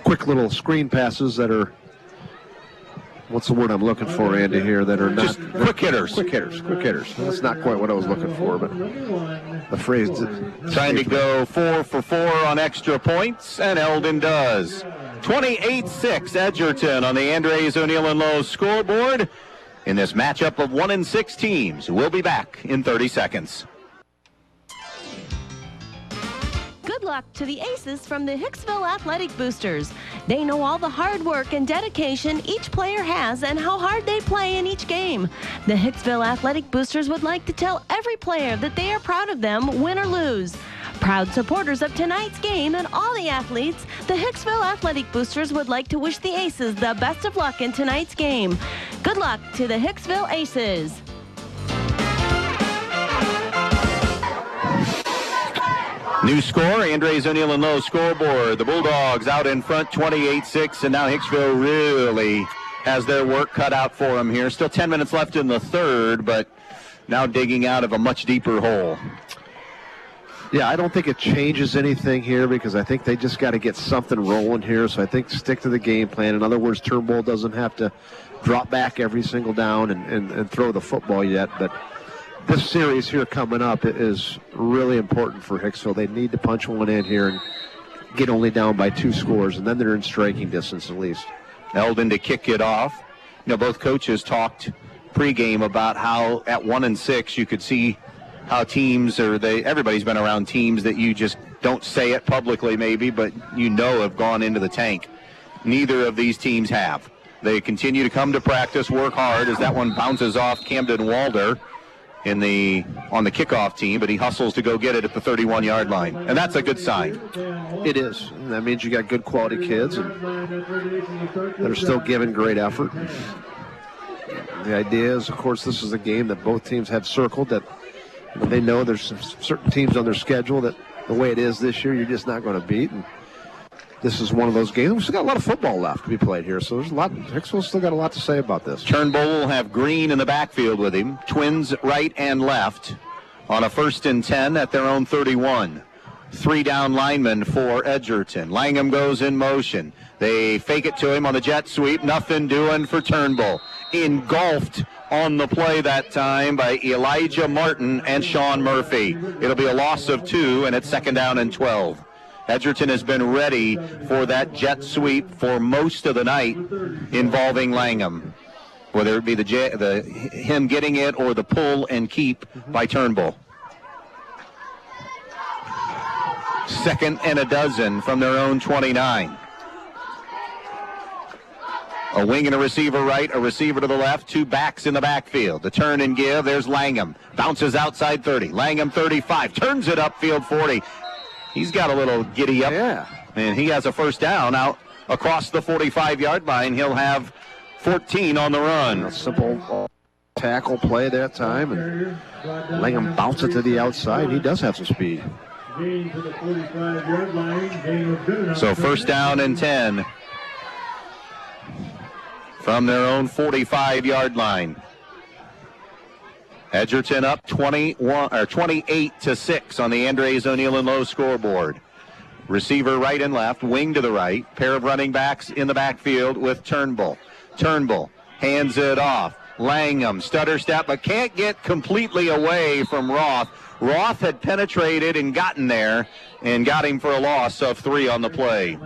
quick little screen passes that are, what's the word I'm looking for, Andy, here, that are not... Just quick hitters. Quick hitters. That's not quite what I was looking for, but the phrase... Trying to go 4 for 4 on extra points, and Eldon does. 28-6, Edgerton on the Andres O'Neill and Lowe scoreboard in this matchup of 1 and 6 teams. We'll be back in 30 seconds. Good luck to the Aces from the Hicksville Athletic Boosters. They know all the hard work and dedication each player has and how hard they play in each game. The Hicksville Athletic Boosters would like to tell every player that they are proud of them, win or lose. Proud supporters of tonight's game and all the athletes, the Hicksville Athletic Boosters would like to wish the Aces the best of luck in tonight's game. Good luck to the Hicksville Aces. New score, Andres O'Neill and Lowe scoreboard. The Bulldogs out in front, 28-6, and now Hicksville really has their work cut out for them here. Still 10 minutes left in the third, but now digging out of a much deeper hole. Yeah, I don't think it changes anything here because I think they just got to get something rolling here. So I think stick to the game plan. In other words, Turnbull doesn't have to drop back every single down and throw the football yet. But this series here coming up is really important for Hicksville. They need to punch one in here and get only down by 2 scores, and then they're in striking distance at least. Eldon to kick it off. Both coaches talked pregame about how at 1 and 6 you could see how teams everybody's been around teams that you just don't say it publicly maybe, but have gone into the tank. Neither of these teams have. They continue to come to practice, work hard as that one bounces off Camden Walder on the kickoff team, but he hustles to go get it at the 31-yard line, and that's a good sign. It is. And that means you got good quality kids that are still giving great effort. The idea is, of course, this is a game that both teams have circled, that they know there's some certain teams on their schedule that the way it is this year, you're just not going to beat. And this is one of those games. We've still got a lot of football left to be played here, so there's a lot. Hicksville's still got a lot to say about this. Turnbull will have Green in the backfield with him. Twins right and left on a 1st and 10 at their own 31. 3 down linemen for Edgerton. Langham goes in motion. They fake it to him on the jet sweep. Nothing doing for Turnbull. Engulfed on the play that time by Elijah Martin and Sean Murphy. It'll be a loss of 2, and it's 2nd down and 12. Edgerton has been ready for that jet sweep for most of the night involving Langham, whether it be him getting it or the pull and keep by Turnbull. 2nd and a dozen from their own 29. A wing and a receiver right, a receiver to the left, 2 backs in the backfield. The turn and give, there's Langham. Bounces outside 30. Langham 35, turns it upfield 40. He's got a little giddy up. Yeah. And he has a 1st down out across the 45-yard line. He'll have 14 on the run. A simple tackle play that time, and Langham bounce it to the outside. He does have some speed. Gain to the 45-yard line. Gain was good enough. So 1st down and 10 from their own 45-yard line. Edgerton up 28-6 on the Andres O'Neill and Lowe scoreboard. Receiver right and left, wing to the right. Pair of running backs in the backfield with Turnbull. Turnbull hands it off. Langham, stutter step, but can't get completely away from Roth. Roth had penetrated and gotten there and got him for a loss of 3 on the play.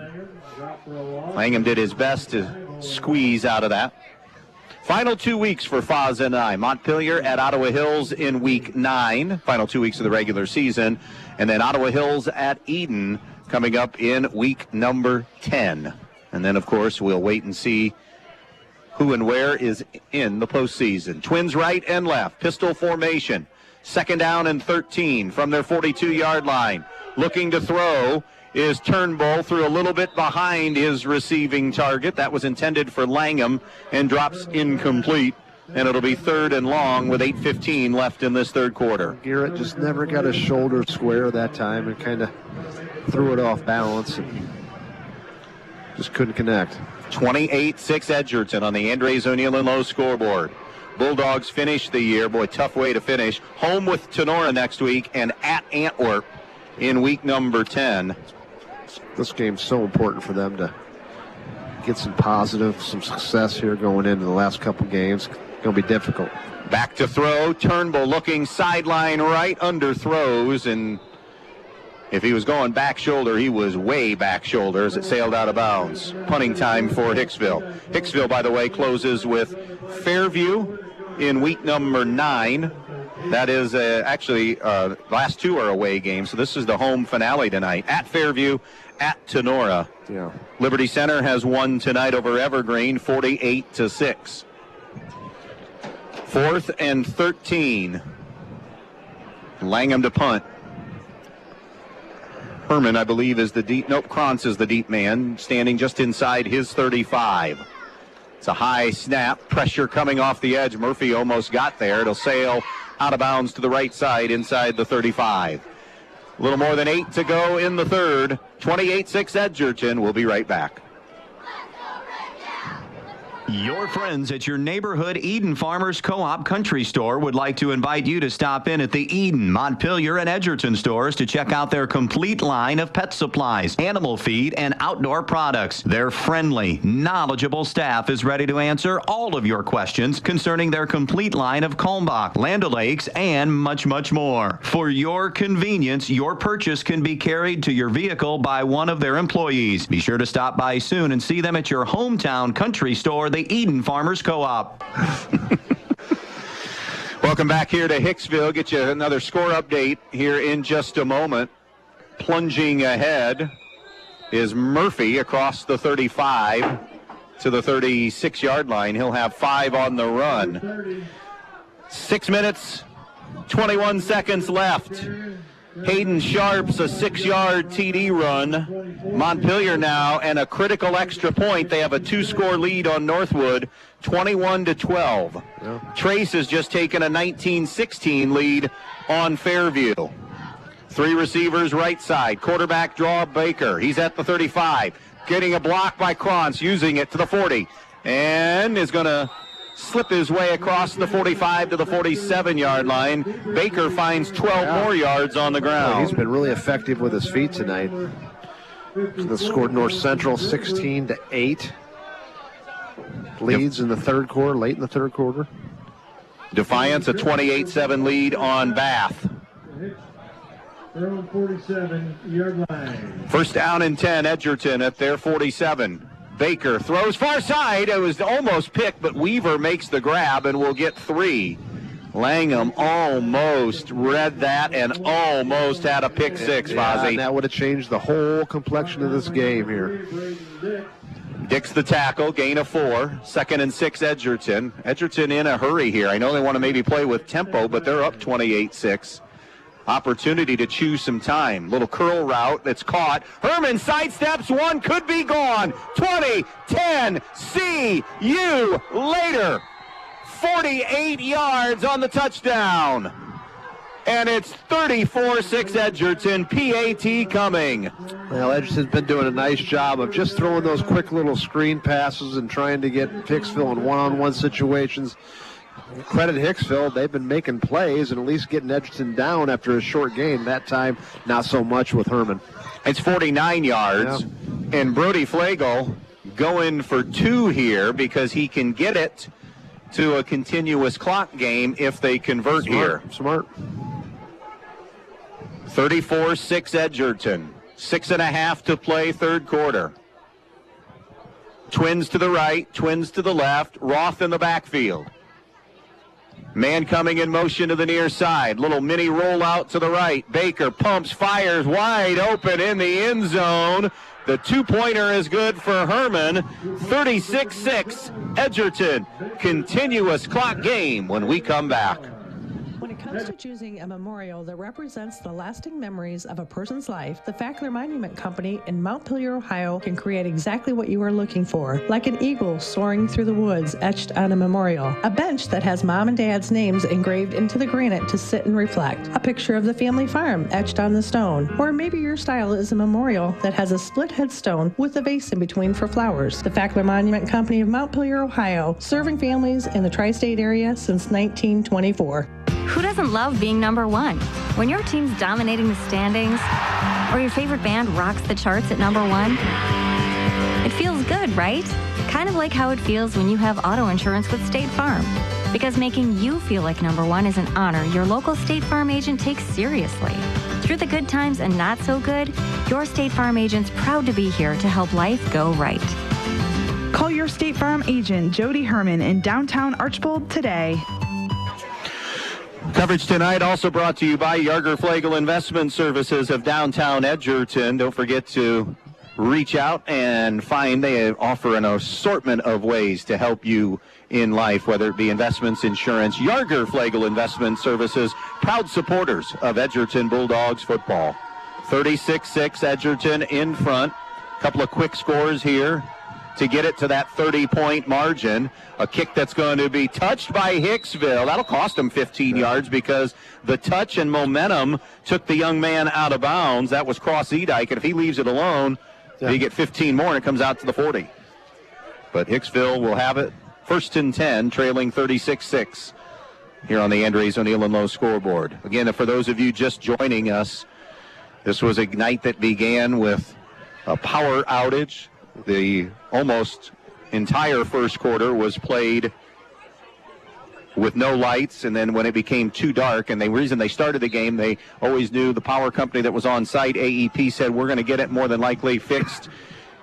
Langham did his best to squeeze out of that. Final 2 weeks for Foz and I. Montpelier at Ottawa Hills in week 9. Final 2 weeks of the regular season. And then Ottawa Hills at Eden coming up in week number 10. And then, of course, we'll wait and see who and where is in the postseason. Twins right and left. Pistol formation. 2nd down and 13 from their 42-yard line. Looking to throw is Turnbull, through a little bit behind his receiving target. That was intended for Langham and drops incomplete. And it'll be 3rd and long with 8:15 left in this 3rd quarter. Garrett just never got his shoulder square that time and kind of threw it off balance and just couldn't connect. 28-6 Edgerton on the Andres O'Neill and Lowe scoreboard. Bulldogs finish the year. Boy, tough way to finish. Home with Tenora next week and at Antwerp in week number 10. This game's so important for them to get some success here going into the last couple games. It's going to be difficult. Back to throw. Turnbull looking sideline right, under throws, and if he was going back shoulder, he was way back shoulder as it sailed out of bounds. Punting time for Hicksville. Hicksville, by the way, closes with Fairview in week number 9. That is actually last 2 are away games, so this is the home finale tonight. At Fairview, at Tenora. Yeah. Liberty Center has won tonight over Evergreen, 48-6. 4th and 13. Langham to punt. Herman, I believe, is the deep. Nope, Krantz is the deep man, standing just inside his 35. It's a high snap. Pressure coming off the edge. Murphy almost got there. It'll sail out of bounds to the right side inside the 35. A little more than 8 to go in the 3rd. 28-6 Edgerton. We'll be right back. Your friends at your neighborhood Eden Farmers Co-op Country Store would like to invite you to stop in at the Eden, Montpelier, and Edgerton stores to check out their complete line of pet supplies, animal feed, and outdoor products. Their friendly, knowledgeable staff is ready to answer all of your questions concerning their complete line of Kalmbach, Land O'Lakes, and much, much more. For your convenience, your purchase can be carried to your vehicle by one of their employees. Be sure to stop by soon and see them at your hometown country store, the Eden Farmers Co-op. Welcome back here to Hicksville. Get you another score update here in just a moment. Plunging ahead is Murphy across the 35 to the 36-yard line. He'll have 5 on the run. 6 minutes 21 seconds left. Hayden Sharp's a 6-yard TD run. Montpelier now, and a critical extra point. They have a 2-score lead on Northwood, 21-12. Yeah. Trace has just taken a 19-16 lead on Fairview. 3 receivers right side. Quarterback draw Baker. He's at the 35. Getting a block by Krantz, using it to the 40. And is going to slip his way across the 45 to the 47-yard line. Baker finds 12 more yards on the ground. He's been really effective with his feet tonight. They scored North Central 16-8. Leads in the third quarter, late in the third quarter. Defiance, a 28-7 lead on Bath. Their own 47-yard line. First down and 10, Edgerton at their 47. Baker throws far side. It was almost picked, but Weaver makes the grab and will get 3. Langham almost read that and almost had a pick 6, Fozzie. And that would have changed the whole complexion of this game here. Dix the tackle, gain of 4. 2nd and 6, Edgerton. Edgerton in a hurry here. I know they want to maybe play with tempo, but they're up 28-6. Opportunity to choose some time. Little curl route that's caught. Herman sidesteps one, could be gone. 20, 10, see you later. 48 yards on the touchdown. And it's 34-6 Edgerton. PAT coming. Well, Edgerton's been doing a nice job of just throwing those quick little screen passes and trying to get Hicksville in one-on-one situations. Credit Hicksville, they've been making plays and at least getting Edgerton down after a short game. That time, not so much with Herman. It's 49 yards, and Brody Flegel going for 2 here because he can get it to a continuous clock game if they convert here. Smart. 34-6 Edgerton. 6.5 to play, third quarter. Twins to the right, Twins to the left, Roth in the backfield. Man coming in motion to the near side. Little mini rollout to the right. Baker pumps, fires wide open in the end zone. The 2-pointer is good for Herman. 36-6 Edgerton. Continuous clock game when we come back. When it comes to choosing a memorial that represents the lasting memories of a person's life, the Fackler Monument Company in Montpelier, Ohio can create exactly what you are looking for, like an eagle soaring through the woods etched on a memorial, a bench that has mom and dad's names engraved into the granite to sit and reflect, a picture of the family farm etched on the stone, or maybe your style is a memorial that has a split headstone with a vase in between for flowers. The Fackler Monument Company of Montpelier, Ohio, serving families in the tri-state area since 1924. Who doesn't love being number 1? When your team's dominating the standings, or your favorite band rocks the charts at number 1, it feels good, right? Kind of like how it feels when you have auto insurance with State Farm. Because making you feel like number 1 is an honor your local State Farm agent takes seriously. Through the good times and not so good, your State Farm agent's proud to be here to help life go right. Call your State Farm agent, Jody Herman, in downtown Archbold today. Coverage tonight also brought to you by Yarger Flegel Investment Services of downtown Edgerton. Don't forget to reach out and find. They offer an assortment of ways to help you in life, whether it be investments, insurance. Yarger Flegel Investment Services, proud supporters of Edgerton Bulldogs football. 36-6 Edgerton in front. A couple of quick scores here to get it to that 30-point margin. A kick that's going to be touched by Hicksville. That'll cost them 15 yards because the touch and momentum took the young man out of bounds. That was Cross Edike, and if he leaves it alone, you get 15 more, and it comes out to the 40. But Hicksville will have it. 1st and 10, trailing 36-6 here on the Andres O'Neill and Lowe scoreboard. Again, for those of you just joining us, this was a night that began with a power outage. The almost entire first quarter was played with no lights, and then when it became too dark, and the reason they started the game, they always knew the power company that was on site, AEP, said we're going to get it more than likely fixed,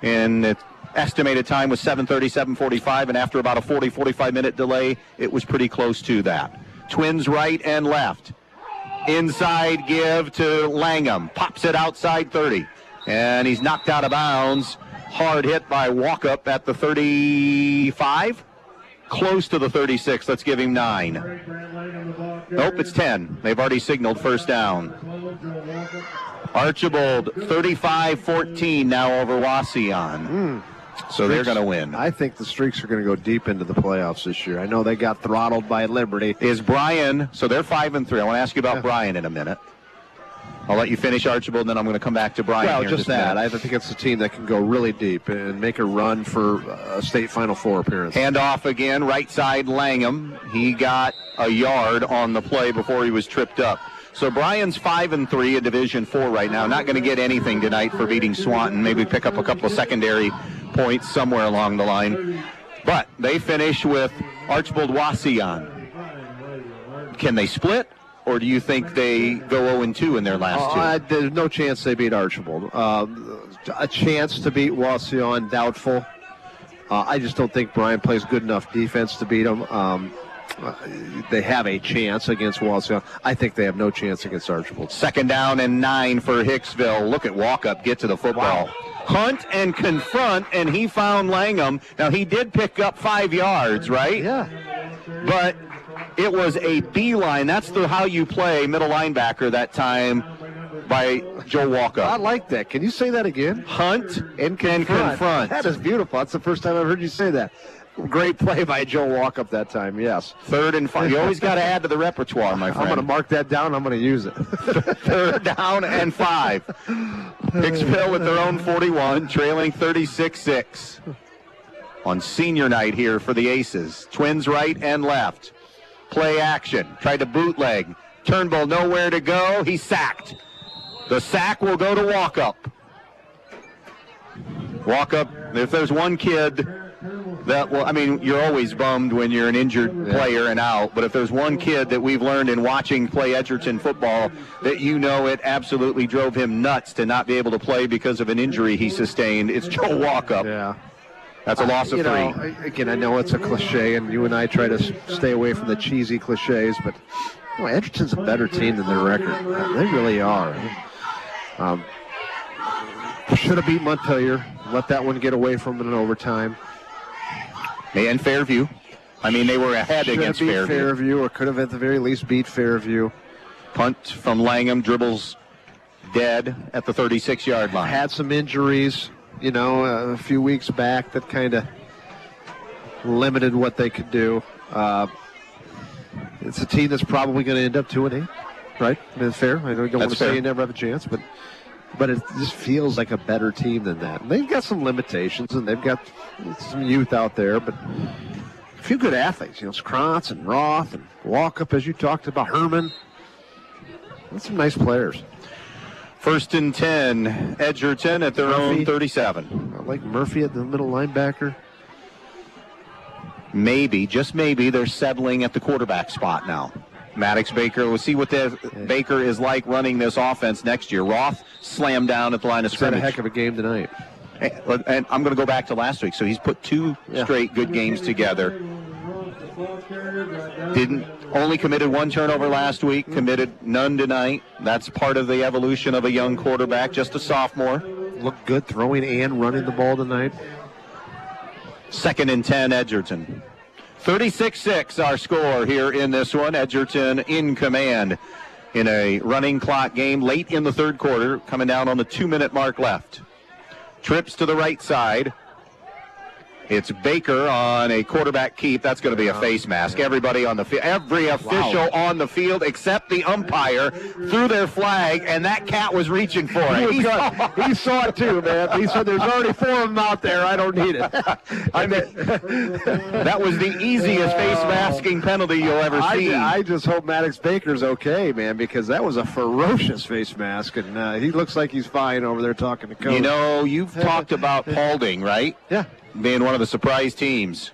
and the estimated time was 7:30, 7:45, and after about a 45 minute delay, it was pretty close to that. Twins right and left. Inside give to Langham, pops it outside 30, and he's knocked out of bounds. Hard hit by Walkup at the 35. close to the 36. Let's give him 9. Nope, it's 10. They've already signaled first down. Archibald, 35-14 now over Wasion. So they're going to win. I think the Streaks are going to go deep into the playoffs this year. I know they got throttled by Liberty. Is Bryan, so they're 5-3. I want to ask you about Bryan in a minute. I'll let you finish Archibald, and then I'm going to come back to Bryan. Well, here just that. I think it's a team that can go really deep and make a run for a state Final Four appearance. Hand off again, right side Langham. He got a yard on the play before he was tripped up. So Bryan's 5-3 in Division IV right now. Not going to get anything tonight for beating Swanton. Maybe pick up a couple of secondary points somewhere along the line. But they finish with Archibald Wasion. Can they split? Or do you think they go 0-2 in their last 2? There's no chance they beat Archibald. A chance to beat Wasion, doubtful. I just don't think Bryan plays good enough defense to beat them. They have a chance against Wasion. I think they have no chance against Archibald. 2nd down and 9 for Hicksville. Look at Walkup get to the football. Wow. Hunt and confront, and he found Langham. Now, he did pick up 5 yards, right? Yeah. But it was a beeline. That's how you play middle linebacker that time by Joe Walkup. I like that. Can you say that again? Hunt and confront. That is beautiful. That's the first time I've heard you say that. Great play by Joe Walkup that time, yes. 3rd and 5. You always got to add to the repertoire, my friend. I'm going to mark that down. I'm going to use it. 3rd down and 5. Hicksville with their own 41, trailing 36-6. On senior night here for the Aces. Twins right and left. Play action. Tried to bootleg. Turnbull nowhere to go. He's sacked. The sack will go to Walkup. Walkup, if there's one kid that, well, I mean, you're always bummed when you're an injured player and out, but if there's one kid that we've learned in watching play Edgerton football that it absolutely drove him nuts to not be able to play because of an injury he sustained, it's Joe Walkup. Yeah. That's a loss of 3. Again, I know it's a cliche, and you and I try to stay away from the cheesy cliches, but Edgerton's a better team than their record. They really are. Should have beat Montpelier. Let that one get away from them in overtime. And Fairview. I mean, they were ahead against Fairview. Fairview, or could have at the very least beat Fairview. Punt from Langham, dribbles dead at the 36-yard line. Had some injuries, a few weeks back that kind of limited what they could do. It's a team that's probably going to end up 2-8, right? That's fair. I don't want to say you never have a chance, but it just feels like a better team than that. And they've got some limitations, and they've got some youth out there, but a few good athletes. Scrontz and Roth and Walkup, as you talked about, Herman. That's some nice players. 1st and 10, Edgerton at their own 37. I like Murphy at the middle linebacker. Maybe, just maybe, they're settling at the quarterback spot now. Maddox Baker, we'll see what Baker is like running this offense next year. Roth slammed down at the line of scrimmage. Had a heck of a game tonight. And I'm going to go back to last week. So he's put 2 straight good games together. Only committed 1 turnover last week, committed none tonight. That's part of the evolution of a young quarterback, just a sophomore. Looked good throwing and running the ball tonight. 2nd and 10, Edgerton. 36-6 our score here in this one. Edgerton in command in a running clock game late in the 3rd quarter, coming down on the 2-minute mark left. Trips to the right side. It's Baker on a quarterback keep. That's going to be a face mask. Everybody on the field, every official on the field except the umpire threw their flag, and that cat was reaching for it. He saw it too, man. He said, "There's already 4 of them out there. I don't need it." I mean, that was the easiest face masking penalty you'll ever see. I just hope Maddox Baker's okay, man, because that was a ferocious face mask, and he looks like he's fine over there talking to coach. You've talked about Paulding, right? Yeah. Being one of the surprise teams.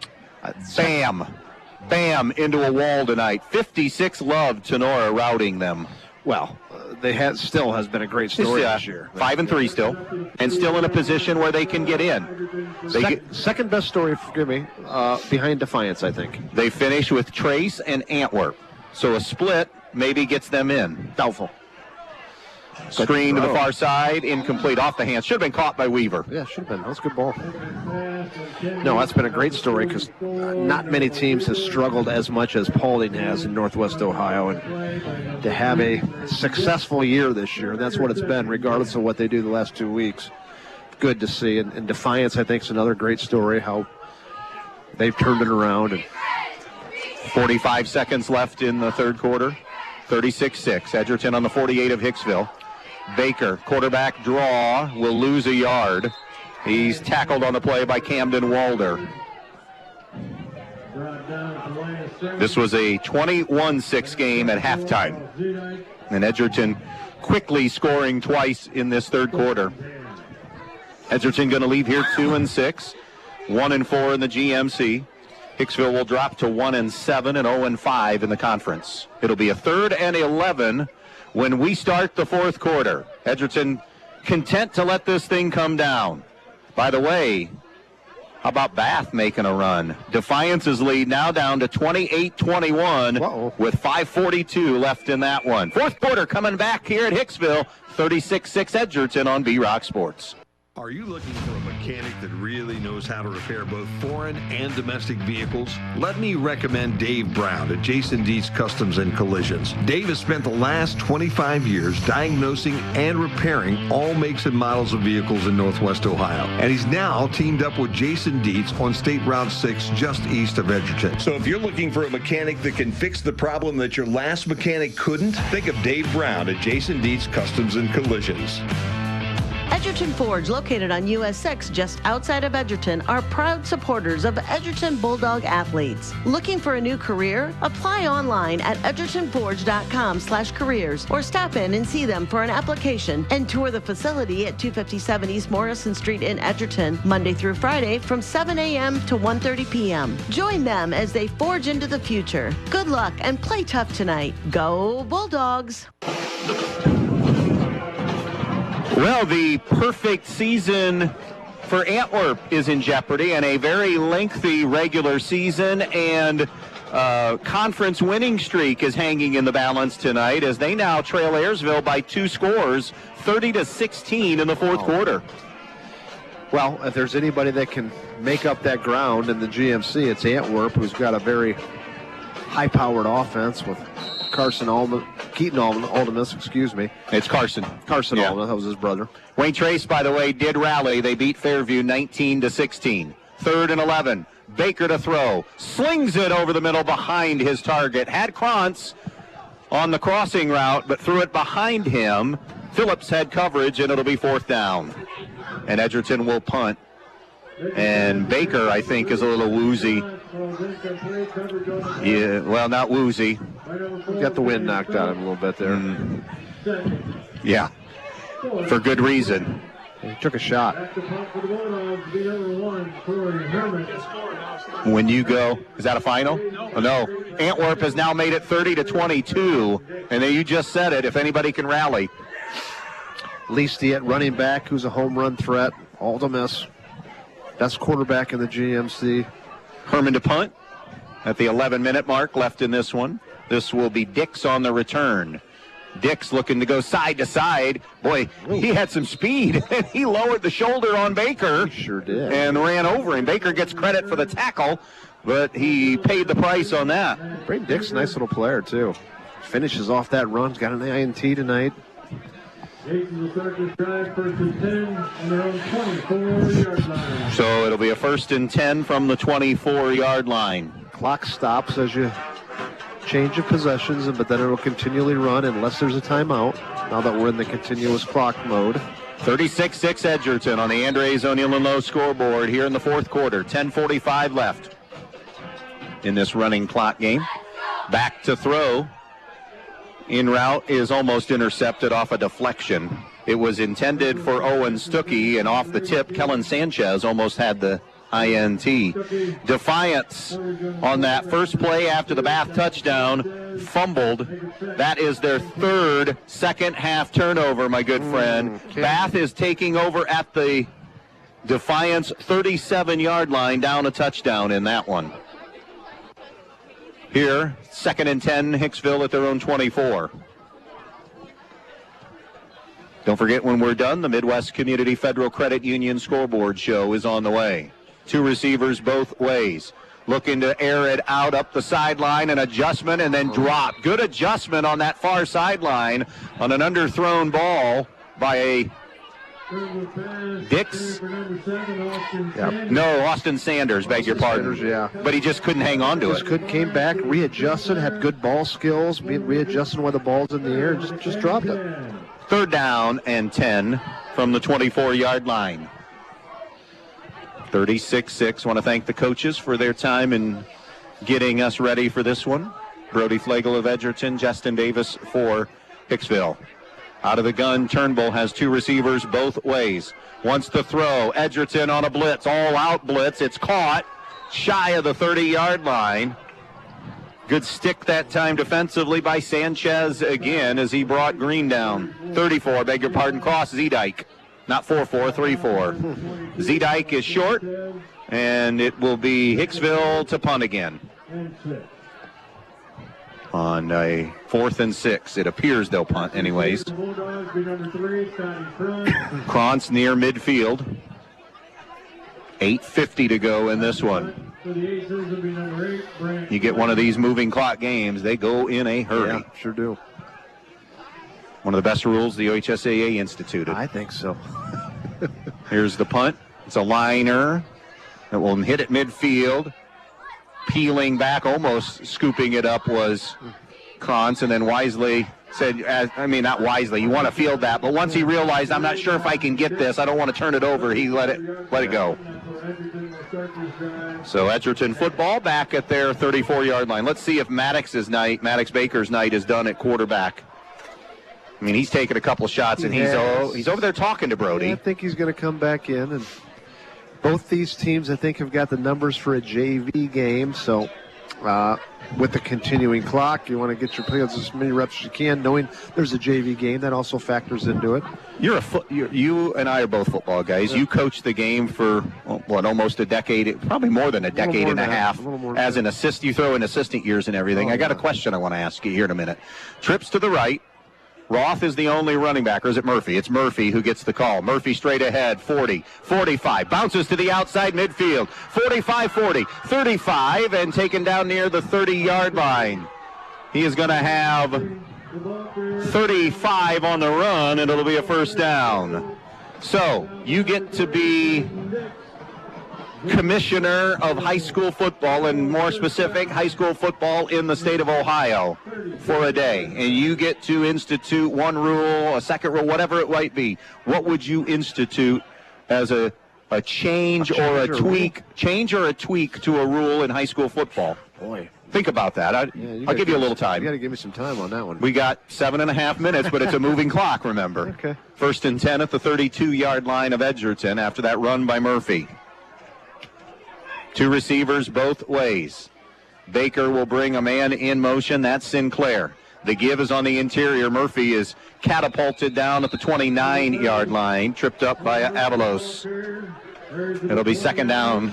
Bam, into a wall tonight. 56 Love, Tenora routing them. Well, still has been a great story this year. 5-3 still, and still in a position where they can get in. Second best story, forgive me, behind Defiance, I think. They finish with Trace and Antwerp. So a split maybe gets them in. Doubtful. Screen to the far side, incomplete, off the hands. Should have been caught by Weaver. Yeah, should have been. That was a good ball. No, that's been a great story because not many teams have struggled as much as Paulding has in Northwest Ohio. And to have a successful year this year, and that's what it's been, regardless of what they do the last 2 weeks. Good to see. And Defiance, I think, is another great story, how they've turned it around. And 45 seconds left in the third quarter. 36-6. Edgerton on the 48 of Hicksville. Baker, quarterback draw, will lose a yard. He's tackled on the play by Camden Walder. This was a 21-6 game at halftime. And Edgerton quickly scoring twice in this third quarter. Edgerton going to leave here 2-6, 1-4 in the GMC. Hicksville will drop to 1-7 and 0-5 in the conference. It'll be a 3rd and 11 when we start the fourth quarter. Edgerton content to let this thing come down. By the way, how about Bath making a run? Defiance's lead now down to 28-21 with 5:42 left in that one. Fourth quarter coming back here at Hicksville, 36-6 Edgerton on B-Rock Sports. Are you looking for a mechanic that really knows how to repair both foreign and domestic vehicles? Let me recommend Dave Brown at Jason Dietz Customs and Collisions. Dave has spent the last 25 years diagnosing and repairing all makes and models of vehicles in Northwest Ohio. And he's now teamed up with Jason Dietz on State Route 6 just east of Edgerton. So if you're looking for a mechanic that can fix the problem that your last mechanic couldn't, think of Dave Brown at Jason Dietz Customs and Collisions. Edgerton Forge, located on US 6 just outside of Edgerton, are proud supporters of Edgerton Bulldog athletes. Looking for a new career? Apply online at edgertonforge.com/careers or stop in and see them for an application and tour the facility at 257 East Morrison Street in Edgerton, Monday through Friday from 7 a.m. to 1:30 p.m. Join them as they forge into the future. Good luck and play tough tonight. Go Bulldogs! Well, the perfect season for Antwerp is in jeopardy, and a very lengthy regular season and conference winning streak is hanging in the balance tonight as they now trail Ayersville by 2 scores, 30-16 in the fourth quarter. Well, if there's anybody that can make up that ground in the GMC, it's Antwerp, who's got a very high-powered offense with Keaton Aldemus, excuse me. It's Carson. Aldemus, that was his brother. Wayne Trace, by the way, did rally. They beat Fairview 19-16. 3rd and 11. Baker to throw. Slings it over the middle behind his target. Had Krantz on the crossing route, but threw it behind him. Phillips had coverage, and it'll be 4th down. And Edgerton will punt. And Baker, I think, is a little woozy. Yeah, well, not woozy. Got the wind knocked out of him a little bit there. Yeah, for good reason. He took a shot. When you go, is that a final? Oh, no. Antwerp has now made it 30-22, and then you just said it, if anybody can rally. Lee Stiett, running back, who's a home run threat. Aldemus, best quarterback in the GMC. Herman to punt at the 11-minute mark left in this one. This will be Dix on the return. Dix looking to go side to side. Boy, he had some speed, and he lowered the shoulder on Baker. He sure did. And ran over him. Baker gets credit for the tackle, but he paid the price on that. Braden Dix, nice little player, too. Finishes off that run. He's got an INT tonight. So it'll be a 1st and 10 from the 24-yard line. Clock stops as you change of possessions, but then it'll continually run unless there's a timeout, now that we're in the continuous clock mode. 36-6 Edgerton on the Andres O'Neill and Lowe scoreboard here in the fourth quarter. 10:45 left in this running clock game. Back to throw. In route is almost intercepted off a deflection. It was intended for Owen Stuckey, and off the tip, Kellen Sanchez almost had the INT. Defiance on that first play after the Bath touchdown, fumbled. That is their 3rd second-half turnover, my good friend. Bath is taking over at the Defiance 37-yard line, down a touchdown in that one. Here, 2nd and 10, Hicksville at their own 24. Don't forget, when we're done, the Midwest Community Federal Credit Union scoreboard show is on the way. 2 receivers both ways. Looking to air it out up the sideline, an adjustment, and then drop. Good adjustment on that far sideline on an underthrown ball by a Dix? No, Austin Sanders, beg your pardon. Yeah. But he just couldn't hang on to it. Came back, readjusted, had good ball skills, readjusting while the ball's in the air, and just dropped it. 3rd down and 10 from the 24-yard line. 36-6. Want to thank the coaches for their time in getting us ready for this one. Brody Flegel of Edgerton, Justin Davis for Hicksville. Out of the gun, Turnbull has 2 receivers both ways. Wants to throw. Edgerton on a blitz, all-out blitz. It's caught shy of the 30-yard line. Good stick that time defensively by Sanchez again as he brought Green down. 34, beg your pardon, cross Zedike. Not 4-4, 3-4. Zedike is short, and it will be Hicksville to punt again. On a 4th and 6. It appears they'll punt anyways. Krantz near midfield. 8:50 to go in this one. You get one of these moving clock games, they go in a hurry. Yeah, sure do. One of the best rules the OHSAA instituted. I think so. Here's the punt. It's a liner that will hit at midfield. Peeling back, almost scooping it up was Krantz, and then wisely said, not wisely, you want to field that, but once he realized, I'm not sure if I can get this, I don't want to turn it over, he let it go. So Edgerton football back at their 34-yard line. Let's see if Maddox Baker's night is done at quarterback. I mean, he's taken a couple shots, and he's over there talking to Brody. Yeah, I think he's going to come back in, and both these teams, I think, have got the numbers for a JV game. So with the continuing clock, you want to get your players as many reps as you can, knowing there's a JV game. That also factors into it. You and I are both football guys. Yeah. You coached the game for, almost a decade, probably more than a decade and a half. As an assistant, you throw in assistant years and everything. I got a question I want to ask you here in a minute. Trips to the right. Roth is the only running back, or is it Murphy? It's Murphy who gets the call. Murphy straight ahead, 40, 45, bounces to the outside midfield, 45, 40, 35, and taken down near the 30-yard line. He is going to have 35 on the run, and it'll be a 1st down. So you get to be commissioner of high school football, and more specific, high school football in the state of Ohio for a day. And you get to institute one rule, a second rule, whatever it might be. What would you institute as a change or a tweak to a rule in high school football? Boy. Think about that. I'll give you a little time. You got to give me some time on that one. We got 7.5 minutes, but it's a moving clock, remember. Okay. 1st and 10 at the 32-yard line of Edgerton after that run by Murphy. 2 receivers both ways. Baker will bring a man in motion. That's Sinclair. The give is on the interior. Murphy is catapulted down at the 29-yard line, tripped up by Avalos. It'll be 2nd down.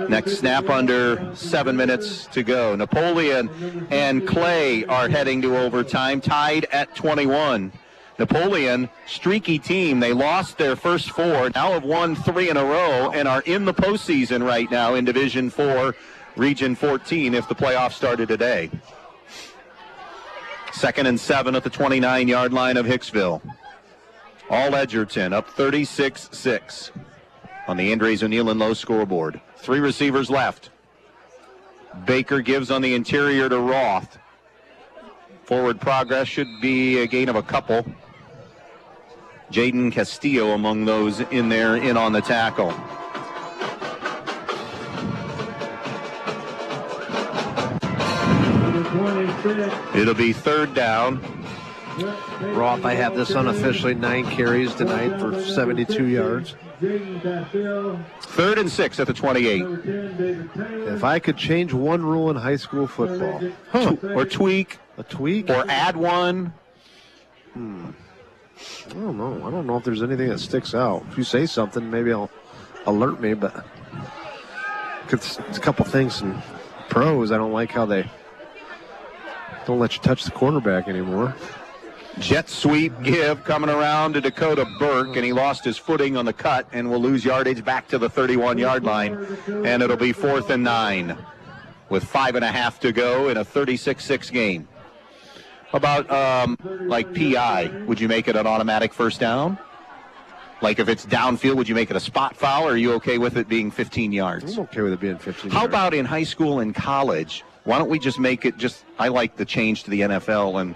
Next snap under 7 minutes to go. Napoleon and Clay are heading to overtime, tied at 21. Napoleon, streaky team. They lost their first 4, now have won 3 in a row, and are in the postseason right now in Division 4, Region 14, if the playoffs started today. 2nd and 7 at the 29-yard line of Hicksville. All Edgerton up 36-6 on the Andres O'Neill and Lowe scoreboard. 3 receivers left. Baker gives on the interior to Roth. Forward progress should be a gain of a couple. Jaden Castillo among those in there, in on the tackle. It'll be 3rd down. Roth, I have this unofficially 9 carries tonight for 72 yards. 3rd and 6 at the 28. If I could change one rule in high school football, or tweak, or add one. I don't know. I don't know if there's anything that sticks out. If you say something, maybe I'll alert me, but it's a couple things in pros. I don't like how they don't let you touch the quarterback anymore. Jet sweep give coming around to Dakota Burke, and he lost his footing on the cut and will lose yardage back to the 31-yard line, and it'll be 4th and 9 with 5.5 to go in a 36-6 game. How about like PI? Would you make it an automatic first down? Like if it's downfield, would you make it a spot foul, or are you okay with it being 15 yards? I'm okay with it being 15 How yards. about in high school and college? Why don't we just make it I like the change to the NFL, and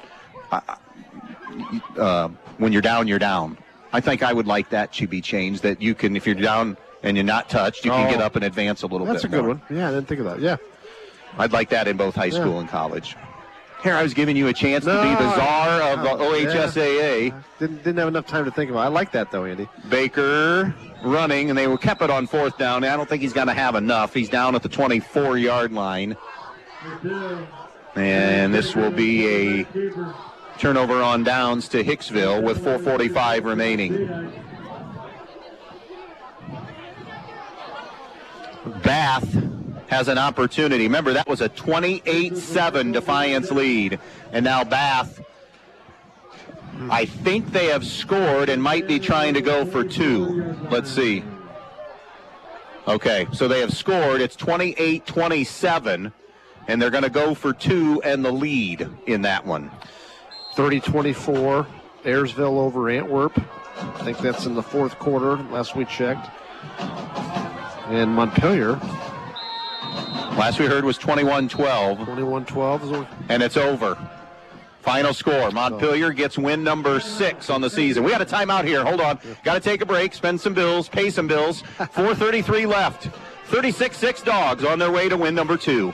when you're down, you're down. I think I would like that to be changed, that you can, if you're down and you're not touched, you can get up and advance a little bit. That's a good one. Yeah, I didn't think of that. Yeah. I'd like that in both high school and college. Here, I was giving you a chance to be the czar of the OHSAA. Yeah. Didn't have enough time to think about it. I like that, though, Andy. Baker running, and they kept it on 4th down. I don't think he's going to have enough. He's down at the 24-yard line. And this will be a turnover on downs to Hicksville with 4:45 remaining. Bath has an opportunity. Remember, that was a 28-7 Defiance lead. And now Bath, I think they have scored and might be trying to go for 2. Let's see. Okay, so they have scored. It's 28-27, and they're going to go for 2 and the lead in that one. 30-24, Ayersville over Antwerp. I think that's in the 4th quarter, last we checked. And Montpelier. Last we heard was 21-12. 21-12. And it's over. Final score. Montpelier gets win number 6 on the season. We got a timeout here. Hold on. Got to take a break, spend some bills, pay some bills. 4:33 left. 36-6 Dogs on their way to win number 2.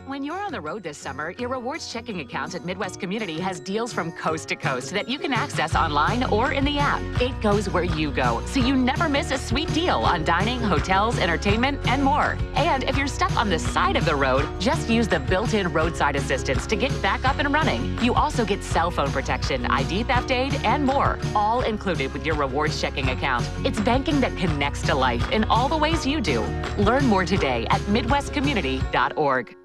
When you're on the road this summer, your rewards checking account at Midwest Community has deals from coast to coast that you can access online or in the app. It goes where you go, so you never miss a sweet deal on dining, hotels, entertainment, and more. And if you're stuck on the side of the road, just use the built-in roadside assistance to get back up and running. You also get cell phone protection, ID theft aid, and more, all included with your rewards checking account. It's banking that connects to life in all the ways you do. Learn more today at midwestcommunity.org.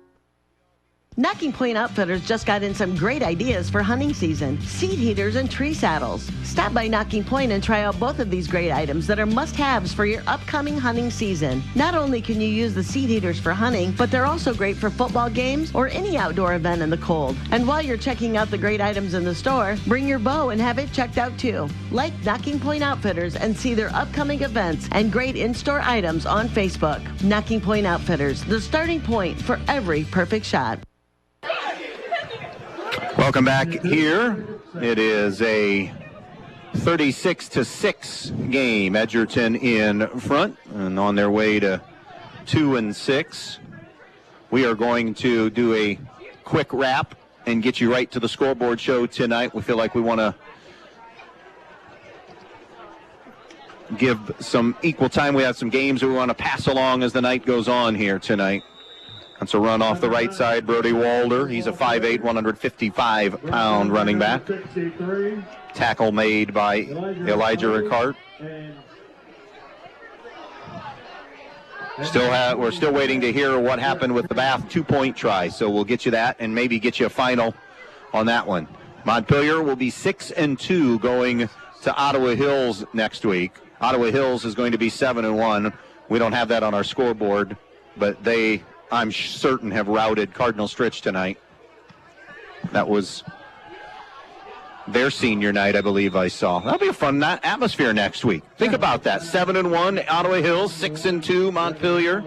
Knocking Point Outfitters just got in some great ideas for hunting season. Seed heaters and tree saddles. Stop by Knocking Point and try out both of these great items that are must-haves for your upcoming hunting season. Not only can you use the seed heaters for hunting, but they're also great for football games or any outdoor event in the cold. And while you're checking out the great items in the store, bring your bow and have it checked out too. Like Knocking Point Outfitters and see their upcoming events and great in-store items on Facebook. Knocking Point Outfitters, the starting point for every perfect shot. Welcome back here. It is a 36-6 game. Edgerton in front and on their way to 2-6. We are going to do a quick wrap and get you right to the scoreboard show tonight. We feel like we want to give some equal time. We have some games that we want to pass along as the night goes on here tonight. That's a run off the right side, Brody Walder. He's a 5'8", 155-pound running back. Tackle made by Elijah Ricart. We're still waiting to hear what happened with the Bath 2-point try, so we'll get you that and maybe get you a final on that one. Montpelier will be 6-2 going to Ottawa Hills next week. Ottawa Hills is going to be 7-1. We don't have that on our scoreboard, but they, I'm certain, have routed Cardinal Stritch tonight. That was their senior night, I believe I saw. That'll be a fun atmosphere next week. Think about that. 7-1, Ottawa Hills, 6-2, Montpelier.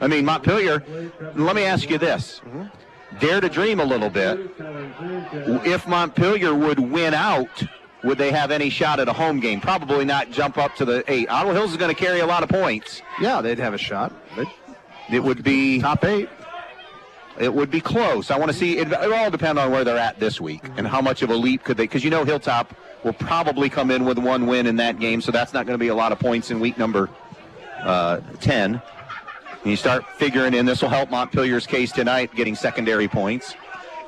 Montpelier, let me ask you this. Dare to dream a little bit. If Montpelier would win out, would they have any shot at a home game? Probably not jump up to the 8. Ottawa Hills is going to carry a lot of points. Yeah, they'd have a shot. It would be top 8. It would be close. I want to see. It all depend on where they're at this week and how much of a leap could they. Because Hilltop will probably come in with one win in that game, so that's not going to be a lot of points in week number 10. And you start figuring in, this will help Montpelier's case tonight, getting secondary points.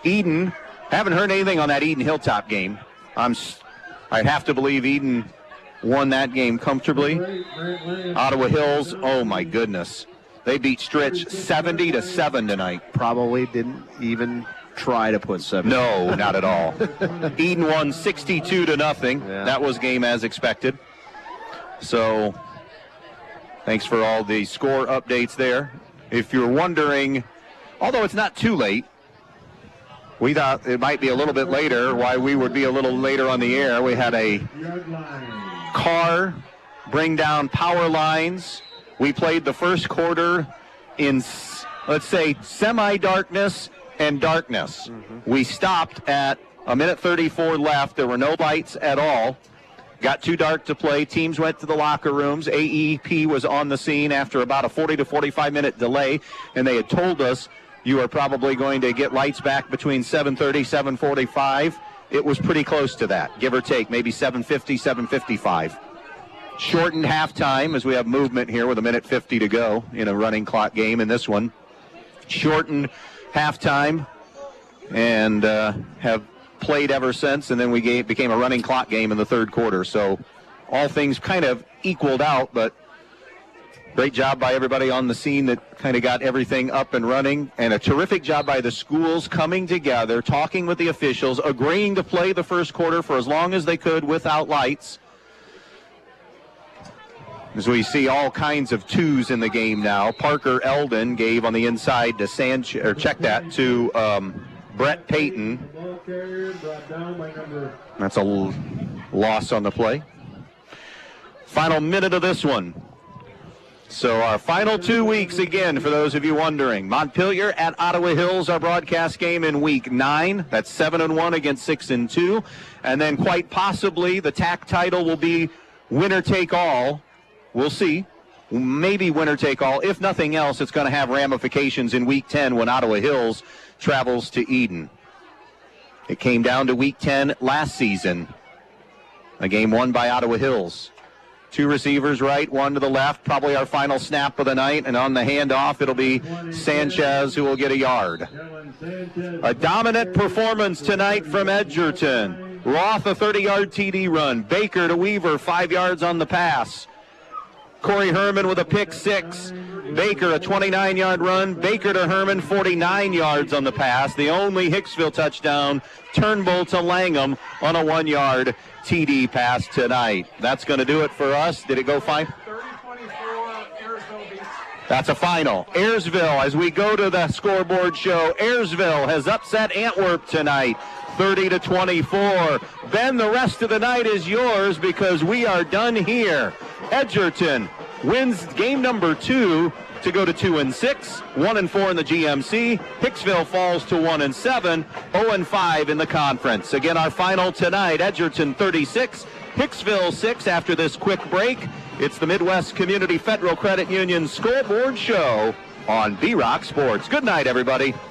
Eden, haven't heard anything on that Eden Hilltop game. I have to believe Eden won that game comfortably. Ottawa Hills, oh my goodness. They beat Stritch 70-7 tonight. Probably didn't even try to put 7. No, not at all. Eden won 62-0. Yeah. That was game as expected. So thanks for all the score updates there. If you're wondering, although it's not too late, we thought it might be a little bit later, why we would be a little later on the air. We had a car bring down power lines. We played the first quarter in, let's say, semi-darkness and darkness. We stopped at a minute 34 left. There were no lights at all. Got too dark to play. Teams went to the locker rooms. AEP was on the scene after about a 40 to 45 minute delay, and they had told us you are probably going to get lights back between 7:30, 7:45. It was pretty close to that, give or take, maybe 7:50, 7:55. Shortened halftime as we have movement here with a minute 50 to go in a running clock game in this one. Shortened halftime and have played ever since, and then we became a running clock game in the third quarter. So all things kind of equaled out, but great job by everybody on the scene that kind of got everything up and running, and a terrific job by the schools coming together, talking with the officials, agreeing to play the first quarter for as long as they could without lights. As we see all kinds of twos in the game now. Parker Eldon gave on the inside to check that to Brett Payton. That's a loss on the play. Final minute of this one. So our final 2 weeks, again, for those of you wondering. Montpelier at Ottawa Hills, our broadcast game in week 9. That's 7-1 against 6-2. And then quite possibly the TAC title will be winner take all. We'll see. Maybe winner take all. If nothing else, it's going to have ramifications in week 10 when Ottawa Hills travels to Eden. It came down to week 10 last season. A game won by Ottawa Hills. 2 receivers right, 1 to the left, probably our final snap of the night, and on the handoff it'll be Sanchez who will get a yard. A dominant performance tonight from Edgerton. Roth a 30-yard TD run. Baker to Weaver, 5 yards on the pass. Corey Herman with a pick 6. Baker a 29-yard run. Baker to Herman, 49 yards on the pass. The only Hicksville touchdown, Turnbull to Langham on a 1-yard TD pass tonight. That's going to do it for us. Did it go fine? 30-24, Ayersville beats. That's a final. Ayersville, as we go to the scoreboard show, Ayersville has upset Antwerp tonight, 30-24. Ben, the rest of the night is yours because we are done here. Edgerton wins game number 2 to go to 2-6, 1-4 in the GMC. Hicksville falls to 1-7, 0-5 in the conference. Again, our final tonight, Edgerton 36, Hicksville 6. After this quick break, it's the Midwest Community Federal Credit Union Scoreboard Show on B-Rock Sports. Good night, everybody.